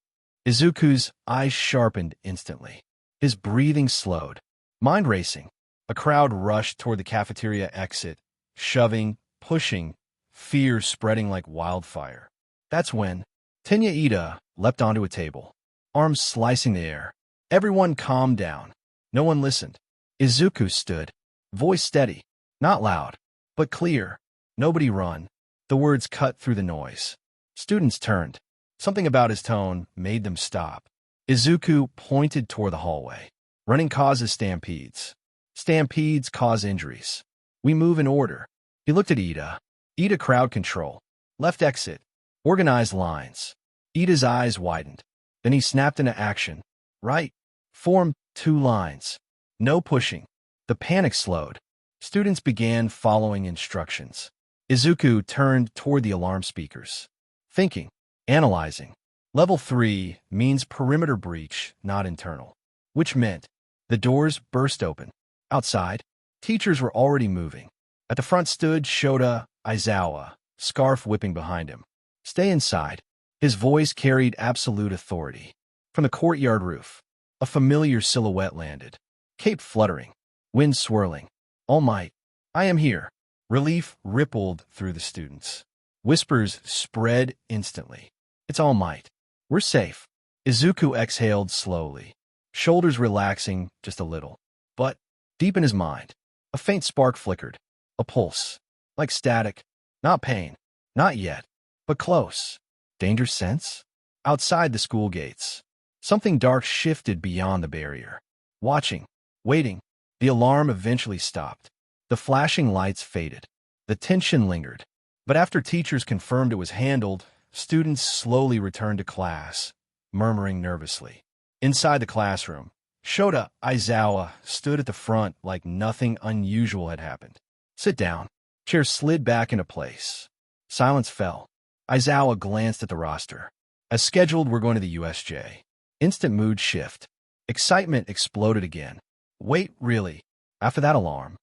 Izuku's eyes sharpened instantly. His breathing slowed. Mind racing. A crowd rushed toward the cafeteria exit, shoving, pushing, fear spreading like wildfire. That's when Tenya Ida leapt onto a table, arms slicing the air. Everyone calmed down. No one listened. Izuku stood, voice steady, not loud, but clear. Nobody run. The words cut through the noise. Students turned. Something about his tone made them stop. Izuku pointed toward the hallway. Running causes stampedes. Stampedes cause injuries. We move in order. He looked at Ida. Ida crowd control. Left exit. Organized lines. Ida's eyes widened. Then he snapped into action. Right. Form 2 lines. No pushing. The panic slowed. Students began following instructions. Izuku turned toward the alarm speakers. Thinking. Analyzing. Level 3 means perimeter breach, not internal. Which meant the doors burst open. Outside, teachers were already moving. At the front stood Shota Aizawa, scarf whipping behind him. Stay inside. His voice carried absolute authority. From the courtyard roof, a familiar silhouette landed. Cape fluttering, wind swirling. All Might, I am here. Relief rippled through the students. Whispers spread instantly. It's All Might. We're safe. Izuku exhaled slowly, shoulders relaxing just a little. But, deep in his mind, a faint spark flickered. A pulse. Like static. Not pain. Not yet. But close. Danger sense? Outside the school gates, something dark shifted beyond the barrier. Watching. Waiting. The alarm eventually stopped. The flashing lights faded. The tension lingered. But after teachers confirmed it was handled, students slowly returned to class, murmuring nervously. Inside the classroom, Shota Aizawa stood at the front like nothing unusual had happened. Sit down. Chair slid back into place. Silence fell. Aizawa glanced at the roster. As scheduled, we're going to the USJ. Instant mood shift. Excitement exploded again. Wait, really? After that alarm?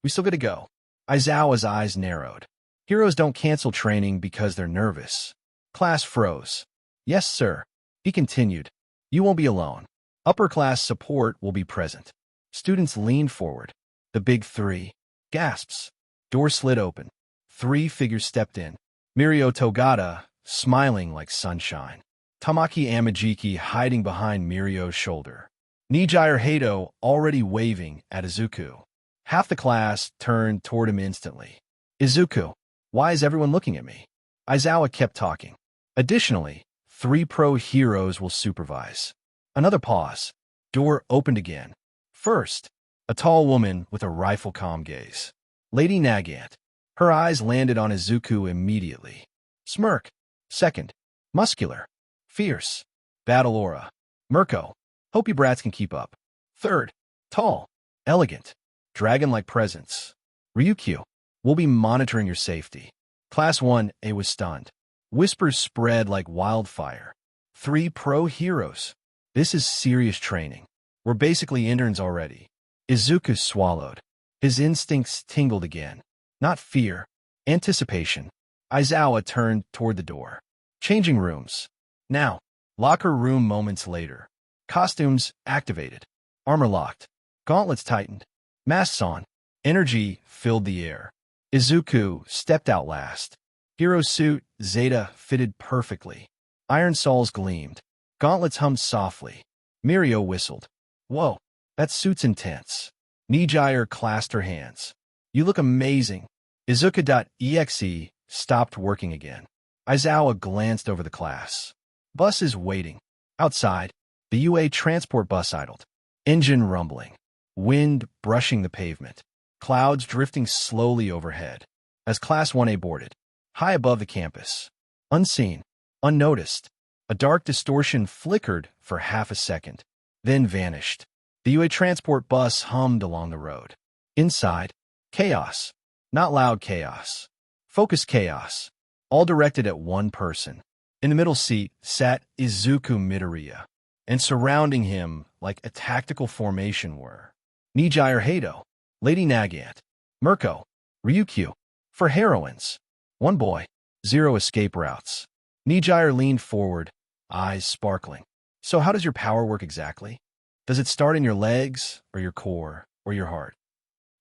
We still got to go. Aizawa's eyes narrowed. Heroes don't cancel training because they're nervous. Class froze. Yes, sir. He continued. You won't be alone. Upper class support will be present. Students leaned forward. The big three. Gasps. Door slid open. 3 figures stepped in. Mirio Togata, smiling like sunshine. Tamaki Amajiki hiding behind Mirio's shoulder. Nijire Hato already waving at Izuku. Half the class turned toward him instantly. Izuku, why is everyone looking at me? Aizawa kept talking. Additionally, 3 pro heroes will supervise. Another pause. Door opened again. First, a tall woman with a rifle calm gaze. Lady Nagant. Her eyes landed on Izuku immediately. Smirk. Second, muscular. Fierce. Battle aura. Mirko. Hope you brats can keep up. Third, tall. Elegant. Dragon-like presence. Ryukyu. We'll be monitoring your safety. Class 1A was stunned. Whispers spread like wildfire. 3 pro heroes. This is serious training. We're basically interns already. Izuku swallowed. His instincts tingled again. Not fear. Anticipation. Aizawa turned toward the door. Changing rooms. Now. Locker room moments later. Costumes activated. Armor locked. Gauntlets tightened. Masks on. Energy filled the air. Izuku stepped out last. Hero suit, Zeta, fitted perfectly. Iron soles gleamed. Gauntlets hummed softly. Mirio whistled. Whoa, that suit's intense. Nijire clasped her hands. You look amazing. Izuku.exe stopped working again. Aizawa glanced over the class. Bus is waiting. Outside, the UA transport bus idled. Engine rumbling. Wind brushing the pavement. Clouds drifting slowly overhead. As Class 1A boarded. High above the campus. Unseen. Unnoticed. A dark distortion flickered for half a second. Then vanished. The UA transport bus hummed along the road. Inside, chaos. Not loud chaos. Focused chaos. All directed at one person. In the middle seat sat Izuku Midoriya, and surrounding him, like a tactical formation, were Nijire Hato, Lady Nagant, Mirko, Ryukyu. For heroines. 1 boy. 0 escape routes. Nijire leaned forward, eyes sparkling. So how does your power work exactly? Does it start in your legs, or your core, or your heart?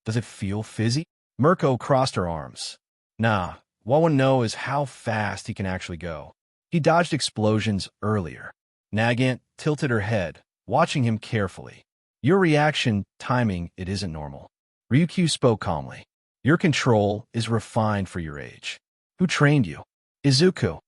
Does it feel fizzy? Mirko crossed her arms. Nah, what I want to know is how fast he can actually go. He dodged explosions earlier. Nagant tilted her head, watching him carefully. Your reaction, timing, it isn't normal. Ryukyu spoke calmly. Your control is refined for your age. Who trained you? Izuku.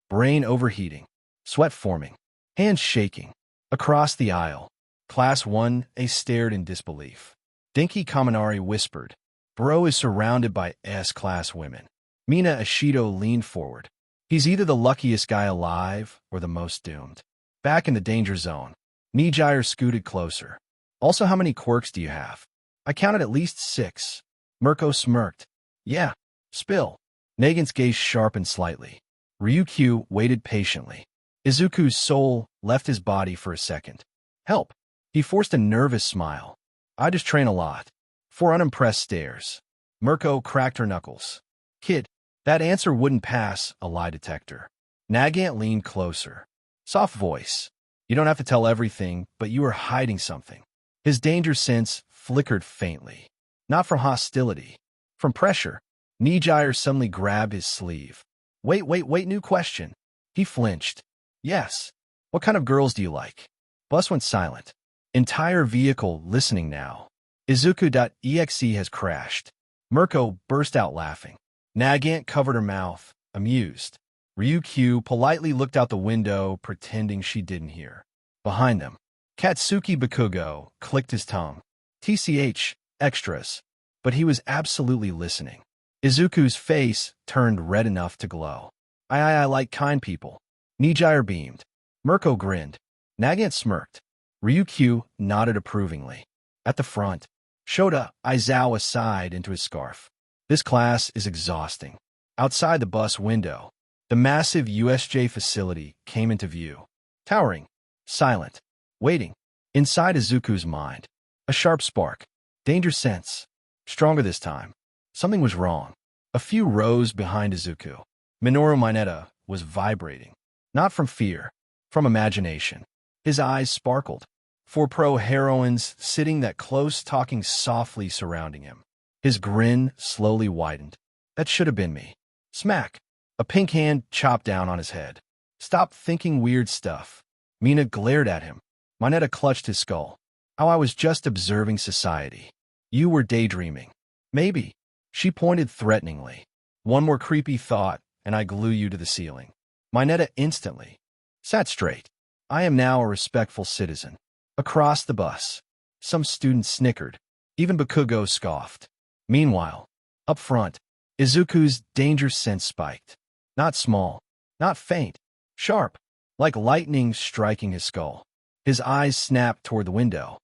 Brain overheating. Sweat forming. Hands shaking. Across the aisle. Class 1A stared in disbelief. Denki Kaminari whispered. Bro is surrounded by S-class women. Mina Ashido leaned forward. He's either the luckiest guy alive or the most doomed. Back in the danger zone. Nijire scooted closer. Also, how many quirks do you have? I counted at least 6. Mirko smirked. Yeah. Spill. Nagant's gaze sharpened slightly. Ryukyu waited patiently. Izuku's soul left his body for a second. Help. He forced a nervous smile. I just train a lot. 4 unimpressed stares. Mirko cracked her knuckles. Kid, that answer wouldn't pass a lie detector. Nagant leaned closer. Soft voice. You don't have to tell everything, but you are hiding something. His danger sense flickered faintly. Not from hostility. From pressure. Nijire suddenly grabbed his sleeve. Wait, new question. He flinched. Yes. What kind of girls do you like? Bus went silent. Entire vehicle listening now. Izuku.exe has crashed. Mirko burst out laughing. Nagant covered her mouth, amused. Ryukyu politely looked out the window, pretending she didn't hear. Behind them, Katsuki Bakugo clicked his tongue. TCH, extras. But he was absolutely listening. Izuku's face turned red enough to glow. I like kind people. Nijire beamed. Mirko grinned. Nagant smirked. Ryukyu nodded approvingly. At the front, Shota Aizawa sighed into his scarf. This class is exhausting. Outside the bus window, the massive USJ facility came into view. Towering, silent, waiting. Inside Izuku's mind, a sharp spark. Danger sense. Stronger this time. Something was wrong. A few rows behind Izuku, Minoru Mineta was vibrating. Not from fear, from imagination. His eyes sparkled. 4 pro heroines sitting that close, talking softly surrounding him. His grin slowly widened. That should have been me. Smack. A pink hand chopped down on his head. Stop thinking weird stuff. Mina glared at him. Mineta clutched his skull. Oh, I was just observing society. You were daydreaming. Maybe. She pointed threateningly. One more creepy thought, and I glue you to the ceiling. Mineta instantly sat straight. I am now a respectful citizen. Across the bus, some students snickered. Even Bakugo scoffed. Meanwhile, up front, Izuku's danger sense spiked. Not small, not faint, sharp, like lightning striking his skull. His eyes snapped toward the window.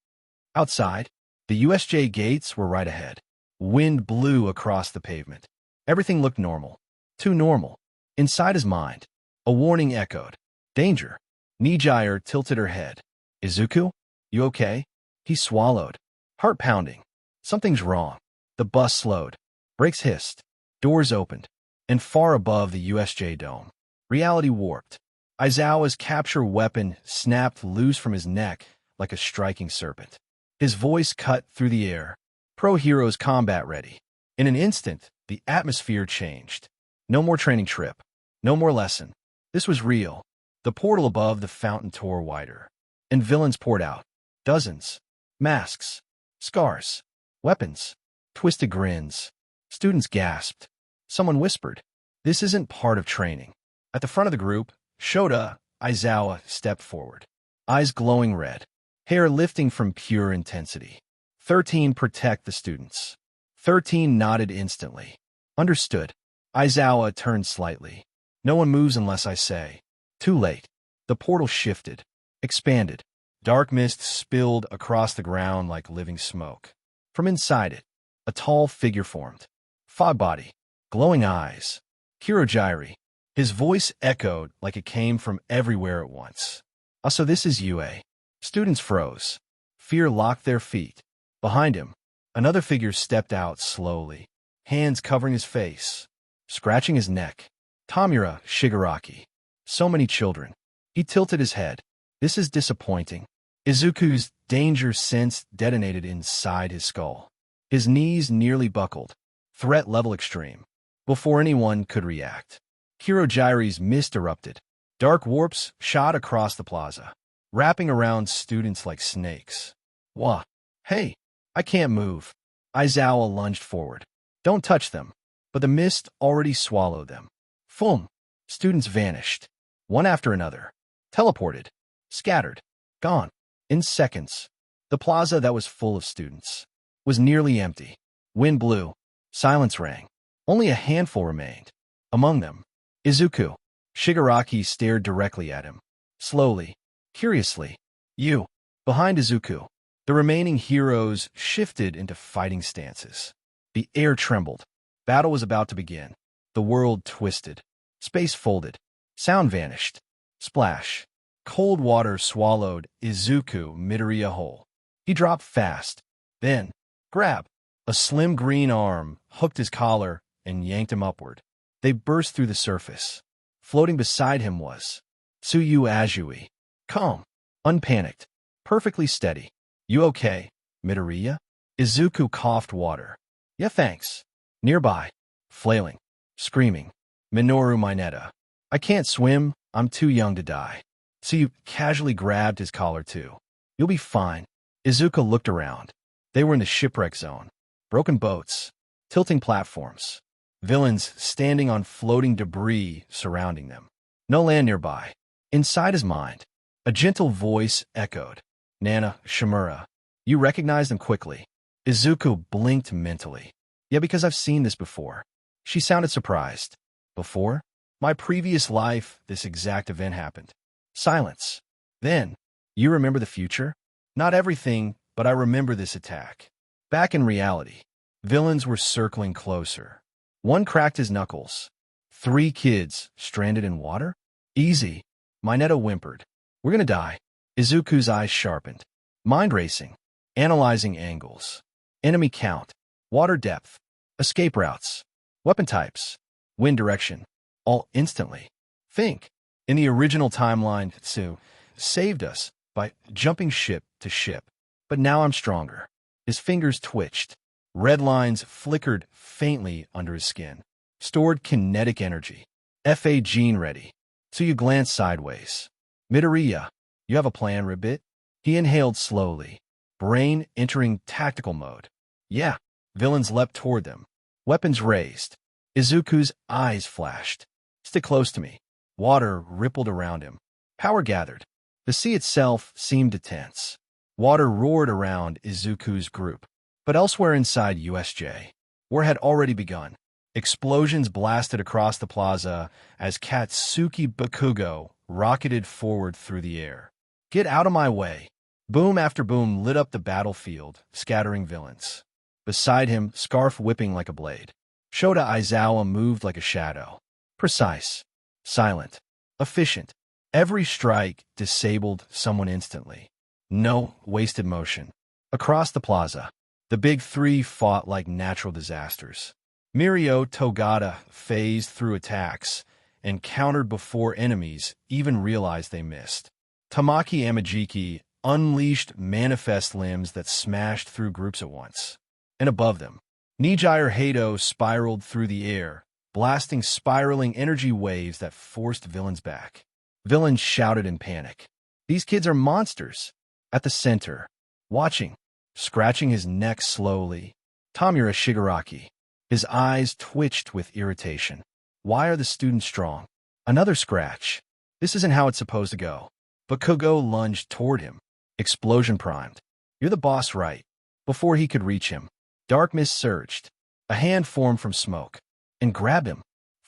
Outside, the USJ gates were right ahead. Wind blew across the pavement. Everything looked normal. Too normal. Inside his mind, a warning echoed. Danger. Nijire tilted her head. Izuku? You okay? He swallowed. Heart pounding. Something's wrong. The bus slowed. Brakes hissed. Doors opened. And far above the USJ dome, reality warped. Aizawa's capture weapon snapped loose from his neck like a striking serpent. His voice cut through the air. Pro heroes combat ready. In an instant, the atmosphere changed. No more training trip. No more lesson. This was real. The portal above the fountain tore wider. And villains poured out. Dozens. Masks. Scars. Weapons. Twisted grins. Students gasped. Someone whispered, "This isn't part of training." At the front of the group, Shota Aizawa stepped forward. Eyes glowing red. Hair lifting from pure intensity. 13 protect the students. 13 nodded instantly. Understood. Aizawa turned slightly. No one moves unless I say. Too late. The portal shifted. Expanded. Dark mist spilled across the ground like living smoke. From inside it, a tall figure formed. Fog body. Glowing eyes. Kurojiri. His voice echoed like it came from everywhere at once. So this is UA. Students froze. Fear locked their feet. Behind him, another figure stepped out slowly, hands covering his face, scratching his neck. Tamura Shigaraki. So many children. He tilted his head. This is disappointing. Izuku's danger sense detonated inside his skull. His knees nearly buckled. Threat level extreme. Before anyone could react, Kurojiri's mist erupted. Dark warps shot across the plaza, wrapping around students like snakes. Wah! Hey! I can't move. Aizawa lunged forward. Don't touch them. But the mist already swallowed them. Foom! Students vanished. One after another. Teleported. Scattered. Gone. In seconds. The plaza that was full of students was nearly empty. Wind blew. Silence rang. Only a handful remained. Among them, Izuku. Shigaraki stared directly at him. Slowly. Curiously. You. Behind Izuku, the remaining heroes shifted into fighting stances. The air trembled. Battle was about to begin. The world twisted. Space folded. Sound vanished. Splash. Cold water swallowed Izuku Midoriya whole. He dropped fast. Then, grab. A slim green arm hooked his collar, and yanked him upward. They burst through the surface. Floating beside him was Tsuyu Azui, calm, unpanicked, perfectly steady. You okay, Midoriya? Izuku coughed water. Yeah, thanks. Nearby, flailing, screaming. Minoru Mineta. I can't swim, I'm too young to die. Tsuyu casually grabbed his collar too. You'll be fine. Izuku looked around. They were in the shipwreck zone. Broken boats, tilting platforms, villains standing on floating debris surrounding them. No land nearby. Inside his mind, a gentle voice echoed. Nana, Shimura. You recognize them quickly. Izuku blinked mentally. Yeah, because I've seen this before. She sounded surprised. Before? My previous life, this exact event happened. Silence. Then, you remember the future? Not everything, but I remember this attack. Back in reality, villains were circling closer. One cracked his knuckles. 3 kids stranded in water? Easy. Mineta whimpered. We're gonna die. Izuku's eyes sharpened. Mind racing. Analyzing angles. Enemy count. Water depth. Escape routes. Weapon types. Wind direction. All instantly. Think. In the original timeline, Tsu saved us by jumping ship to ship. But now I'm stronger. His fingers twitched. Red lines flickered faintly under his skin. Stored kinetic energy. FA gene ready. Tsuyu glanced sideways. Midoriya, you have a plan, Ribbit? He inhaled slowly. Brain entering tactical mode. Yeah. Villains leapt toward them. Weapons raised. Izuku's eyes flashed. Stick close to me. Water rippled around him. Power gathered. The sea itself seemed tense. Water roared around Izuku's group. But elsewhere inside USJ, war had already begun. Explosions blasted across the plaza as Katsuki Bakugo rocketed forward through the air. Get out of my way. Boom after boom lit up the battlefield, scattering villains. Beside him, scarf whipping like a blade. Shota Aizawa moved like a shadow. Precise. Silent. Efficient. Every strike disabled someone instantly. No wasted motion. Across the plaza, the big 3 fought like natural disasters. Mirio Togata phased through attacks and countered before enemies even realized they missed. Tamaki Amajiki unleashed manifest limbs that smashed through groups at once. And above them, Nijire Hado spiraled through the air, blasting spiraling energy waves that forced villains back. Villains shouted in panic. These kids are monsters. At the center, watching, scratching his neck slowly, Tamura Shigaraki. His eyes twitched with irritation. Why are the students strong? Another scratch. This isn't how it's supposed to go. Bakugo lunged toward him. Explosion primed. You're the boss, right? Before he could reach him, dark mist surged. A hand formed from smoke. And grabbed him.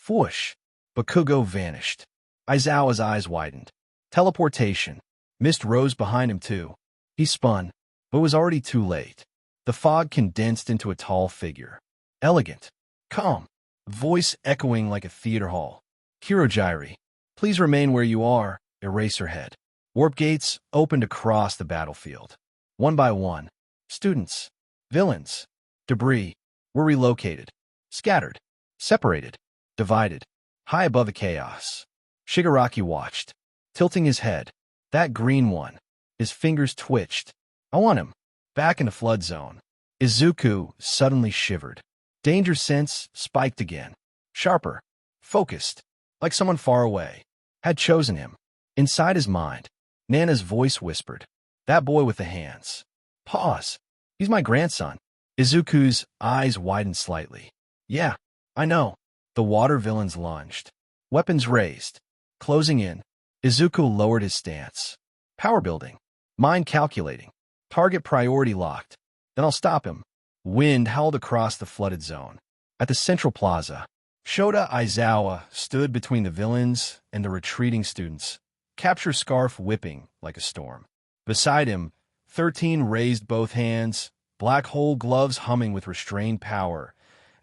Whoosh. Bakugo vanished. Aizawa's eyes widened. Teleportation. Mist rose behind him too. He spun, but was already too late. The fog condensed into a tall figure. Elegant. Calm. Voice echoing like a theater hall. Kirojiri, please remain where you are. Eraserhead. Warp gates opened across the battlefield. One by one, students, villains, debris were relocated, scattered, separated, divided, high above the chaos. Shigaraki watched, tilting his head. That green one. His fingers twitched. I want him. Back in the flood zone. Izuku suddenly shivered. Danger sense spiked again. Sharper. Focused. Like someone far away. Had chosen him. Inside his mind, Nana's voice whispered. That boy with the hands. Pause. He's my grandson. Izuku's eyes widened slightly. Yeah, I know. The water villains lunged. Weapons raised. Closing in. Izuku lowered his stance. Power building. Mind calculating. Target priority locked. Then I'll stop him. Wind howled across the flooded zone. At the central plaza, Shota Aizawa stood between the villains and the retreating students, capture scarf whipping like a storm. Beside him, 13 raised both hands, black hole gloves humming with restrained power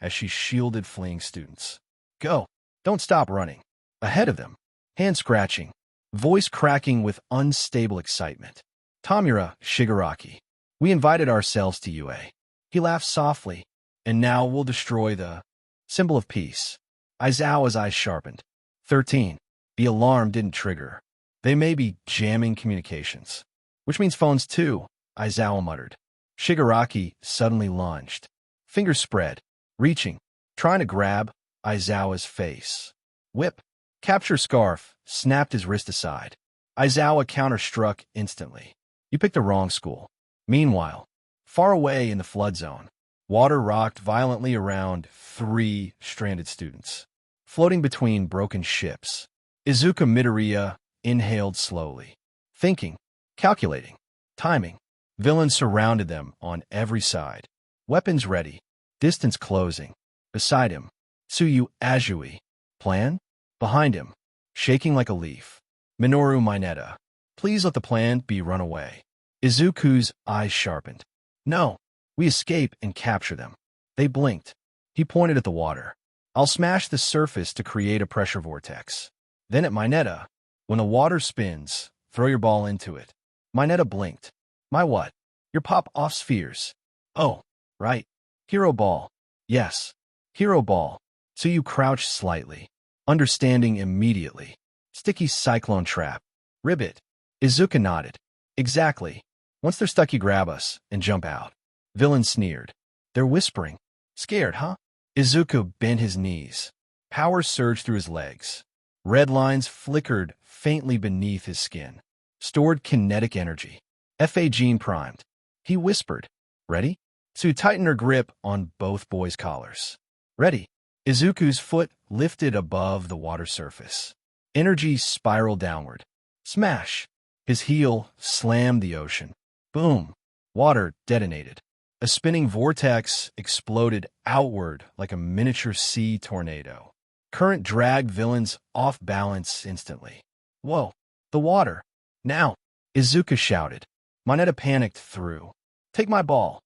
as she shielded fleeing students. Go. Don't stop running. Ahead of them, hand scratching, voice cracking with unstable excitement. Tamura Shigaraki. We invited ourselves to UA. He laughed softly. And now we'll destroy the symbol of peace. Aizawa's eyes sharpened. 13. The alarm didn't trigger. They may be jamming communications. Which means phones too, Aizawa muttered. Shigaraki suddenly lunged. Fingers spread, reaching, trying to grab Aizawa's face. Whip. Capture scarf, snapped his wrist aside. Aizawa counter-struck instantly. You picked the wrong school. Meanwhile, far away in the flood zone, water rocked violently around 3 stranded students, floating between broken ships. Izuku Midoriya inhaled slowly, thinking, calculating, timing. Villains surrounded them on every side, weapons ready, distance closing. Beside him, Tsuyu Azui. Plan? Behind him, shaking like a leaf, Minoru Mineta. Please let the plan be run away. Izuku's eyes sharpened. No, we escape and capture them. They blinked. He pointed at the water. I'll smash the surface to create a pressure vortex. Then at Mineta, when the water spins, throw your ball into it. Mineta blinked. My what? Your pop-off spheres. Oh, right. Hero ball. Yes. Hero ball. So you crouched slightly, understanding immediately. Sticky cyclone trap. Ribbit. Izuku nodded. Exactly. Once they're stuck, you grab us and jump out. Villain sneered. They're whispering. Scared, huh? Izuku bent his knees. Power surged through his legs. Red lines flickered faintly beneath his skin. Stored kinetic energy. FA gene primed. He whispered. Ready? Tsu tightened her grip on both boys' collars. Ready. Izuku's foot lifted above the water surface. Energy spiraled downward. Smash! His heel slammed the ocean. Boom! Water detonated. A spinning vortex exploded outward like a miniature sea tornado. Current dragged villains off balance instantly. Whoa! The water! Now! Izuku shouted. Mineta panicked through. Take my ball.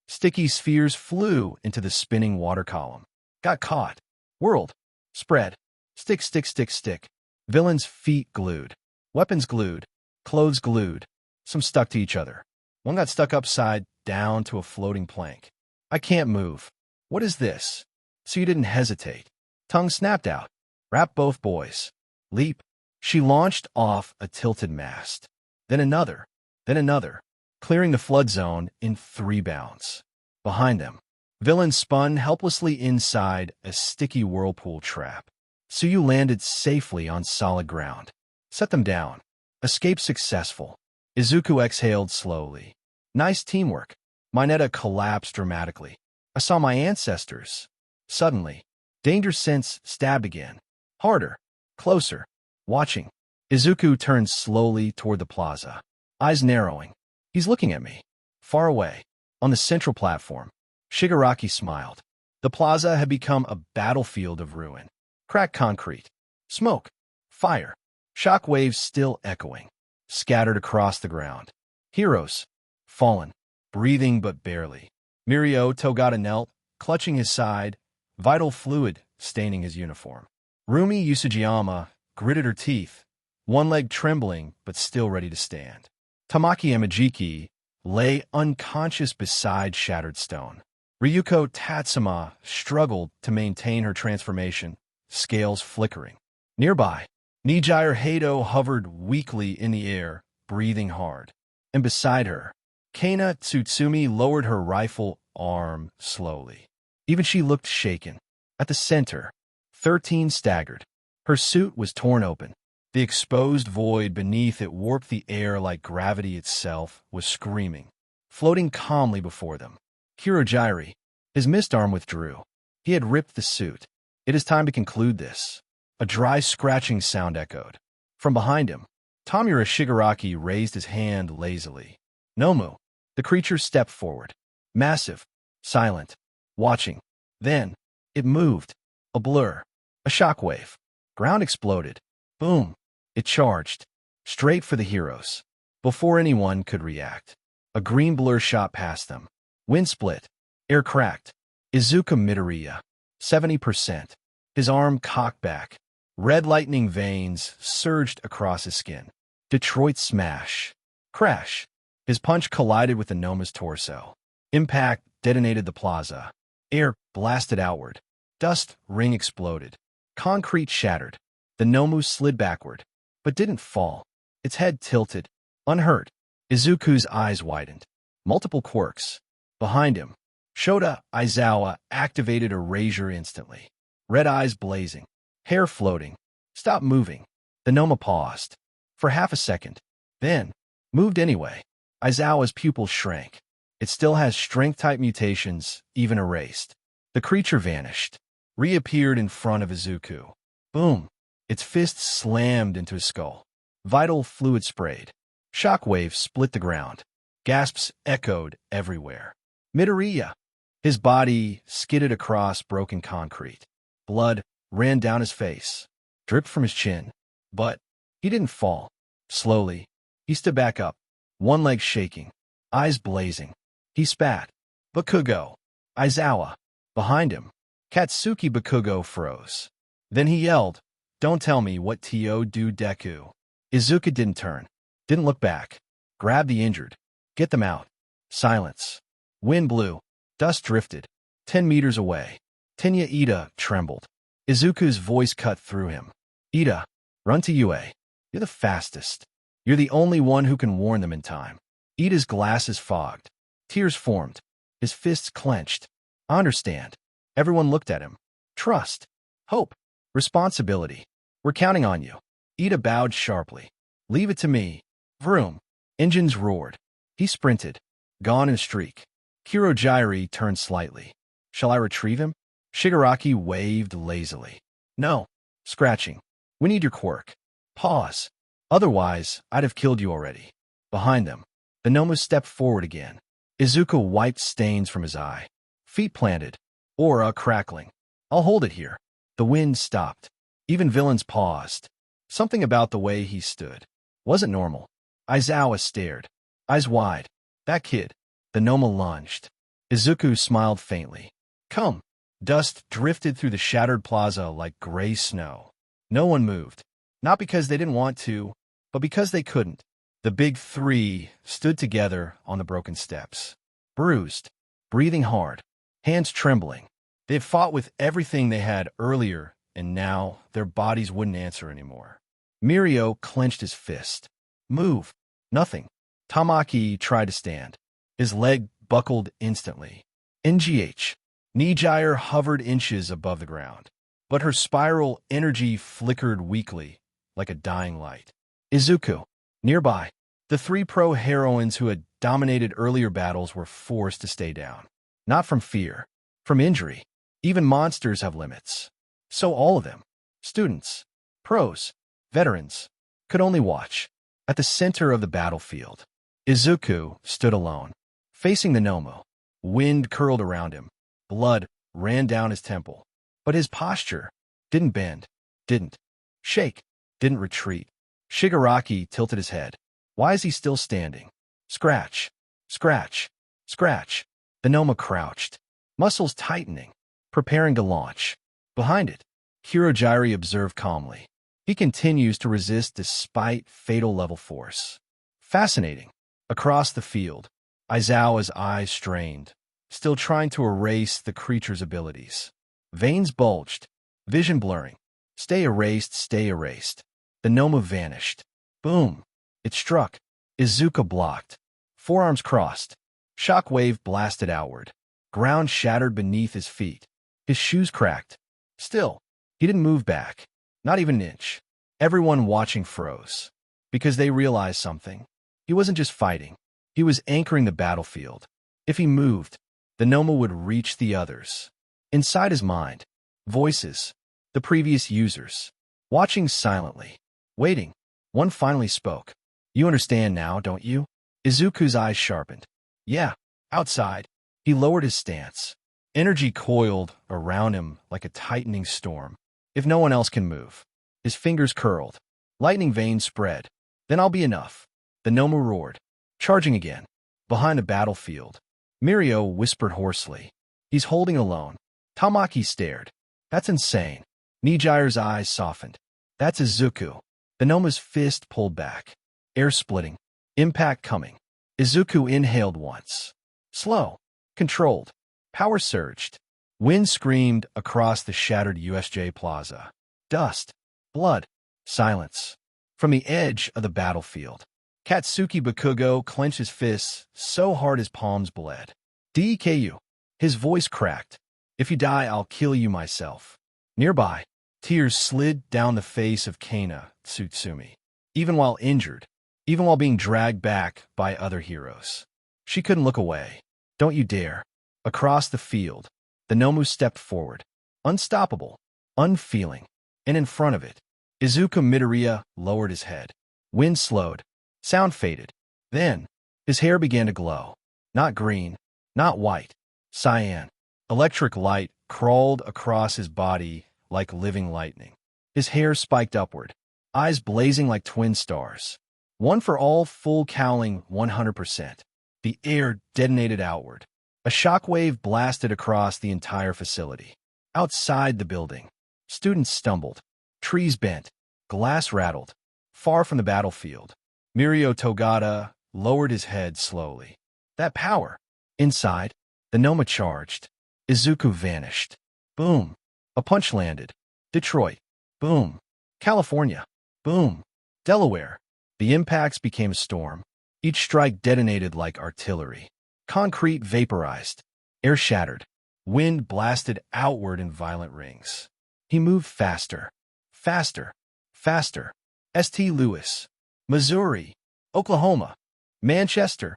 Sticky spheres flew into the spinning water column. Got caught. Whirled. Spread. Stick, stick, stick, stick. Villains' feet glued. Weapons glued. Clothes glued. Some stuck to each other. One got stuck upside down to a floating plank. I can't move. What is this? So you didn't hesitate. Tongue snapped out. Wrap both boys. Leap. She launched off a tilted mast. Then another. Then another. Clearing the flood zone in 3 bounds. Behind them, villains spun helplessly inside a sticky whirlpool trap. Tsuyu landed safely on solid ground. Set them down. Escape successful. Izuku exhaled slowly. Nice teamwork. Mineta collapsed dramatically. I saw my ancestors. Suddenly, danger sense stabbed again. Harder. Closer. Watching. Izuku turned slowly toward the plaza. Eyes narrowing. He's looking at me. Far away. On the central platform. Shigaraki smiled. The plaza had become a battlefield of ruin. Cracked concrete. Smoke. Fire. Shock waves still echoing. Scattered across the ground. Heroes. Fallen. Breathing but barely. Mirio Togata knelt, clutching his side, vital fluid staining his uniform. Rumi Usujiyama gritted her teeth, one leg trembling but still ready to stand. Tamaki Amajiki lay unconscious beside shattered stone. Ryuko Tatsuma struggled to maintain her transformation, scales flickering. Nearby, Nijire Hado hovered weakly in the air, breathing hard. And beside her, Kana Tsutsumi lowered her rifle arm slowly. Even she looked shaken. At the center, 13 staggered. Her suit was torn open. The exposed void beneath it warped the air like gravity itself was screaming. Floating calmly before them, Kirojiri, his mist arm withdrew. He had ripped the suit. It is time to conclude this. A dry scratching sound echoed. From behind him, Tamura Shigaraki raised his hand lazily. Nomu. The creature stepped forward. Massive. Silent. Watching. Then, it moved. A blur. A shockwave. Ground exploded. Boom. It charged. Straight for the heroes. Before anyone could react, a green blur shot past them. Wind split. Air cracked. Izuku Midoriya. 70%. His arm cocked back. Red lightning veins surged across his skin. Detroit smash. Crash. His punch collided with the Noma's torso. Impact detonated the plaza. Air blasted outward. Dust ring exploded. Concrete shattered. The Nomu slid backward, but didn't fall. Its head tilted, unhurt. Izuku's eyes widened. Multiple quirks. Behind him, Shota Aizawa activated Erasure instantly. Red eyes blazing, hair floating. Stop moving. The Noma paused. For half a second. Then, moved anyway. Aizawa's pupils shrank. It still has strength-type mutations, even erased. The creature vanished. Reappeared in front of Izuku. Boom. Its fists slammed into his skull. Vital fluid sprayed. Shockwaves split the ground. Gasps echoed everywhere. Midoriya. His body skidded across broken concrete. Blood ran down his face, dripped from his chin. But he didn't fall. Slowly, he stood back up, one leg shaking, eyes blazing. He spat. Bakugo. Aizawa. Behind him, Katsuki Bakugo froze. Then he yelled, "Don't tell me what to do, Deku." Izuku didn't turn, didn't look back. Grab the injured. Get them out. Silence. Wind blew. Dust drifted. 10 meters away. Tenya Ida trembled. Izuku's voice cut through him. Ida, run to Yue. You're the fastest. You're the only one who can warn them in time. Ida's glasses fogged. Tears formed. His fists clenched. I understand. Everyone looked at him. Trust. Hope. Responsibility. We're counting on you. Ida bowed sharply. Leave it to me. Vroom. Engines roared. He sprinted. Gone in a streak. Kirojiri turned slightly. Shall I retrieve him? Shigaraki waved lazily. No. Scratching. We need your quirk. Pause. Otherwise, I'd have killed you already. Behind them, the Nomu stepped forward again. Izuku wiped stains from his eye. Feet planted. Aura crackling. I'll hold it here. The wind stopped. Even villains paused. Something about the way he stood wasn't normal. Aizawa stared. Eyes wide. That kid. The Noma lunged. Izuku smiled faintly. Come. Dust drifted through the shattered plaza like gray snow. No one moved. Not because they didn't want to, but because they couldn't. The big three stood together on the broken steps. Bruised. Breathing hard. Hands trembling. They had fought with everything they had earlier, and now their bodies wouldn't answer anymore. Mirio clenched his fist. Move. Nothing. Tamaki tried to stand. His leg buckled instantly. NGH. Nijire hovered inches above the ground, but her spiral energy flickered weakly, like a dying light. Izuku. Nearby, the three pro heroines who had dominated earlier battles were forced to stay down. Not from fear, from injury. Even monsters have limits. So all of them, students, pros, veterans, could only watch. At the center of the battlefield, Izuku stood alone, facing the Nomu. Wind curled around him. Blood ran down his temple. But his posture didn't bend, didn't shake, didn't retreat. Shigaraki tilted his head. Why is he still standing? Scratch, scratch, scratch. The Noma crouched, muscles tightening, preparing to launch. Behind it, Kirojiri observed calmly. He continues to resist despite fatal level force. Fascinating. Across the field, Aizawa's eyes strained, still trying to erase the creature's abilities. Veins bulged, vision blurring. Stay erased, stay erased. The Noma vanished. Boom. It struck. Izuku blocked. Forearms crossed. Shockwave blasted outward. Ground shattered beneath his feet. His shoes cracked. Still, he didn't move back. Not even an inch. Everyone watching froze. Because they realized something. He wasn't just fighting. He was anchoring the battlefield. If he moved, the Noma would reach the others. Inside his mind, voices, the previous users, watching silently, waiting. One finally spoke. You understand now, don't you? Izuku's eyes sharpened. Yeah, outside. He lowered his stance. Energy coiled around him like a tightening storm. If no one else can move. His fingers curled. Lightning veins spread. Then I'll be enough. The Noma roared. Charging again. Behind the battlefield. Mirio whispered hoarsely. He's holding alone. Tamaki stared. That's insane. Nijire's eyes softened. That's Izuku. The Noma's fist pulled back. Air splitting. Impact coming. Izuku inhaled once. Slow. Controlled. Power surged. Wind screamed across the shattered USJ Plaza. Dust, blood, silence. From the edge of the battlefield, Katsuki Bakugo clenched his fists so hard his palms bled. DEKU. His voice cracked. If you die, I'll kill you myself. Nearby, tears slid down the face of Kana Tsutsumi. Even while injured, even while being dragged back by other heroes, she couldn't look away. Don't you dare. Across the field, the Nomu stepped forward, unstoppable, unfeeling, and in front of it, Izuku Midoriya lowered his head. Wind slowed, sound faded. Then, his hair began to glow. Not green, not white, cyan. Electric light crawled across his body like living lightning. His hair spiked upward, eyes blazing like twin stars. One for all, full cowling 100%. The air detonated outward. A shockwave blasted across the entire facility. Outside the building, students stumbled. Trees bent. Glass rattled. Far from the battlefield, Mirio Togata lowered his head slowly. That power. Inside, the Noma charged. Izuku vanished. Boom. A punch landed. Detroit. Boom. California. Boom. Delaware. The impacts became a storm. Each strike detonated like artillery. Concrete vaporized. Air shattered. Wind blasted outward in violent rings. He moved faster. Faster. Faster. St. Louis. Missouri. Oklahoma. Manchester.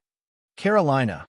Carolina.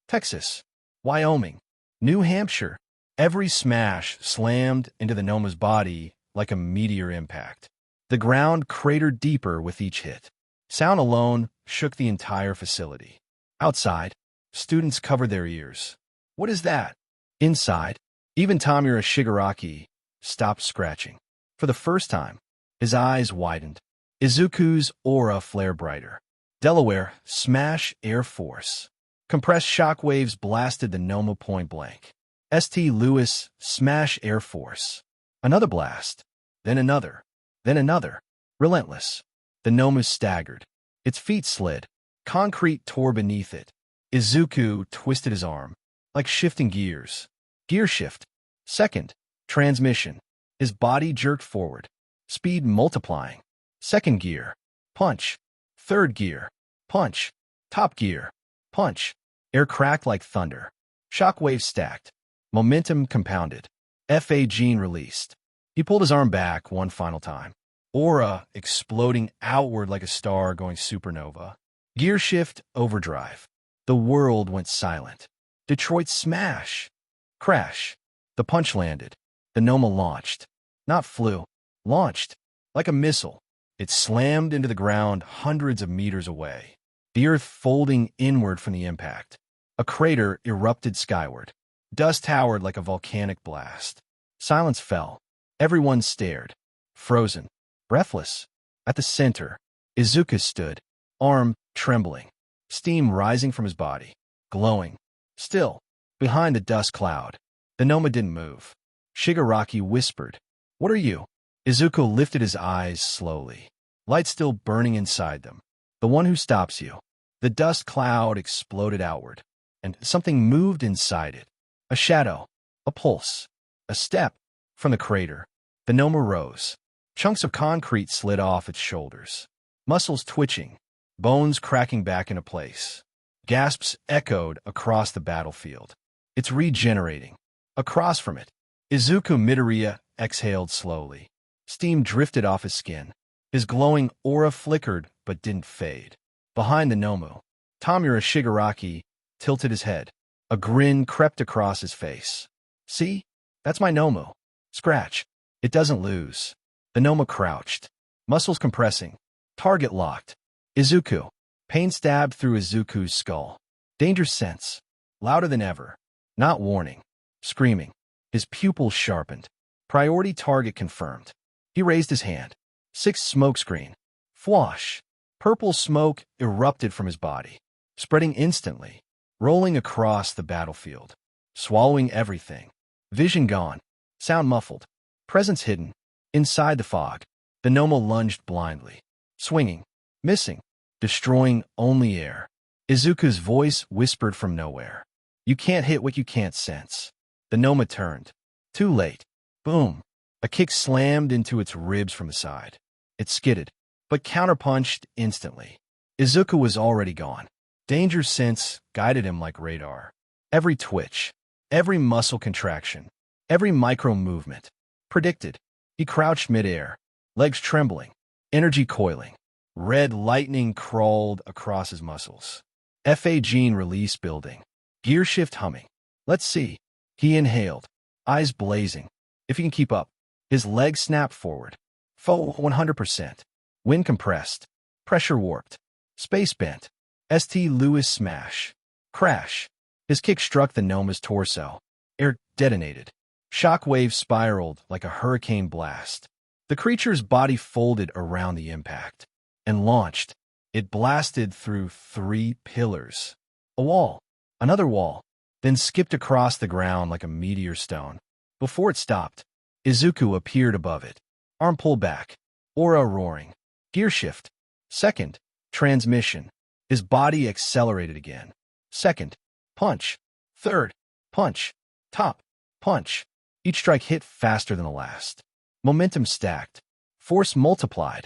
Texas. Wyoming. New Hampshire. Every smash slammed into the Noma's body like a meteor impact. The ground cratered deeper with each hit. Sound alone shook the entire facility. Outside, students covered their ears. What is that? Inside, even Tamura Shigaraki stopped scratching. For the first time, his eyes widened. Izuku's aura flared brighter. Delaware, smash Air Force. Compressed shockwaves blasted the Noma point blank. St. Louis, smash Air Force. Another blast. Then another. Then another. Relentless. The Noma staggered. Its feet slid. Concrete tore beneath it. Izuku twisted his arm, like shifting gears. Gear shift. Second. Transmission. His body jerked forward. Speed multiplying. Second gear. Punch. Third gear. Punch. Top gear. Punch. Air cracked like thunder. Shockwaves stacked. Momentum compounded. FA gene released. He pulled his arm back one final time. Aura exploding outward like a star going supernova. Gear shift overdrive. The world went silent. Detroit smash. Crash. The punch landed. The Noma launched. Not flew. Launched. Like a missile. It slammed into the ground hundreds of meters away. The earth folding inward from the impact. A crater erupted skyward. Dust towered like a volcanic blast. Silence fell. Everyone stared. Frozen. Breathless. At the center, Izuku stood, arm trembling, steam rising from his body, glowing. Still, behind the dust cloud, the Noma didn't move. Shigaraki whispered, "What are you?" Izuku lifted his eyes slowly, light still burning inside them. "The one who stops you." The dust cloud exploded outward, and something moved inside it. A shadow, a pulse, a step. From the crater, the Noma rose. Chunks of concrete slid off its shoulders. Muscles twitching, bones cracking back into place. Gasps echoed across the battlefield. It's regenerating. Across from it, Izuku Midoriya exhaled slowly. Steam drifted off his skin. His glowing aura flickered but didn't fade. Behind the Nomu, Tamura Shigaraki tilted his head. A grin crept across his face. "See? That's my Nomu. Scratch. It doesn't lose." The Noma crouched, muscles compressing, target locked. Izuku. Pain stabbed through Izuku's skull. Danger sense. Louder than ever. Not warning. Screaming. His pupils sharpened. Priority target confirmed. He raised his hand. 6 smokescreen. Fwash. Purple smoke erupted from his body, spreading instantly, rolling across the battlefield, swallowing everything. Vision gone. Sound muffled. Presence hidden. Inside the fog, the Noma lunged blindly, swinging, missing, destroying only air. Izuku's voice whispered from nowhere. "You can't hit what you can't sense." The Noma turned. Too late. Boom. A kick slammed into its ribs from the side. It skidded, but counterpunched instantly. Izuku was already gone. Danger's sense guided him like radar. Every twitch, every muscle contraction, every micro-movement. Predicted. He crouched midair, legs trembling, energy coiling. Red lightning crawled across his muscles. FA gene release building. Gear shift humming. Let's see. He inhaled, eyes blazing. If he can keep up. His legs snapped forward. Full 100%. Wind compressed. Pressure warped. Space bent. St. Louis smash. Crash. His kick struck the Noma's torso. Air detonated. Shock waves spiraled like a hurricane blast. The creature's body folded around the impact and launched. It blasted through 3 pillars. A wall. Another wall. Then skipped across the ground like a meteor stone. Before it stopped, Izuku appeared above it. Arm pulled back. Aura roaring. Gear shift. Second. Transmission. His body accelerated again. Second. Punch. Third. Punch. Top. Punch. Each strike hit faster than the last. Momentum stacked. Force multiplied.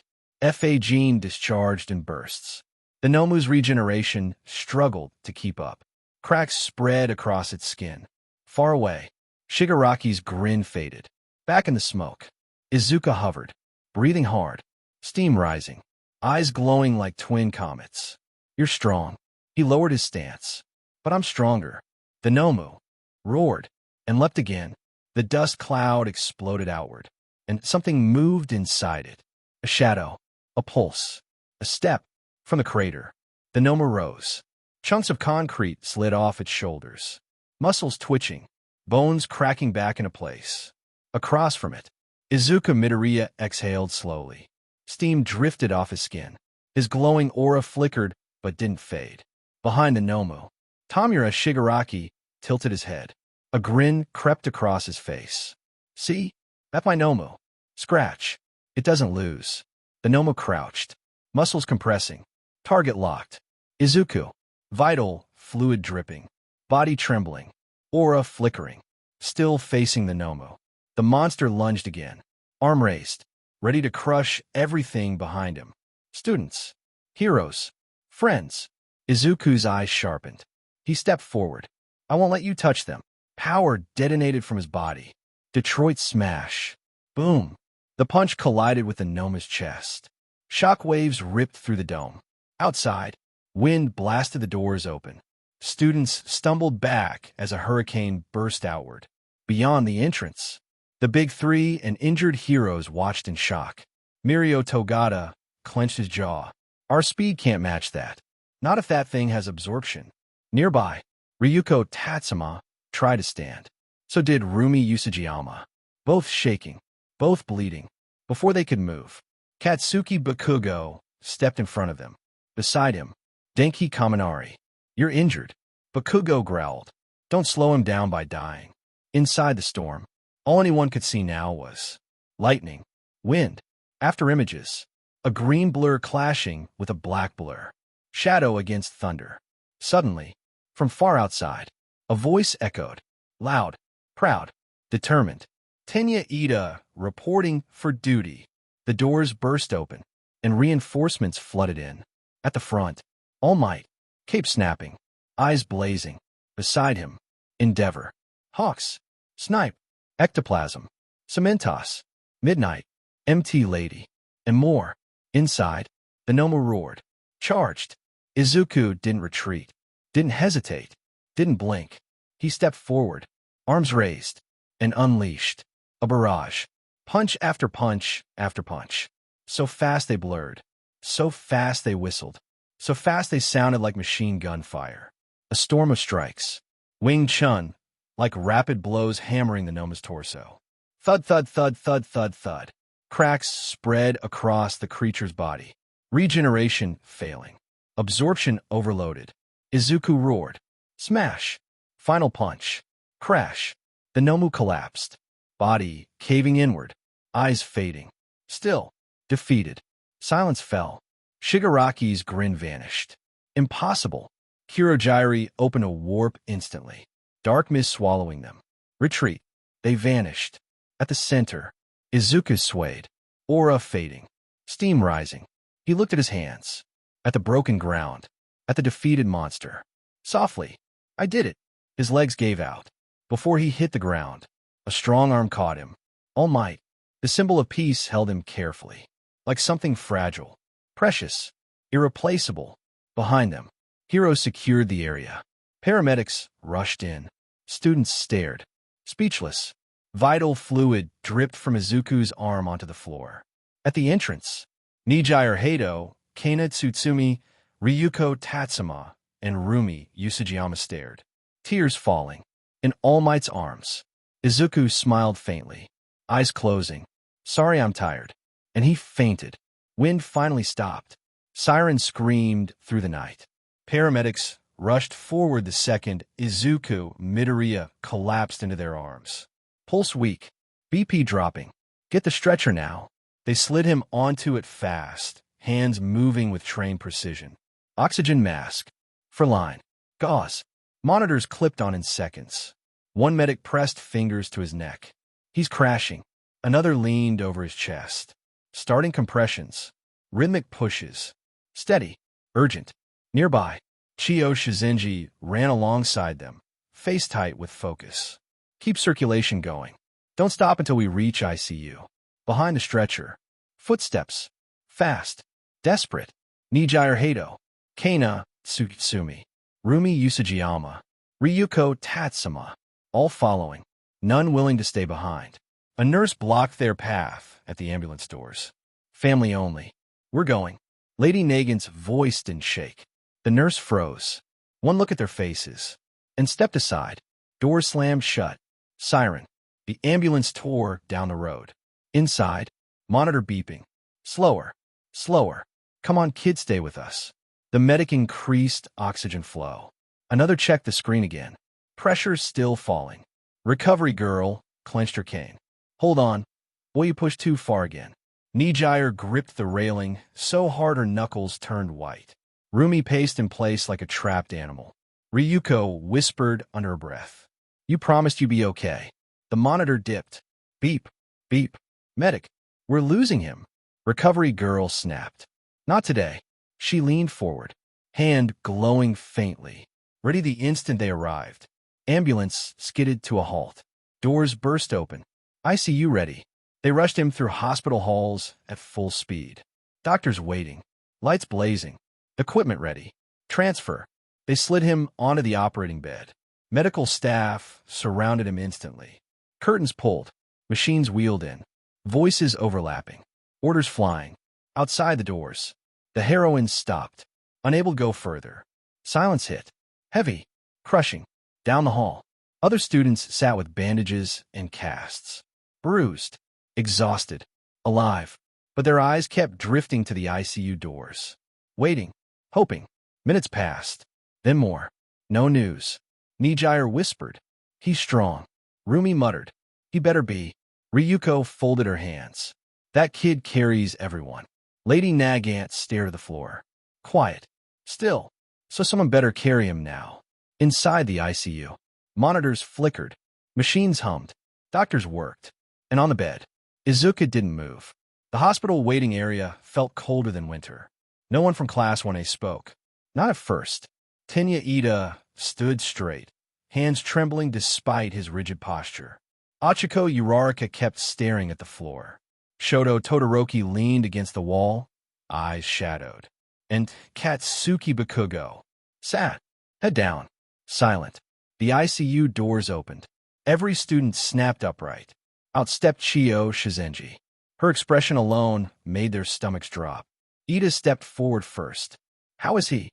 FA gene discharged in bursts. The Nomu's regeneration struggled to keep up. Cracks spread across its skin. Far away, Shigaraki's grin faded. Back in the smoke, Izuka hovered, breathing hard, steam rising, eyes glowing like twin comets. You're strong. He lowered his stance. But I'm stronger. The Nomu roared and leapt again. The dust cloud exploded outward, and something moved inside it. A shadow, a pulse, a step. From the crater, the Nomu rose. Chunks of concrete slid off its shoulders. Muscles twitching, bones cracking back into place. Across from it, Izuku Midoriya exhaled slowly. Steam drifted off his skin. His glowing aura flickered but didn't fade. Behind the Nomu, Tamura Shigaraki tilted his head. A grin crept across his face. See? That's my Nomu. Scratch. It doesn't lose. The Nomu crouched, muscles compressing, target locked. Izuku, vital, fluid dripping, body trembling, aura flickering, still facing the Nomu. The monster lunged again, arm raised, ready to crush everything behind him. Students, heroes, friends. Izuku's eyes sharpened. He stepped forward. I won't let you touch them. Power detonated from his body. Detroit smash. Boom. The punch collided with the Noma's chest. Shock waves ripped through the dome. Outside, wind blasted the doors open. Students stumbled back as a hurricane burst outward. Beyond the entrance, the Big Three and injured heroes watched in shock. Mirio Togata clenched his jaw. Our speed can't match that. Not if that thing has absorption. Nearby, Ryuko Tatsuma tried to stand. So did Rumi Usajiyama. Both shaking, both bleeding. Before they could move, Katsuki Bakugo stepped in front of them. Beside him, Denki Kaminari. You're injured. Bakugo growled. Don't slow him down by dying. Inside the storm, all anyone could see now was lightning, wind, after images, a green blur clashing with a black blur, shadow against thunder. Suddenly, from far outside, a voice echoed, loud, proud, determined. Tenya Ida reporting for duty. The doors burst open, and reinforcements flooded in. At the front, All Might, cape snapping, eyes blazing. Beside him, Endeavor, Hawks, Snipe, Ectoplasm, Cementos, Midnight, MT Lady, and more. Inside, the Nomu roared, charged. Izuku didn't retreat, didn't hesitate, didn't blink. He stepped forward, arms raised, and unleashed. A barrage. Punch after punch after punch. So fast they blurred. So fast they whistled. So fast they sounded like machine gun fire. A storm of strikes. Wing Chun, like rapid blows hammering the Noma's torso. Thud, thud, thud, thud, thud, thud. Cracks spread across the creature's body. Regeneration failing. Absorption overloaded. Izuku roared. Smash. Final punch. Crash. The Nomu collapsed. Body caving inward. Eyes fading. Still. Defeated. Silence fell. Shigaraki's grin vanished. Impossible. Kurogiri opened a warp instantly. Dark mist swallowing them. Retreat. They vanished. At the center, Izuku swayed, aura fading, steam rising. He looked at his hands, at the broken ground, at the defeated monster. Softly, I did it. His legs gave out. Before he hit the ground, a strong arm caught him. All Might, the symbol of peace, held him carefully, like something fragile, precious, irreplaceable. Behind them, heroes secured the area. Paramedics rushed in. Students stared, speechless. Vital fluid dripped from Izuku's arm onto the floor. At the entrance, Nijire Hado, Kana Tsutsumi, Ryuko Tatsuma, and Rumi Usajiyama stared, tears falling. In All Might's arms, Izuku smiled faintly, eyes closing. Sorry, I'm tired. And he fainted. Wind finally stopped. Sirens screamed through the night. Paramedics rushed forward the second Izuku Midoriya collapsed into their arms. Pulse weak, BP dropping. Get the stretcher now. They slid him onto it fast, hands moving with trained precision. Oxygen mask. For line. Gauze. Monitors clipped on in seconds. One medic pressed fingers to his neck. He's crashing. Another leaned over his chest. Starting compressions. Rhythmic pushes. Steady. Urgent. Nearby, Chiyo Shizenji ran alongside them, face tight with focus. Keep circulation going. Don't stop until we reach ICU. Behind the stretcher. Footsteps. Fast. Desperate. Nijire Hado. Kana Tsutsumi. Rumi Usajiyama. Ryuko Tatsuma. All following. None willing to stay behind. A nurse blocked their path at the ambulance doors. Family only. We're going. Lady Nagin's voice didn't shake. The nurse froze. One look at their faces. And stepped aside. Doors slammed shut. Siren. The ambulance tore down the road. Inside. Monitor beeping. Slower. Slower. Come on, kid, stay with us. The medic increased oxygen flow. Another checked the screen again. Pressure still falling. Recovery girl clenched her cane. Hold on. Boy, you pushed too far again. Nijire gripped the railing so hard her knuckles turned white. Rumi paced in place like a trapped animal. Ryuko whispered under her breath. You promised you'd be okay. The monitor dipped. Beep. Beep. Medic. We're losing him. Recovery girl snapped. Not today. She leaned forward, hand glowing faintly, ready the instant they arrived. Ambulance skidded to a halt. Doors burst open. ICU ready. They rushed him through hospital halls at full speed. Doctors waiting. Lights blazing. Equipment ready. Transfer. They slid him onto the operating bed. Medical staff surrounded him instantly. Curtains pulled. Machines wheeled in. Voices overlapping. Orders flying. Outside the doors. The heroine stopped. Unable to go further. Silence hit. Heavy. Crushing. Down the hall. Other students sat with bandages and casts. Bruised. Exhausted. Alive. But their eyes kept drifting to the ICU doors. Waiting. Hoping. Minutes passed. Then more. No news. Nijire whispered. He's strong. Rumi muttered. He better be. Ryuko folded her hands. That kid carries everyone. Lady Nagant stared at the floor. Quiet. Still. So someone better carry him now. Inside the ICU. Monitors flickered. Machines hummed. Doctors worked. And on the bed, Izuku didn't move. The hospital waiting area felt colder than winter. No one from Class 1A spoke. Not at first. Tenya Ida stood straight, hands trembling despite his rigid posture. Achiko Uraraka kept staring at the floor. Shoto Todoroki leaned against the wall, eyes shadowed. And Katsuki Bakugo sat, head down, silent. The ICU doors opened. Every student snapped upright. Out stepped Chiyo Shizenji. Her expression alone made their stomachs drop. Ida stepped forward first. How is he?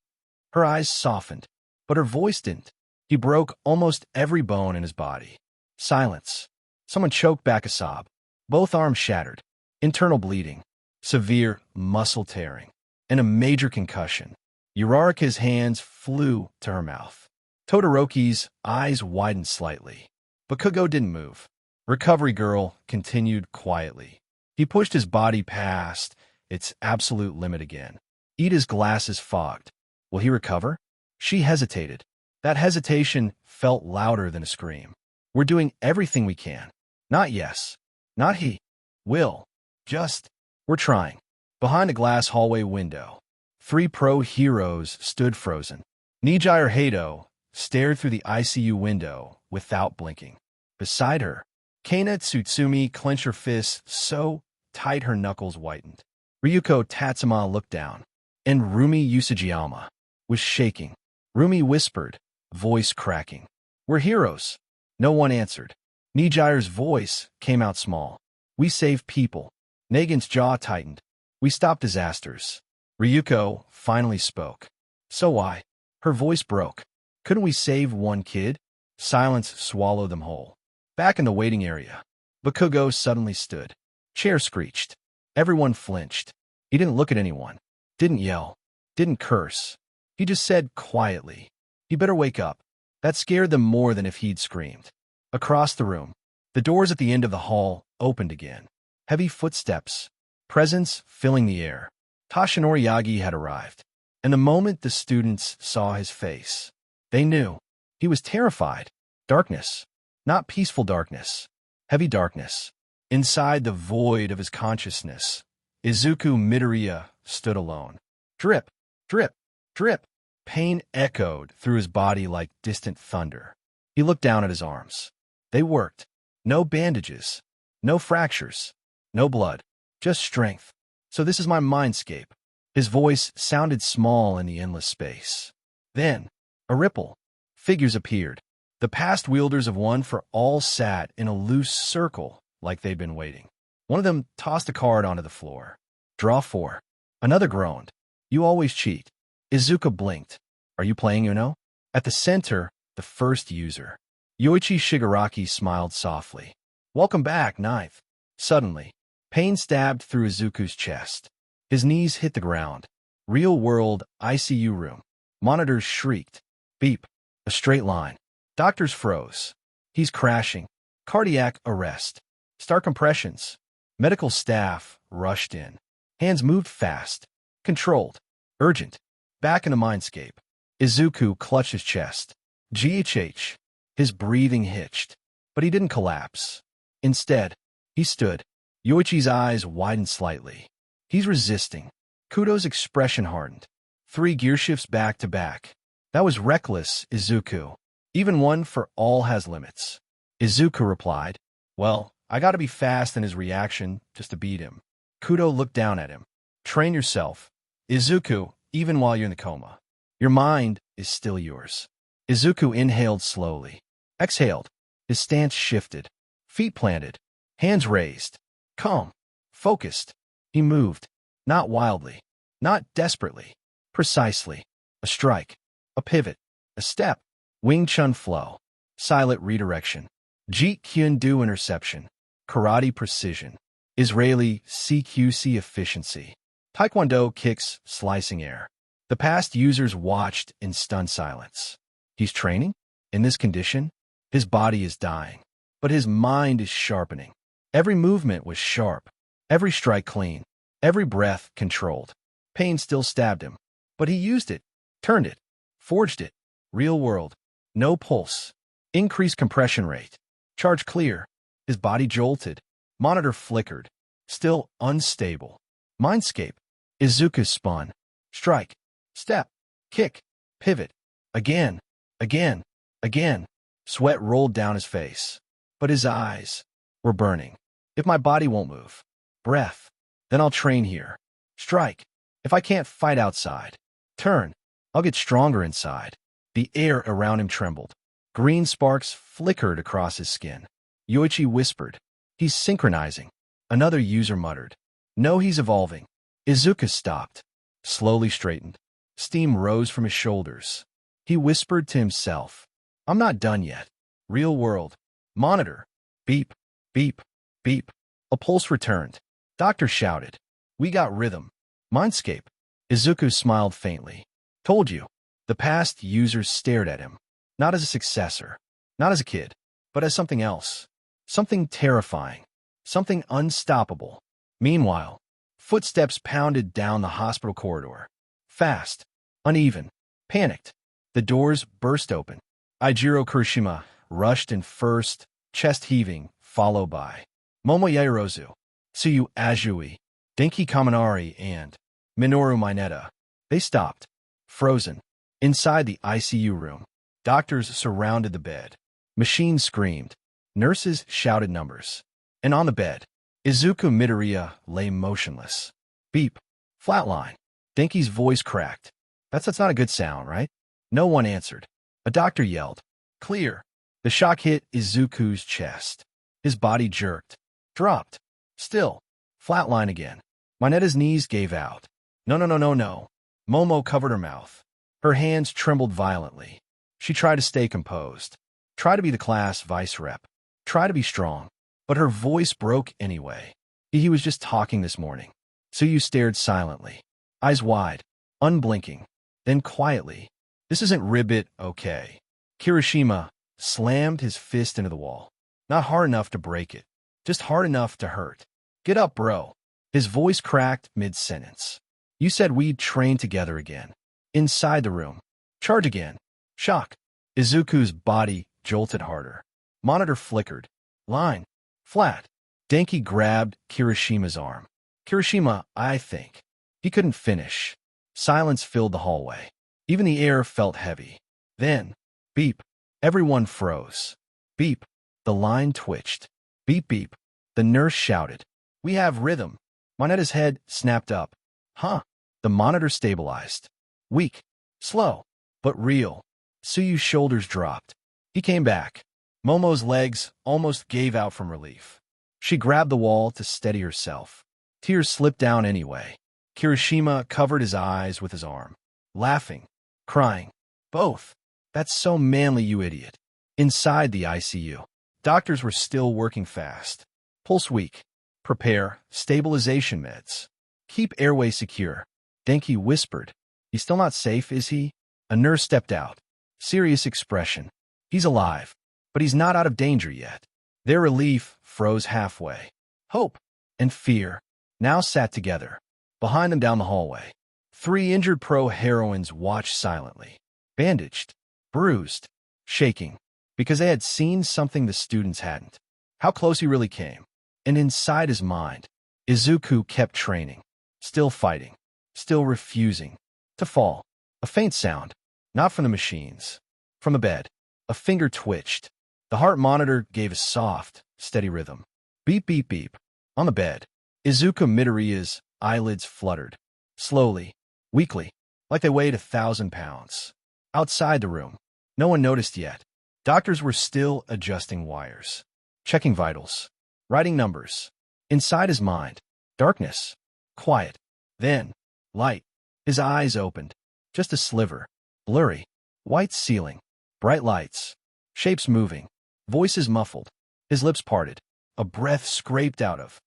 Her eyes softened, but her voice didn't. He broke almost every bone in his body. Silence. Someone choked back a sob. Both arms shattered. Internal bleeding. Severe muscle tearing. And a major concussion. Uraraka's hands flew to her mouth. Todoroki's eyes widened slightly. Bakugo didn't move. Recovery girl continued quietly. He pushed his body past its absolute limit again. Ida's glasses fogged. Will he recover? She hesitated. That hesitation felt louder than a scream. We're doing everything we can. Not yes. Not he. Will. Just. We're trying. Behind a glass hallway window, 3 pro heroes stood frozen. Nijire Hato stared through the ICU window without blinking. Beside her, Kana Tsutsumi clenched her fists so tight her knuckles whitened. Ryuko Tatsuma looked down, and Rumi Usajiyama was shaking. Rumi whispered, voice cracking. We're heroes. No one answered. Nijire's voice came out small. We save people. Negan's jaw tightened. We stop disasters. Ryuko finally spoke. So why? Her voice broke. Couldn't we save one kid? Silence swallowed them whole. Back in the waiting area, Bakugo suddenly stood. Chair screeched. Everyone flinched. He didn't look at anyone. Didn't yell. Didn't curse. He just said quietly, "You better wake up." That scared them more than if he'd screamed. Across the room, the doors at the end of the hall opened again. Heavy footsteps, presence filling the air. Toshinori Yagi had arrived. And the moment the students saw his face, they knew. He was terrified. Darkness. Not peaceful darkness. Heavy darkness. Inside the void of his consciousness, Izuku Midoriya stood alone. Drip, drip, drip. Pain echoed through his body like distant thunder. He looked down at his arms. They worked. No bandages. No fractures. No blood. Just strength. So this is my mindscape. His voice sounded small in the endless space. Then, a ripple. Figures appeared. The past wielders of One for All sat in a loose circle like they'd been waiting. One of them tossed a card onto the floor. Draw 4. Another groaned. You always cheat. Izuka blinked. Are you playing Uno? At the center, the first user. Yoichi Shigaraki smiled softly. Welcome back, Ninth. Suddenly, pain stabbed through Izuku's chest. His knees hit the ground. Real-world ICU room. Monitors shrieked. Beep. A straight line. Doctors froze. He's crashing. Cardiac arrest. Start compressions. Medical staff rushed in. Hands moved fast. Controlled. Urgent. Back in the mindscape. Izuku clutched his chest. GHH. His breathing hitched. But he didn't collapse. Instead, he stood. Yoichi's eyes widened slightly. He's resisting. Kudo's expression hardened. 3 gear shifts back to back. That was reckless, Izuku. Even One for All has limits. Izuku replied, well, I gotta be fast in his reaction just to beat him. Kudo looked down at him. Train yourself. Izuku, even while you're in the coma. Your mind is still yours. Izuku inhaled slowly. Exhaled. His stance shifted. Feet planted. Hands raised. Calm. Focused. He moved. Not wildly. Not desperately. Precisely. A strike. A pivot. A step. Wing Chun flow. Silent redirection. Jeet Kune Do interception. Karate precision. Israeli CQC efficiency. Taekwondo kicks slicing air. The past users watched in stunned silence. He's training? In this condition? His body is dying. But his mind is sharpening. Every movement was sharp. Every strike clean. Every breath controlled. Pain still stabbed him. But he used it. Turned it. Forged it. Real world. No pulse. Increased compression rate. Charge clear. His body jolted. Monitor flickered. Still unstable. Mindscape. Izuku spun. Strike. Step. Kick. Pivot. Again. Again. Again. Sweat rolled down his face. But his eyes were burning. If my body won't move. Breath. Then I'll train here. Strike. If I can't fight outside. Turn. I'll get stronger inside. The air around him trembled. Green sparks flickered across his skin. Yoichi whispered. He's synchronizing. Another user muttered. No, he's evolving. Izuku stopped. Slowly straightened. Steam rose from his shoulders. He whispered to himself. I'm not done yet. Real world. Monitor. Beep. Beep. Beep. A pulse returned. Doctor shouted. We got rhythm. Mindscape. Izuku smiled faintly. Told you. The past users stared at him. Not as a successor. Not as a kid. But as something else. Something terrifying. Something unstoppable. Meanwhile, footsteps pounded down the hospital corridor. Fast. Uneven. Panicked. The doors burst open. Eijiro Kurishima, rushed in first, chest heaving, followed by Momo Yaoyorozu, Tsuyu Azui, Denki Kaminari, and Minoru Mineta. They stopped, frozen. Inside the ICU room, doctors surrounded the bed. Machines screamed. Nurses shouted numbers. And on the bed, Izuku Midoriya lay motionless. Beep. Flatline. Denki's voice cracked. That's not a good sound, right? No one answered. A doctor yelled. Clear. The shock hit Izuku's chest. His body jerked. Dropped. Still. Flatline again. Mineta's knees gave out. No. Momo covered her mouth. Her hands trembled violently. She tried to stay composed. Try to be the class vice rep. Try to be strong. But her voice broke anyway. He was just talking this morning. Tsuyu stared silently. Eyes wide. Unblinking. Then quietly. This isn't ribbit, okay. Kirishima slammed his fist into the wall. Not hard enough to break it. Just hard enough to hurt. Get up, bro. His voice cracked mid-sentence. You said we'd train together again. Inside the room. Charge again. Shock. Izuku's body jolted harder. Monitor flickered. Line. Flat. Denki grabbed Kirishima's arm. Kirishima, I think. He couldn't finish. Silence filled the hallway. Even the air felt heavy. Then, beep. Everyone froze. Beep. The line twitched. Beep, beep. The nurse shouted. We have rhythm. Mineta's head snapped up. Huh. The monitor stabilized. Weak. Slow. But real. Tsuyu's shoulders dropped. He came back. Momo's legs almost gave out from relief. She grabbed the wall to steady herself. Tears slipped down anyway. Kirishima covered his eyes with his arm. Laughing. Crying. Both. That's so manly, you idiot. Inside the ICU. Doctors were still working fast. Pulse weak. Prepare stabilization meds. Keep airway secure. Denki whispered. He's still not safe, is he? A nurse stepped out. Serious expression. He's alive. But he's not out of danger yet. Their relief froze halfway. Hope and fear now sat together. Behind them down the hallway. 3 injured pro-heroines watched silently. Bandaged. Bruised. Shaking. Because they had seen something the students hadn't. How close he really came. And inside his mind, Izuku kept training. Still fighting. Still refusing to fall. A faint sound. Not from the machines. From the bed. A finger twitched. The heart monitor gave a soft, steady rhythm. Beep, beep, beep. On the bed. Izuku Midoriya's eyelids fluttered. Slowly. Weakly. Like they weighed 1,000 pounds. Outside the room. No one noticed yet. Doctors were still adjusting wires. Checking vitals. Writing numbers. Inside his mind. Darkness. Quiet. Then. Light. His eyes opened. Just a sliver. Blurry. White ceiling. Bright lights. Shapes moving. Voices muffled. His lips parted. A breath scraped out of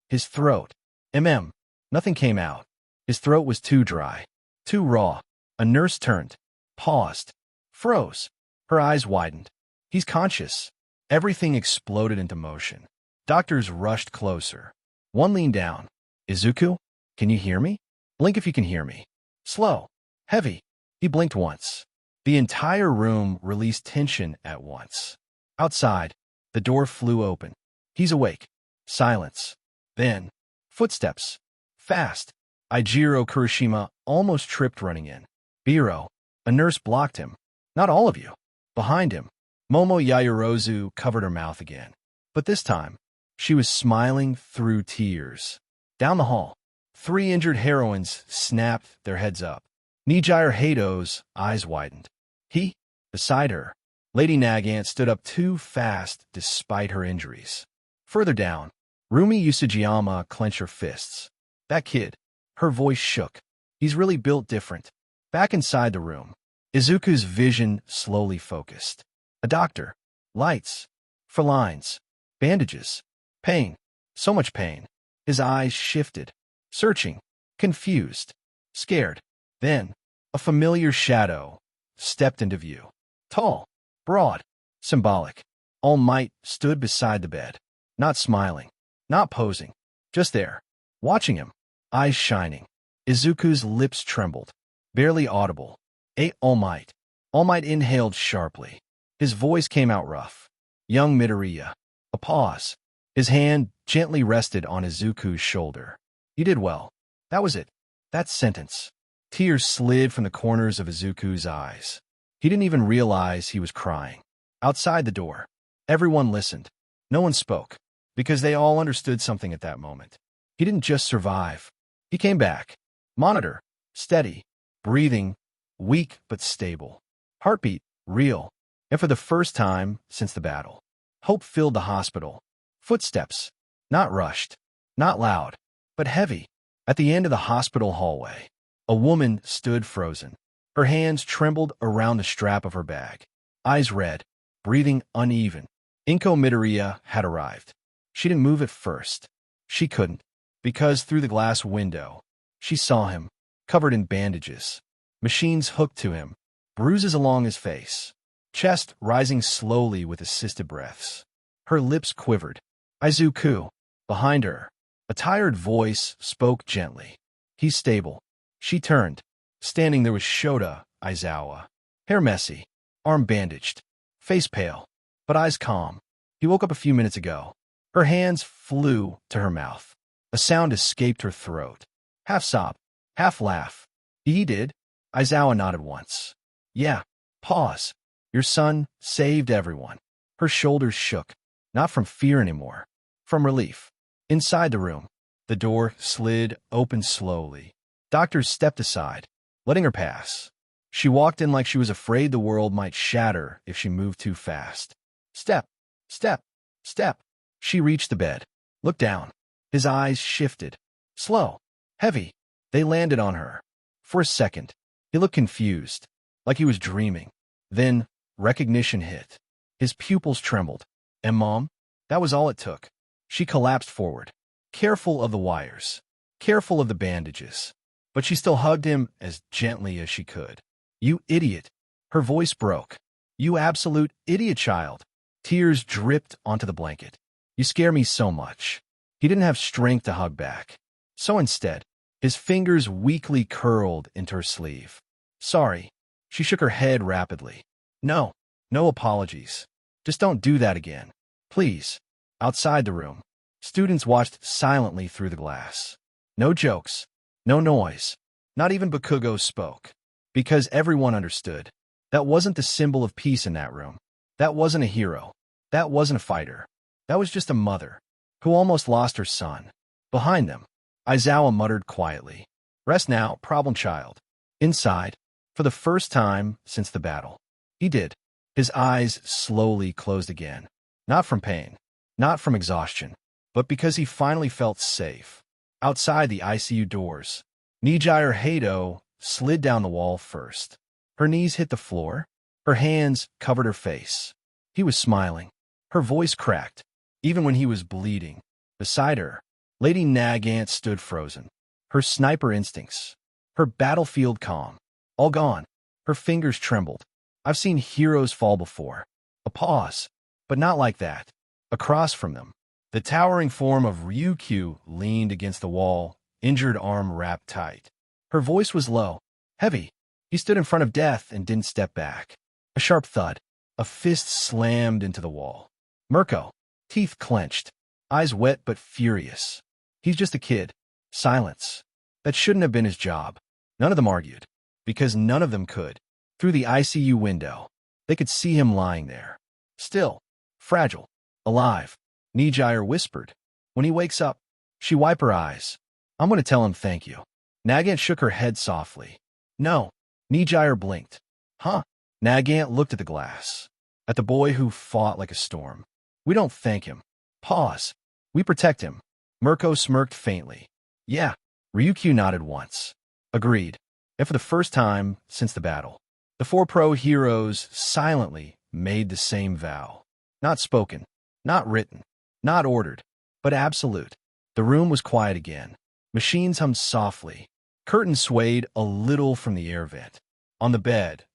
his throat. Nothing came out. His throat was too dry. Too raw. A nurse turned. Paused. Froze. Her eyes widened. He's conscious. Everything exploded into motion. Doctors rushed closer. One leaned down. Izuku? Can you hear me? Blink if you can hear me. Slow. Heavy. He blinked once. The entire room released tension at once. Outside, the door flew open. He's awake. Silence. Then, footsteps. Fast. Eijiro Kirishima almost tripped running in. Biro. A nurse blocked him. Not all of you. Behind him, Momo Yaoyorozu covered her mouth again. But this time, she was smiling through tears. Down the hall, 3 injured heroines snapped their heads up. Nijire Hato's eyes widened. Beside her, Lady Nagant stood up too fast despite her injuries. Further down, Rumi Usajiyama clenched her fists. That kid. Her voice shook. He's really built different. Back inside the room, Izuku's vision slowly focused. A doctor. Lights. For lines. Bandages. Pain. So much pain. His eyes shifted. Searching. Confused. Scared. Then, a familiar shadow stepped into view. Tall. Broad. Symbolic. All Might stood beside the bed. Not smiling. Not posing. Just there. Watching him. Eyes shining. Izuku's lips trembled. Barely audible. All Might. All Might inhaled sharply. His voice came out rough. Young Midoriya. A pause. His hand gently rested on Izuku's shoulder. You did well. That was it. That sentence. Tears slid from the corners of Izuku's eyes. He didn't even realize he was crying. Outside the door, everyone listened. No one spoke, because they all understood something at that moment. He didn't just survive. He came back. Monitor, steady, breathing, weak but stable. Heartbeat, real. And for the first time since the battle, hope filled the hospital. Footsteps, not rushed, not loud, but heavy. At the end of the hospital hallway, a woman stood frozen. Her hands trembled around the strap of her bag. Eyes red, breathing uneven. Inko Midoriya had arrived. She didn't move at first. She couldn't, because through the glass window, she saw him, covered in bandages. Machines hooked to him, bruises along his face, chest rising slowly with assisted breaths. Her lips quivered. Izuku, behind her, a tired voice spoke gently. He's stable. She turned. Standing there was Shota Aizawa. Hair messy, arm bandaged, face pale, but eyes calm. He woke up a few minutes ago. Her hands flew to her mouth. A sound escaped her throat. Half sob, half laugh. He did? Aizawa nodded once. Yeah. Pause. Your son saved everyone. Her shoulders shook, not from fear anymore, from relief. Inside the room, the door slid open slowly. Doctors stepped aside, letting her pass. She walked in like she was afraid the world might shatter if she moved too fast. Step, step, step. She reached the bed, looked down. His eyes shifted. Slow, heavy. They landed on her. For a second, he looked confused, like he was dreaming. Then, recognition hit. His pupils trembled. And Mom? That was all it took. She collapsed forward, careful of the wires, careful of the bandages. But she still hugged him as gently as she could. You idiot. Her voice broke. You absolute idiot, child. Tears dripped onto the blanket. You scare me so much. He didn't have strength to hug back. So instead, his fingers weakly curled into her sleeve. Sorry. She shook her head rapidly. No apologies. Just don't do that again. Please. Outside the room, students watched silently through the glass. No jokes. No noise. Not even Bakugo spoke. Because everyone understood. That wasn't the symbol of peace in that room. That wasn't a hero. That wasn't a fighter. That was just a mother, who almost lost her son. Behind them, Aizawa muttered quietly. Rest now, problem child. Inside, for the first time since the battle, he did. His eyes slowly closed again. Not from pain, not from exhaustion, but because he finally felt safe. Outside the ICU doors, Nijire Hato slid down the wall first. Her knees hit the floor. Her hands covered her face. He was smiling. Her voice cracked, even when he was bleeding. Beside her, Lady Nagant stood frozen. Her sniper instincts, her battlefield calm, all gone. Her fingers trembled. I've seen heroes fall before. A pause, but not like that. Across from them, the towering form of Ryukyu leaned against the wall, injured arm wrapped tight. Her voice was low, heavy. He stood in front of death and didn't step back. A sharp thud. A fist slammed into the wall. Mirko, teeth clenched, eyes wet but furious. He's just a kid. Silence. That shouldn't have been his job. None of them argued, because none of them could. Through the ICU window, they could see him lying there. Still, fragile, alive. Nijire whispered. When he wakes up, she wiped her eyes. I'm going to tell him thank you. Nagant shook her head softly. No. Nijire blinked. Huh? Nagant looked at the glass. At the boy who fought like a storm. We don't thank him. Pause. We protect him. Mirko smirked faintly. Yeah. Ryukyu nodded once. Agreed. And for the first time since the battle, the four pro heroes silently made the same vow. Not spoken, not written, not ordered, but absolute. The room was quiet again. Machines hummed softly. Curtains swayed a little from the air vent. On the bed,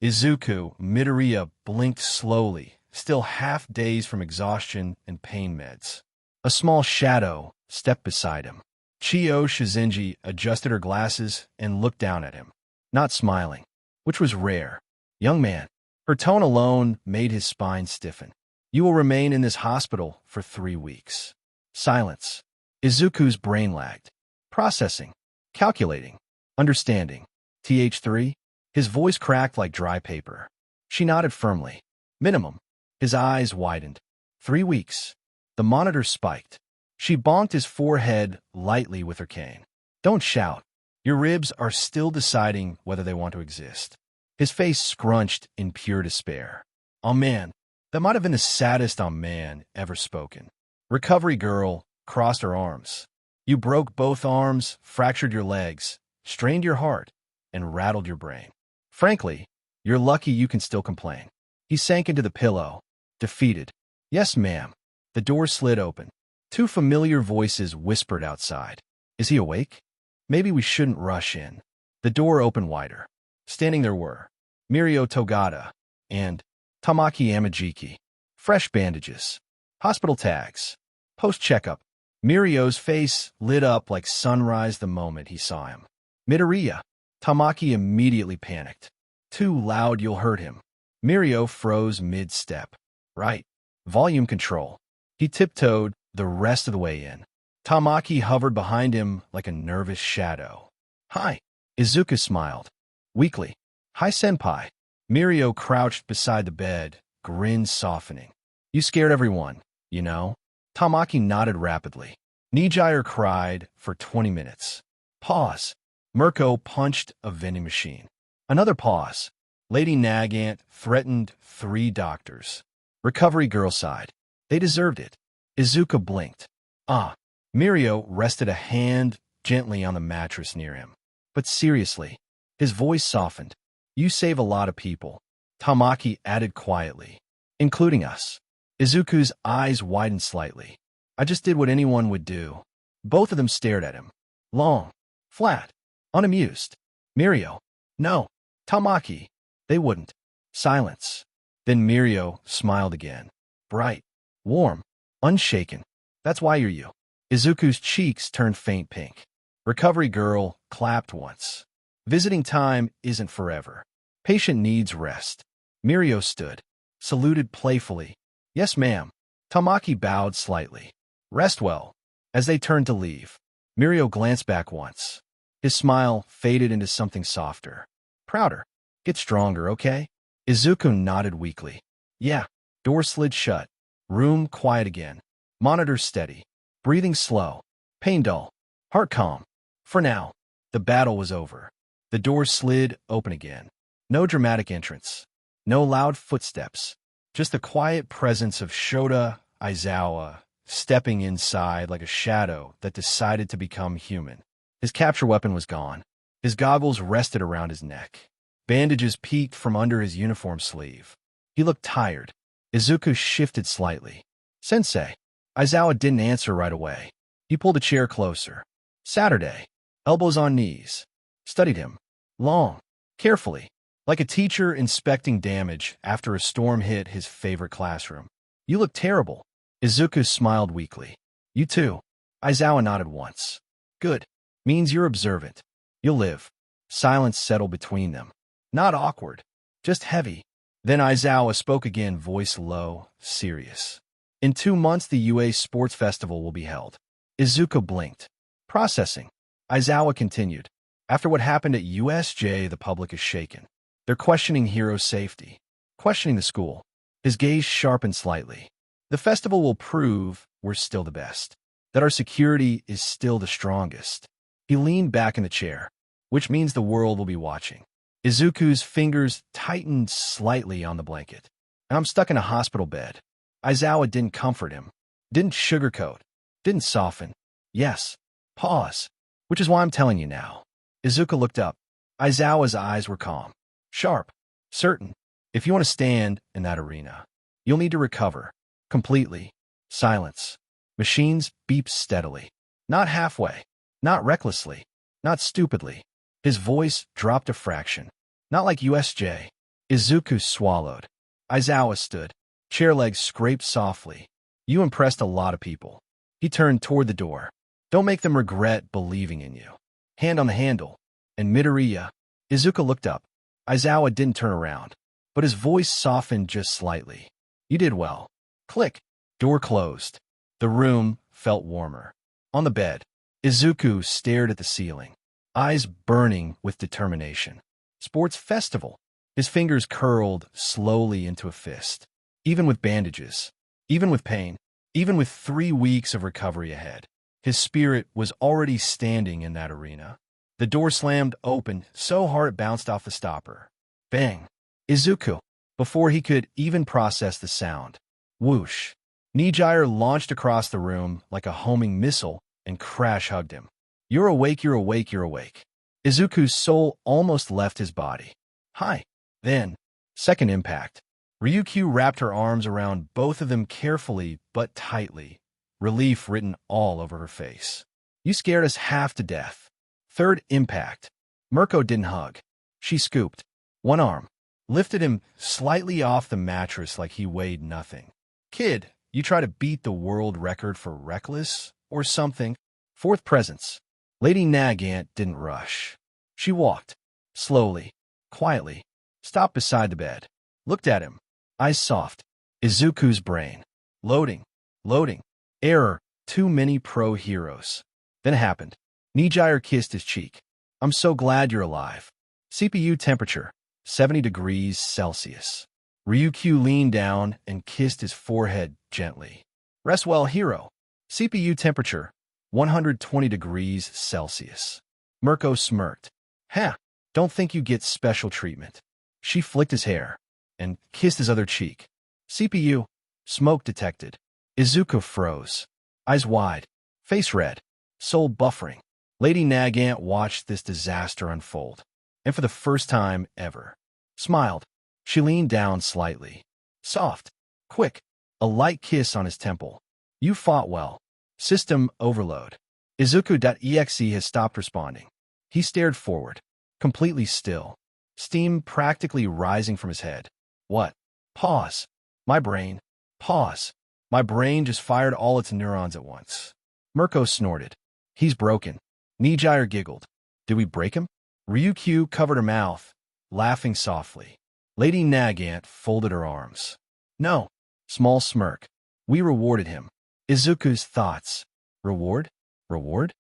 Izuku Midoriya blinked slowly, still half dazed from exhaustion and pain meds. A small shadow stepped beside him. Chiyo Shizenji adjusted her glasses and looked down at him, not smiling, which was rare. Young man, Her tone alone made his spine stiffen. You will remain in this hospital for 3 weeks. Silence. Izuku's brain lagged. Processing. Calculating. Understanding. TH3? His voice cracked like dry paper. She nodded firmly. Minimum. His eyes widened. 3 weeks. The monitor spiked. She bonked his forehead lightly with her cane. Don't shout. Your ribs are still deciding whether they want to exist. His face scrunched in pure despair. Oh man, that might have been the saddest "oh man" ever spoken. Recovery girl crossed her arms. You broke both arms, fractured your legs, strained your heart, and rattled your brain. Frankly, you're lucky you can still complain. He sank into the pillow, defeated. Yes, ma'am. The door slid open. 2 familiar voices whispered outside. Is he awake? Maybe we shouldn't rush in. The door opened wider. Standing there were Mirio Togata and Tamaki Amajiki. Fresh bandages. Hospital tags. Post-checkup. Mirio's face lit up like sunrise the moment he saw him. Midoriya. Tamaki immediately panicked. Too loud, you'll hurt him. Mirio froze mid-step. Right. Volume control. He tiptoed the rest of the way in. Tamaki hovered behind him like a nervous shadow. Hi. Izuku smiled. Weakly. Hi, senpai. Mirio crouched beside the bed, grin softening. You scared everyone, you know? Tamaki nodded rapidly. Nijire cried for 20 minutes. Pause. Mirko punched a vending machine. Another pause. Lady Nagant threatened 3 doctors. Recovery girl sighed. They deserved it. Izuku blinked. Ah. Mirio rested a hand gently on the mattress near him. But seriously. His voice softened. You save a lot of people. Tamaki added quietly. Including us. Izuku's eyes widened slightly. I just did what anyone would do. Both of them stared at him. Long. Flat. Unamused. Mirio. No. Tamaki. They wouldn't. Silence. Then Mirio smiled again. Bright. Warm. Unshaken. That's why you're you. Izuku's cheeks turned faint pink. Recovery girl clapped once. Visiting time isn't forever. Patient needs rest. Mirio stood. Saluted playfully. Yes, ma'am. Tamaki bowed slightly. Rest well. As they turned to leave, Mirio glanced back once. His smile faded into something softer. Prouder. Get stronger, okay? Izuku nodded weakly. Yeah. Door slid shut. Room quiet again. Monitor steady. Breathing slow. Pain dull. Heart calm. For now, the battle was over. The door slid open again. No dramatic entrance. No loud footsteps. Just the quiet presence of Shota Aizawa stepping inside like a shadow that decided to become human. His capture weapon was gone. His goggles rested around his neck. Bandages peeked from under his uniform sleeve. He looked tired. Izuku shifted slightly. Sensei. Aizawa didn't answer right away. He pulled a chair closer. Saturday. Elbows on knees. Studied him. Long. Carefully. Like a teacher inspecting damage after a storm hit his favorite classroom. You look terrible. Izuku smiled weakly. You too. Aizawa nodded once. Good. Means you're observant. You'll live. Silence settled between them. Not awkward. Just heavy. Then Aizawa spoke again, voice low, serious. In 2 months the UA Sports Festival will be held. Izuku blinked. Processing. Aizawa continued. After what happened at USJ, the public is shaken. They're questioning Hiro's safety. Questioning the school. His gaze sharpened slightly. The festival will prove we're still the best. That our security is still the strongest. He leaned back in the chair. Which means the world will be watching. Izuku's fingers tightened slightly on the blanket. I'm stuck in a hospital bed. Aizawa didn't comfort him. Didn't sugarcoat. Didn't soften. Yes. Pause. Which is why I'm telling you now. Izuku looked up. Aizawa's eyes were calm. Sharp. Certain. If you want to stand in that arena, you'll need to recover. Completely. Silence. Machines beep steadily. Not halfway. Not recklessly. Not stupidly. His voice dropped a fraction. Not like USJ. Izuku swallowed. Aizawa stood. Chair legs scraped softly. You impressed a lot of people. He turned toward the door. Don't make them regret believing in you. Hand on the handle. And Midoriya. Izuku looked up. Aizawa didn't turn around. but his voice softened just slightly. You did well. Click. Door closed. The room felt warmer. On the bed, Izuku stared at the ceiling, eyes burning with determination. Sports festival. His fingers curled slowly into a fist. Even with bandages, even with pain, even with 3 weeks of recovery ahead, his spirit was already standing in that arena. The door slammed open so hard it bounced off the stopper. Bang! Izuku! Before he could even process the sound. Whoosh! Nijire launched across the room like a homing missile and crash-hugged him. You're awake, you're awake, you're awake. Izuku's soul almost left his body. Hi. Then, second impact. Ryukyu wrapped her arms around both of them carefully but tightly, relief written all over her face. You scared us half to death. Third impact. Mirko didn't hug. She scooped. One arm. Lifted him slightly off the mattress like he weighed nothing. Kid, you try to beat the world record for reckless or something. Fourth presence. Lady Nagant didn't rush. She walked. Slowly. Quietly. Stopped beside the bed. Looked at him. Eyes soft. Izuku's brain. Loading. Loading. Error. Too many pro-heroes. Then it happened. Nijire kissed his cheek. I'm so glad you're alive. CPU temperature. 70 degrees Celsius. Ryukyu leaned down and kissed his forehead gently. Rest well, hero. CPU temperature. 120 degrees Celsius. Mirko smirked. Ha! Don't think you get special treatment. She flicked his hair and kissed his other cheek. CPU. Smoke detected. Izuku froze. Eyes wide. Face red. Soul buffering. Lady Nagant watched this disaster unfold. And for the first time ever, smiled. She leaned down slightly. Soft. Quick. A light kiss on his temple. You fought well. System overload. Izuku.exe has stopped responding. He stared forward. Completely still. Steam practically rising from his head. What? Pause. My brain. Pause. My brain just fired all its neurons at once. Mirko snorted. He's broken. Nijire giggled. Did we break him? Ryukyu covered her mouth, laughing softly. Lady Nagant folded her arms. No. Small smirk. We rewarded him. Izuku's thoughts. Reward? Reward?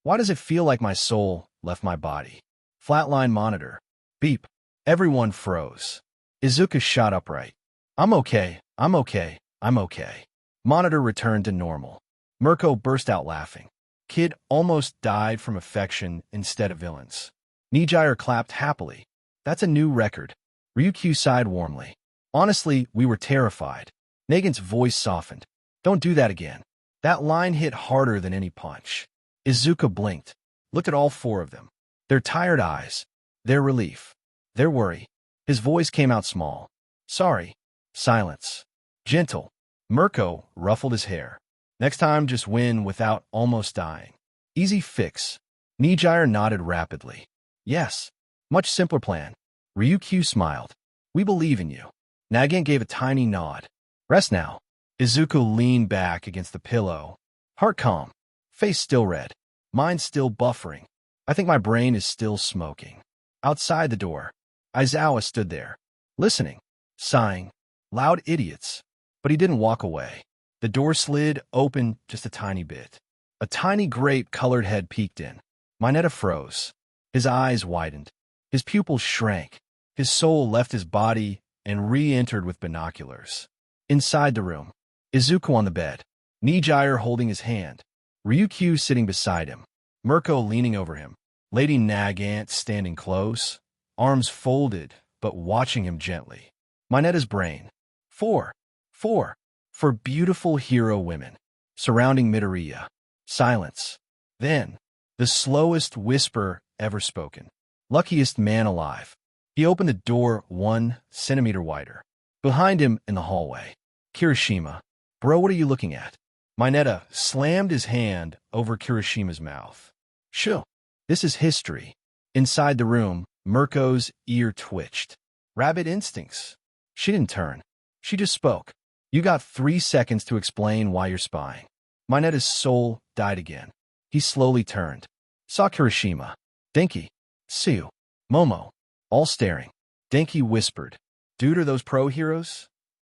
Why does it feel like my soul left my body? Flatline monitor. Beep. Everyone froze. Izuku shot upright. I'm okay. I'm okay. I'm okay. Monitor returned to normal. Mirko burst out laughing. Kid almost died from affection instead of villains. Nijire clapped happily. That's a new record. Ryukyu sighed warmly. Honestly, we were terrified. Nagant's voice softened. Don't do that again. That line hit harder than any punch. Izuku blinked, looked at all 4 of them. Their tired eyes, their relief, their worry. His voice came out small. Sorry. Silence. Gentle. Mirko ruffled his hair. Next time, just win without almost dying. Easy fix. Nijire nodded rapidly. Yes. Much simpler plan. Ryukyu smiled. We believe in you. Nagant gave a tiny nod. Rest now. Izuku leaned back against the pillow. Heart calm. Face still red. Mind still buffering. I think my brain is still smoking. Outside the door, Aizawa stood there, listening, sighing. Loud idiots. But he didn't walk away. The door slid open just a tiny bit. A tiny grape-colored head peeked in. Mineta froze. His eyes widened. His pupils shrank. His soul left his body and re-entered with binoculars. Inside the room, Izuku on the bed, Nijire holding his hand, Ryukyu sitting beside him, Mirko leaning over him, Lady Nagant standing close, arms folded but watching him gently. Mineta's brain. 4. For beautiful hero women. Surrounding Midoriya. Silence. Then, the slowest whisper ever spoken. Luckiest man alive. He opened the door 1 centimeter wider. Behind him in the hallway. Kirishima. Bro, what are you looking at? Mineta slammed his hand over Kirishima's mouth. Shoo. This is history. Inside the room, Mirko's ear twitched. Rabbit instincts. She didn't turn. She just spoke. You got 3 seconds to explain why you're spying. Mineta's soul died again. He slowly turned. Saw Kirishima. Denki. Tsu. Momo. All staring. Denki whispered. Dude, are those pro-heroes?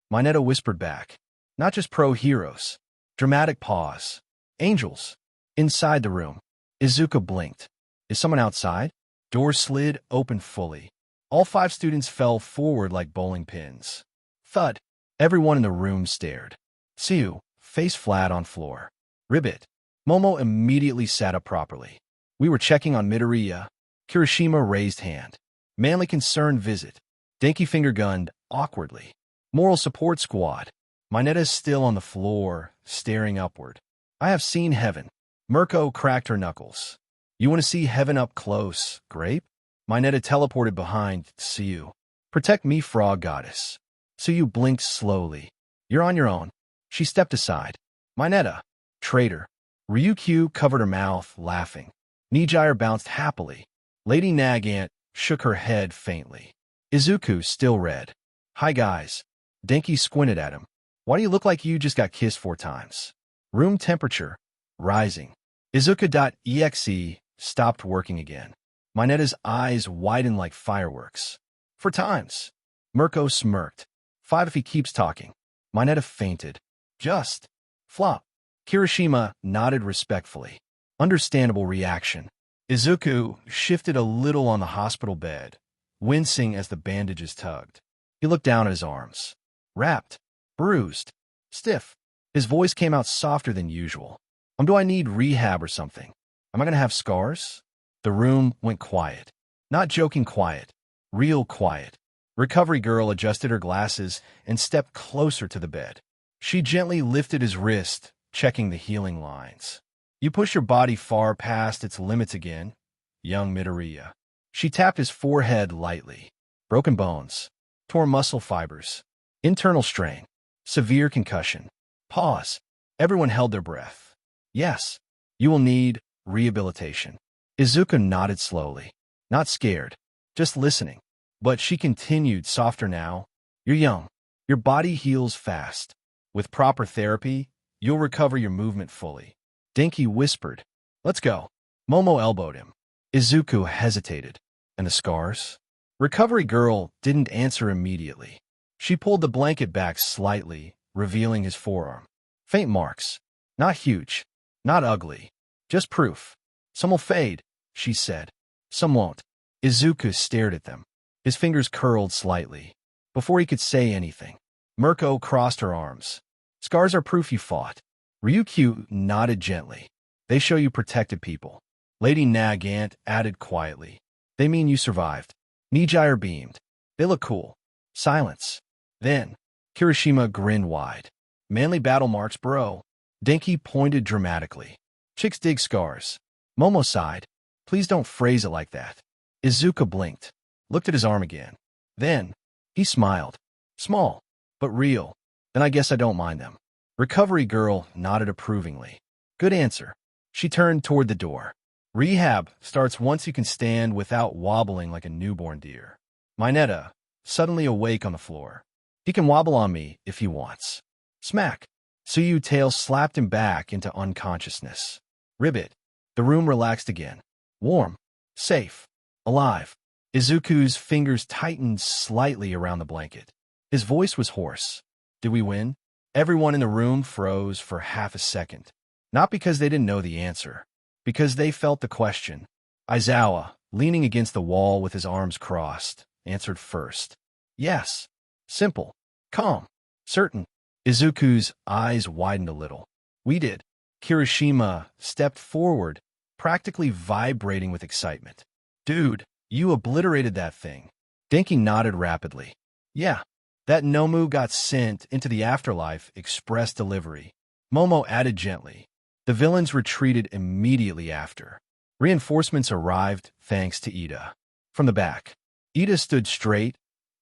Mineta whispered back. Not just pro-heroes. Dramatic pause. Angels. Inside the room. Izuku blinked. Is someone outside? Door slid open fully. All 5 students fell forward like bowling pins. Thud. Everyone in the room stared. Siu, face flat on floor. Ribbit. Momo immediately sat up properly. We were checking on Midoriya. Kirishima raised hand. Manly concern visit. Denki finger gunned awkwardly. Moral support squad. Mineta is still on the floor, staring upward. I have seen heaven. Mirko cracked her knuckles. You want to see heaven up close, Grape? Mineta teleported behind Siu. Protect me, frog goddess. Siu blinked slowly. You're on your own. She stepped aside. Mineta. Traitor. Ryukyu covered her mouth, laughing. Nijire bounced happily. Lady Nagant shook her head faintly. Izuku still red. Hi guys. Denki squinted at him. Why do you look like you just got kissed 4 times? Room temperature. Rising. Izuku.exe stopped working again. Mineta's eyes widened like fireworks. 4 times. Mirko smirked. 5 if he keeps talking. Mineta fainted. Just. Flop. Kirishima nodded respectfully. Understandable reaction. Izuku shifted a little on the hospital bed, wincing as the bandages tugged. He looked down at his arms. Wrapped. Bruised. Stiff. His voice came out softer than usual. Do I need rehab or something? Am I going to have scars? The room went quiet. Not joking quiet. Real quiet. Recovery girl adjusted her glasses and stepped closer to the bed. She gently lifted his wrist, checking the healing lines. You push your body far past its limits again, young Midoriya. She tapped his forehead lightly. Broken bones. Torn muscle fibers. Internal strain. Severe concussion. Pause. Everyone held their breath. Yes, you will need rehabilitation. Izuku nodded slowly. Not scared. Just listening. But she continued, softer now. You're young. Your body heals fast. With proper therapy, you'll recover your movement fully. Denki whispered. Let's go. Momo elbowed him. Izuku hesitated. And the scars? Recovery girl didn't answer immediately. She pulled the blanket back slightly, revealing his forearm. Faint marks. Not huge. Not ugly. Just proof. Some will fade, she said. Some won't. Izuku stared at them. His fingers curled slightly. Before he could say anything, Mirko crossed her arms. Scars are proof you fought. Ryukyu nodded gently. They show you protected people. Lady Nagant added quietly. They mean you survived. Nijire beamed. They look cool. Silence. Then, Kirishima grinned wide. Manly battle marks, bro. Denki pointed dramatically. Chicks dig scars. Momo sighed. Please don't phrase it like that. Izuku blinked. Looked at his arm again. Then, he smiled. Small, but real. Then I guess I don't mind them. Recovery girl nodded approvingly. Good answer. She turned toward the door. Rehab starts once you can stand without wobbling like a newborn deer. Mineta, suddenly awake on the floor. He can wobble on me if he wants. Smack. Suyu tail slapped him back into unconsciousness. Ribbit. The room relaxed again. Warm. Safe. Alive. Izuku's fingers tightened slightly around the blanket. His voice was hoarse. Did we win? Everyone in the room froze for half a second. Not because they didn't know the answer. Because they felt the question. Aizawa, leaning against the wall with his arms crossed, answered first. Yes. Simple. Calm. Certain. Izuku's eyes widened a little. We did. Kirishima stepped forward, practically vibrating with excitement. Dude, you obliterated that thing. Denki nodded rapidly. Yeah. That Nomu got sent into the afterlife express delivery. Momo added gently. The villains retreated immediately after. Reinforcements arrived thanks to Ida. From the back, Ida stood straight,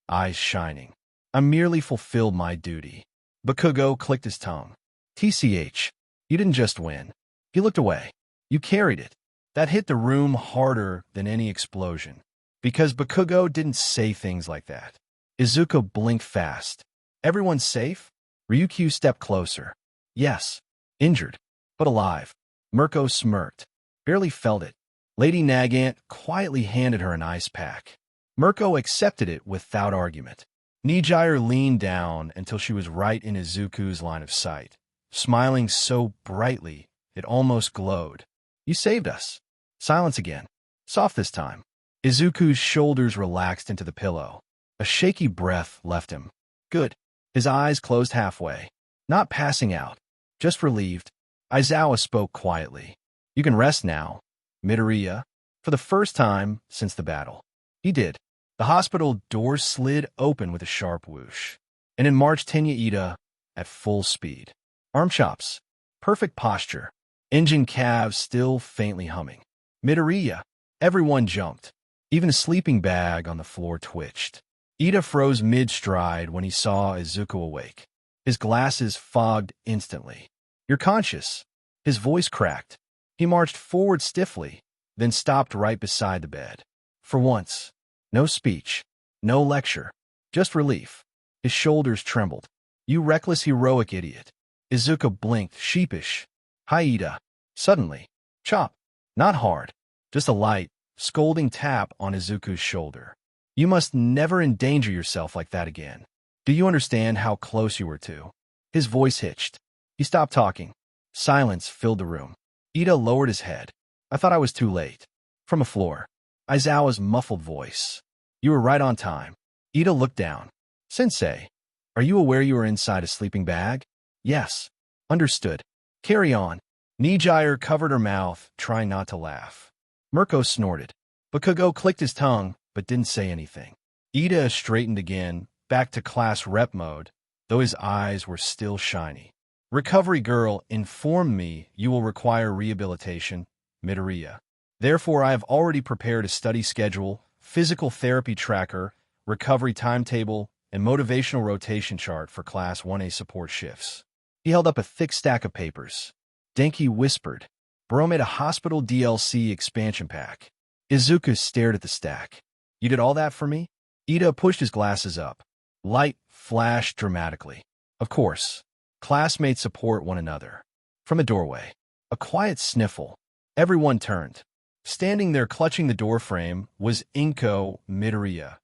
eyes shining. I merely fulfilled my duty. Bakugo clicked his tongue. TCH, you didn't just win. He looked away. You carried it. That hit the room harder than any explosion. Because Bakugo didn't say things like that. Izuku blinked fast. Everyone's safe? Ryukyu stepped closer. Yes. Injured. But alive. Mirko smirked. Barely felt it. Lady Nagant quietly handed her an ice pack. Mirko accepted it without argument. Nijire leaned down until she was right in Izuku's line of sight, smiling so brightly it almost glowed. You saved us. Silence again. Soft this time. Izuku's shoulders relaxed into the pillow. A shaky breath left him. Good. His eyes closed halfway. Not passing out. Just relieved. Aizawa spoke quietly. You can rest now, Midoriya. For the first time since the battle. He did. The hospital doors slid open with a sharp whoosh. And in marched Tenya Ida at full speed. Arm chops. Perfect posture. Engine calves still faintly humming. Midoriya. Everyone jumped. Even a sleeping bag on the floor twitched. Ida froze mid-stride when he saw Izuku awake. His glasses fogged instantly. You're conscious. His voice cracked. He marched forward stiffly, then stopped right beside the bed. For once, no speech, no lecture, just relief. His shoulders trembled. You reckless heroic idiot. Izuku blinked, sheepish. Hi, Ida. Suddenly. Chop. Not hard. Just a light, scolding tap on Izuku's shoulder. You must never endanger yourself like that again. Do you understand how close you were to? His voice hitched. He stopped talking. Silence filled the room. Ida lowered his head. I thought I was too late. From a floor. Aizawa's muffled voice. You were right on time. Ida looked down. Sensei, are you aware you are inside a sleeping bag? Yes. Understood. Carry on. Nijire covered her mouth, trying not to laugh. Mirko snorted. Bakugo clicked his tongue, but didn't say anything. Ida straightened again, back to class rep mode, though his eyes were still shiny. Recovery girl informed me you will require rehabilitation, Midoriya. Therefore, I have already prepared a study schedule, physical therapy tracker, recovery timetable, and motivational rotation chart for Class 1A support shifts. He held up a thick stack of papers. Denki whispered, Bro made a hospital DLC expansion pack. Izuku stared at the stack. You did all that for me? Ida pushed his glasses up. Light flashed dramatically. Of course. Classmates support one another. From a doorway. A quiet sniffle. Everyone turned. Standing there clutching the doorframe was Inko Midoriya,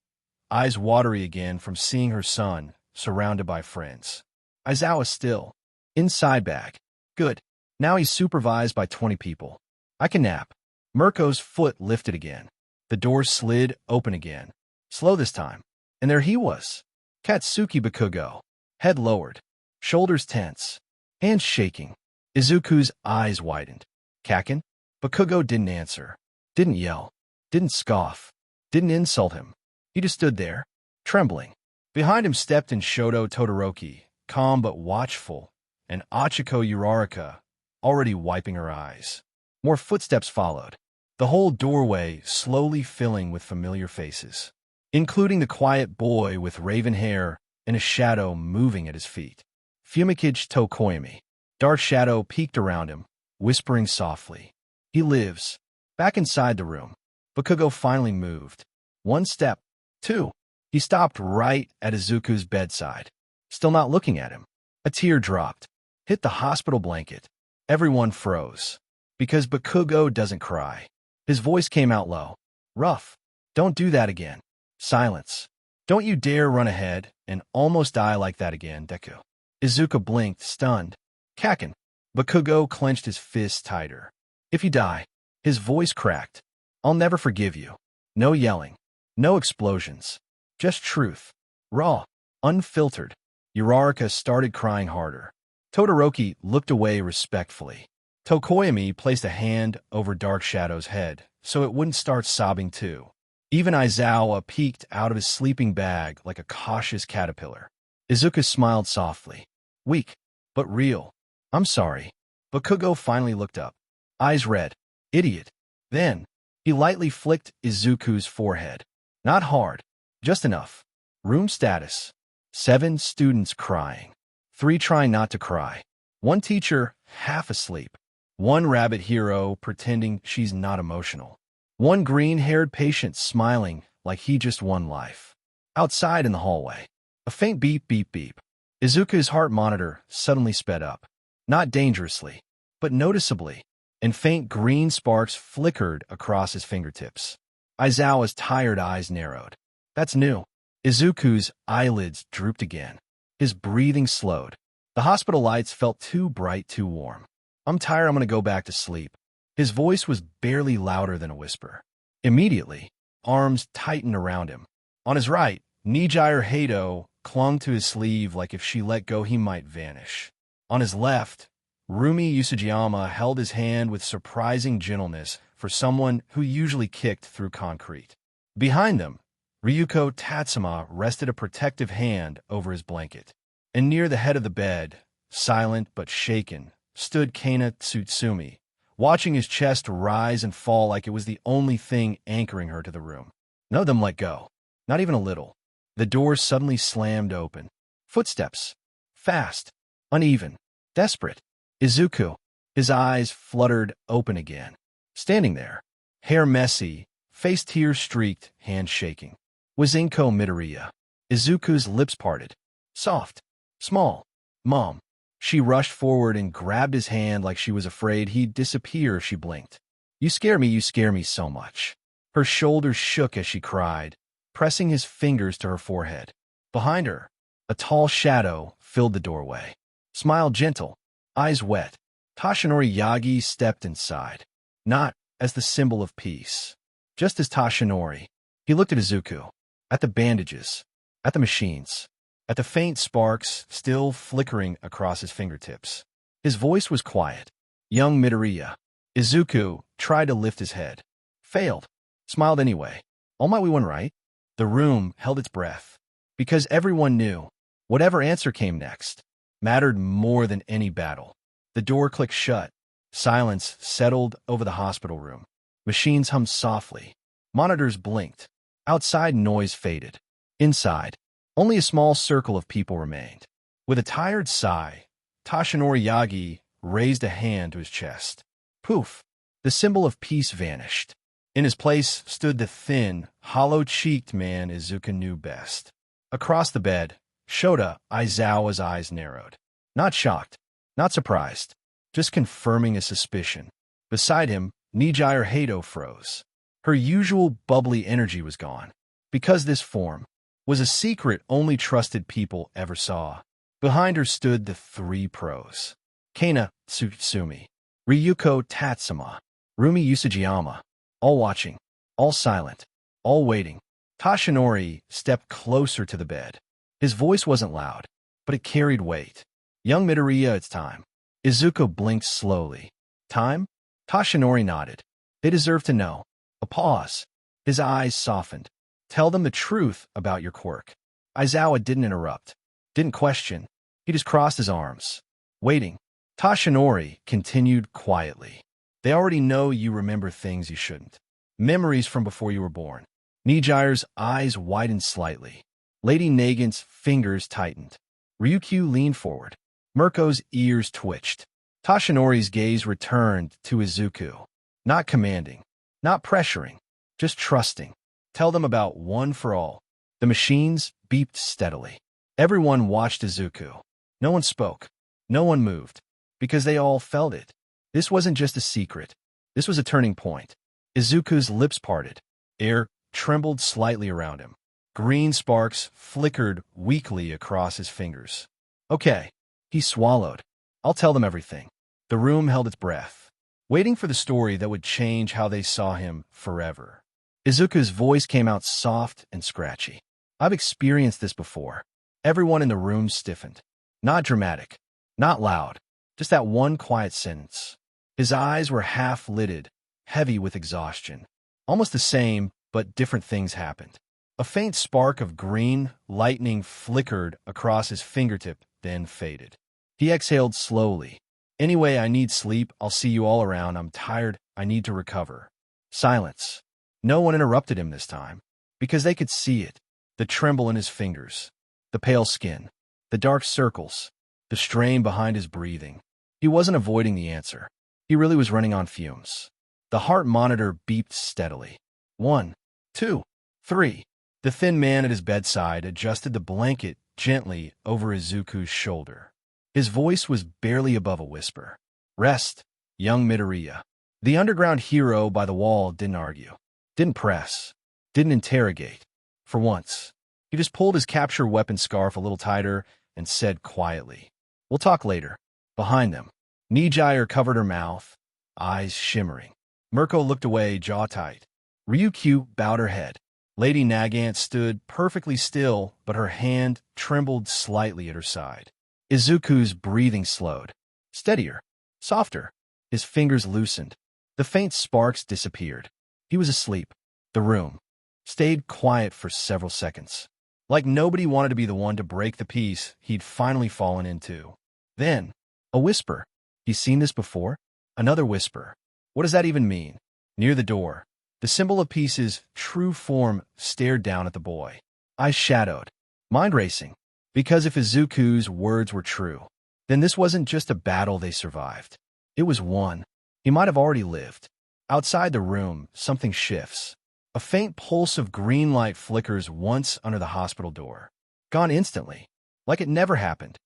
eyes watery again from seeing her son, surrounded by friends. Aizawa still. Inside bag. Good. Now he's supervised by 20 people. I can nap. Mirko's foot lifted again. The door slid open again. Slow this time. And there he was. Katsuki Bakugo. Head lowered. Shoulders tense. Hands shaking. Izuku's eyes widened. Kakken? Bakugo didn't answer. Didn't yell. Didn't scoff. Didn't insult him. He just stood there, trembling. Behind him stepped in Shoto Todoroki, calm but watchful, and Achiko Uraraka, already wiping her eyes. More footsteps followed. The whole doorway slowly filling with familiar faces, including the quiet boy with raven hair and a shadow moving at his feet. Fumikage Tokoyami. Dark shadow peeked around him, whispering softly. He lives. Back inside the room. Bakugo finally moved. One step. Two. He stopped right at Izuku's bedside. Still not looking at him. A tear dropped. Hit the hospital blanket. Everyone froze. Because Bakugo doesn't cry. His voice came out low. Rough. Don't do that again. Silence. Don't you dare run ahead and almost die like that again, Deku. Izuku blinked, stunned. Kakken. Bakugo clenched his fist tighter. If you die. His voice cracked. I'll never forgive you. No yelling. No explosions. Just truth. Raw. Unfiltered. Uraraka started crying harder. Todoroki looked away respectfully. Tokoyami placed a hand over Dark Shadow's head so it wouldn't start sobbing too. Even Aizawa peeked out of his sleeping bag like a cautious caterpillar. Izuku smiled softly. Weak, but real. I'm sorry. Bakugo finally looked up. Eyes red. Idiot. Then, he lightly flicked Izuku's forehead. Not hard. Just enough. Room status. 7 students crying. 3 trying not to cry. 1 teacher half asleep. 1 rabbit hero pretending she's not emotional. 1 green-haired patient smiling like he just won life. Outside in the hallway. A faint beep, beep, beep. Izuku's heart monitor suddenly sped up. Not dangerously, but noticeably, and faint green sparks flickered across his fingertips. Aizawa's tired eyes narrowed. That's new. Izuku's eyelids drooped again. His breathing slowed. The hospital lights felt too bright, too warm. I'm tired, I'm gonna go back to sleep. His voice was barely louder than a whisper. Immediately, arms tightened around him. On his right, Nijire Hato clung to his sleeve like if she let go he might vanish. On his left, Rumi Usajiyama held his hand with surprising gentleness for someone who usually kicked through concrete. Behind them, Ryuko Tatsuma rested a protective hand over his blanket. And near the head of the bed, silent but shaken, stood Kana Tsutsumi, watching his chest rise and fall like it was the only thing anchoring her to the room. None of them let go, not even a little. The door suddenly slammed open. Footsteps. Fast. Uneven. Desperate. Izuku. His eyes fluttered open again. Standing there, hair messy, face tear-streaked, hand shaking, was Inko Midoriya. Izuku's lips parted. Soft. Small. Mom. She rushed forward and grabbed his hand like she was afraid he'd disappear if she blinked. You scare me so much. Her shoulders shook as she cried, pressing his fingers to her forehead. Behind her, a tall shadow filled the doorway. Smile gentle, eyes wet. Tashinori Yagi stepped inside, not as the symbol of peace, just as Tashinori. He looked at Izuku, at the bandages, at the machines, at the faint sparks still flickering across his fingertips. His voice was quiet. Young Midoriya. Izuku tried to lift his head. Failed. Smiled anyway. All might we won right? The room held its breath. Because everyone knew, whatever answer came next, mattered more than any battle. The door clicked shut. Silence settled over the hospital room. Machines hummed softly. Monitors blinked. Outside noise faded. Inside, only a small circle of people remained. With a tired sigh, Tashinori Yagi raised a hand to his chest. Poof! The symbol of peace vanished. In his place stood the thin, hollow-cheeked man Izuku knew best. Across the bed, Shota Aizawa's eyes narrowed. Not shocked, not surprised, just confirming a suspicion. Beside him, Nijire Hato froze. Her usual bubbly energy was gone. Because this form was a secret only trusted people ever saw. Behind her stood the three pros. Kana Tsutsumi, Ryuko Tatsuma, Rumi Usajiyama, all watching, all silent, all waiting. Tashinori stepped closer to the bed. His voice wasn't loud, but it carried weight. Young Midoriya, it's time. Izuku blinked slowly. Time? Tashinori nodded. They deserve to know. A pause. His eyes softened. Tell them the truth about your quirk. Aizawa didn't interrupt, didn't question. He just crossed his arms, waiting. Tashinori continued quietly. They already know you remember things you shouldn't. Memories from before you were born. Nijire's eyes widened slightly. Lady Nagant's fingers tightened. Ryukyu leaned forward. Mirko's ears twitched. Tashinori's gaze returned to Izuku. Not commanding, not pressuring, just trusting. Tell them about one for all. The machines beeped steadily. Everyone watched Izuku. No one spoke. No one moved. Because they all felt it. This wasn't just a secret. This was a turning point. Izuku's lips parted. Air trembled slightly around him. Green sparks flickered weakly across his fingers. Okay. He swallowed. I'll tell them everything. The room held its breath, waiting for the story that would change how they saw him forever. Izuku's voice came out soft and scratchy. I've experienced this before. Everyone in the room stiffened. Not dramatic, not loud, just that one quiet sentence. His eyes were half-lidded, heavy with exhaustion. Almost the same, but different things happened. A faint spark of green lightning flickered across his fingertip, then faded. He exhaled slowly. Anyway, I need sleep. I'll see you all around. I'm tired. I need to recover. Silence. No one interrupted him this time, because they could see it. The tremble in his fingers, the pale skin, the dark circles, the strain behind his breathing. He wasn't avoiding the answer. He really was running on fumes. The heart monitor beeped steadily. 1, 2, 3. The thin man at his bedside adjusted the blanket gently over Izuku's shoulder. His voice was barely above a whisper. Rest, young Midoriya. The underground hero by the wall didn't argue, didn't press, didn't interrogate. For once, He just pulled his capture weapon scarf a little tighter and said quietly, "We'll talk later." Behind them, Nijire covered her mouth, eyes shimmering. Mirko looked away, jaw tight. Ryukyu bowed her head. Lady Nagant stood perfectly still, but her hand trembled slightly at her side. Izuku's breathing slowed. Steadier. Softer. His fingers loosened. The faint sparks disappeared. He was asleep. The room stayed quiet for several seconds. Like nobody wanted to be the one to break the peace he'd finally fallen into. Then, a whisper. "He's seen this before?" Another whisper. "What does that even mean?" Near the door, the symbol of peace's true form stared down at the boy. Eyes shadowed. Mind racing. Because if Izuku's words were true, then this wasn't just a battle they survived. It was one he might have already lived. Outside the room, something shifts. A faint pulse of green light flickers once under the hospital door. Gone instantly. Like it never happened.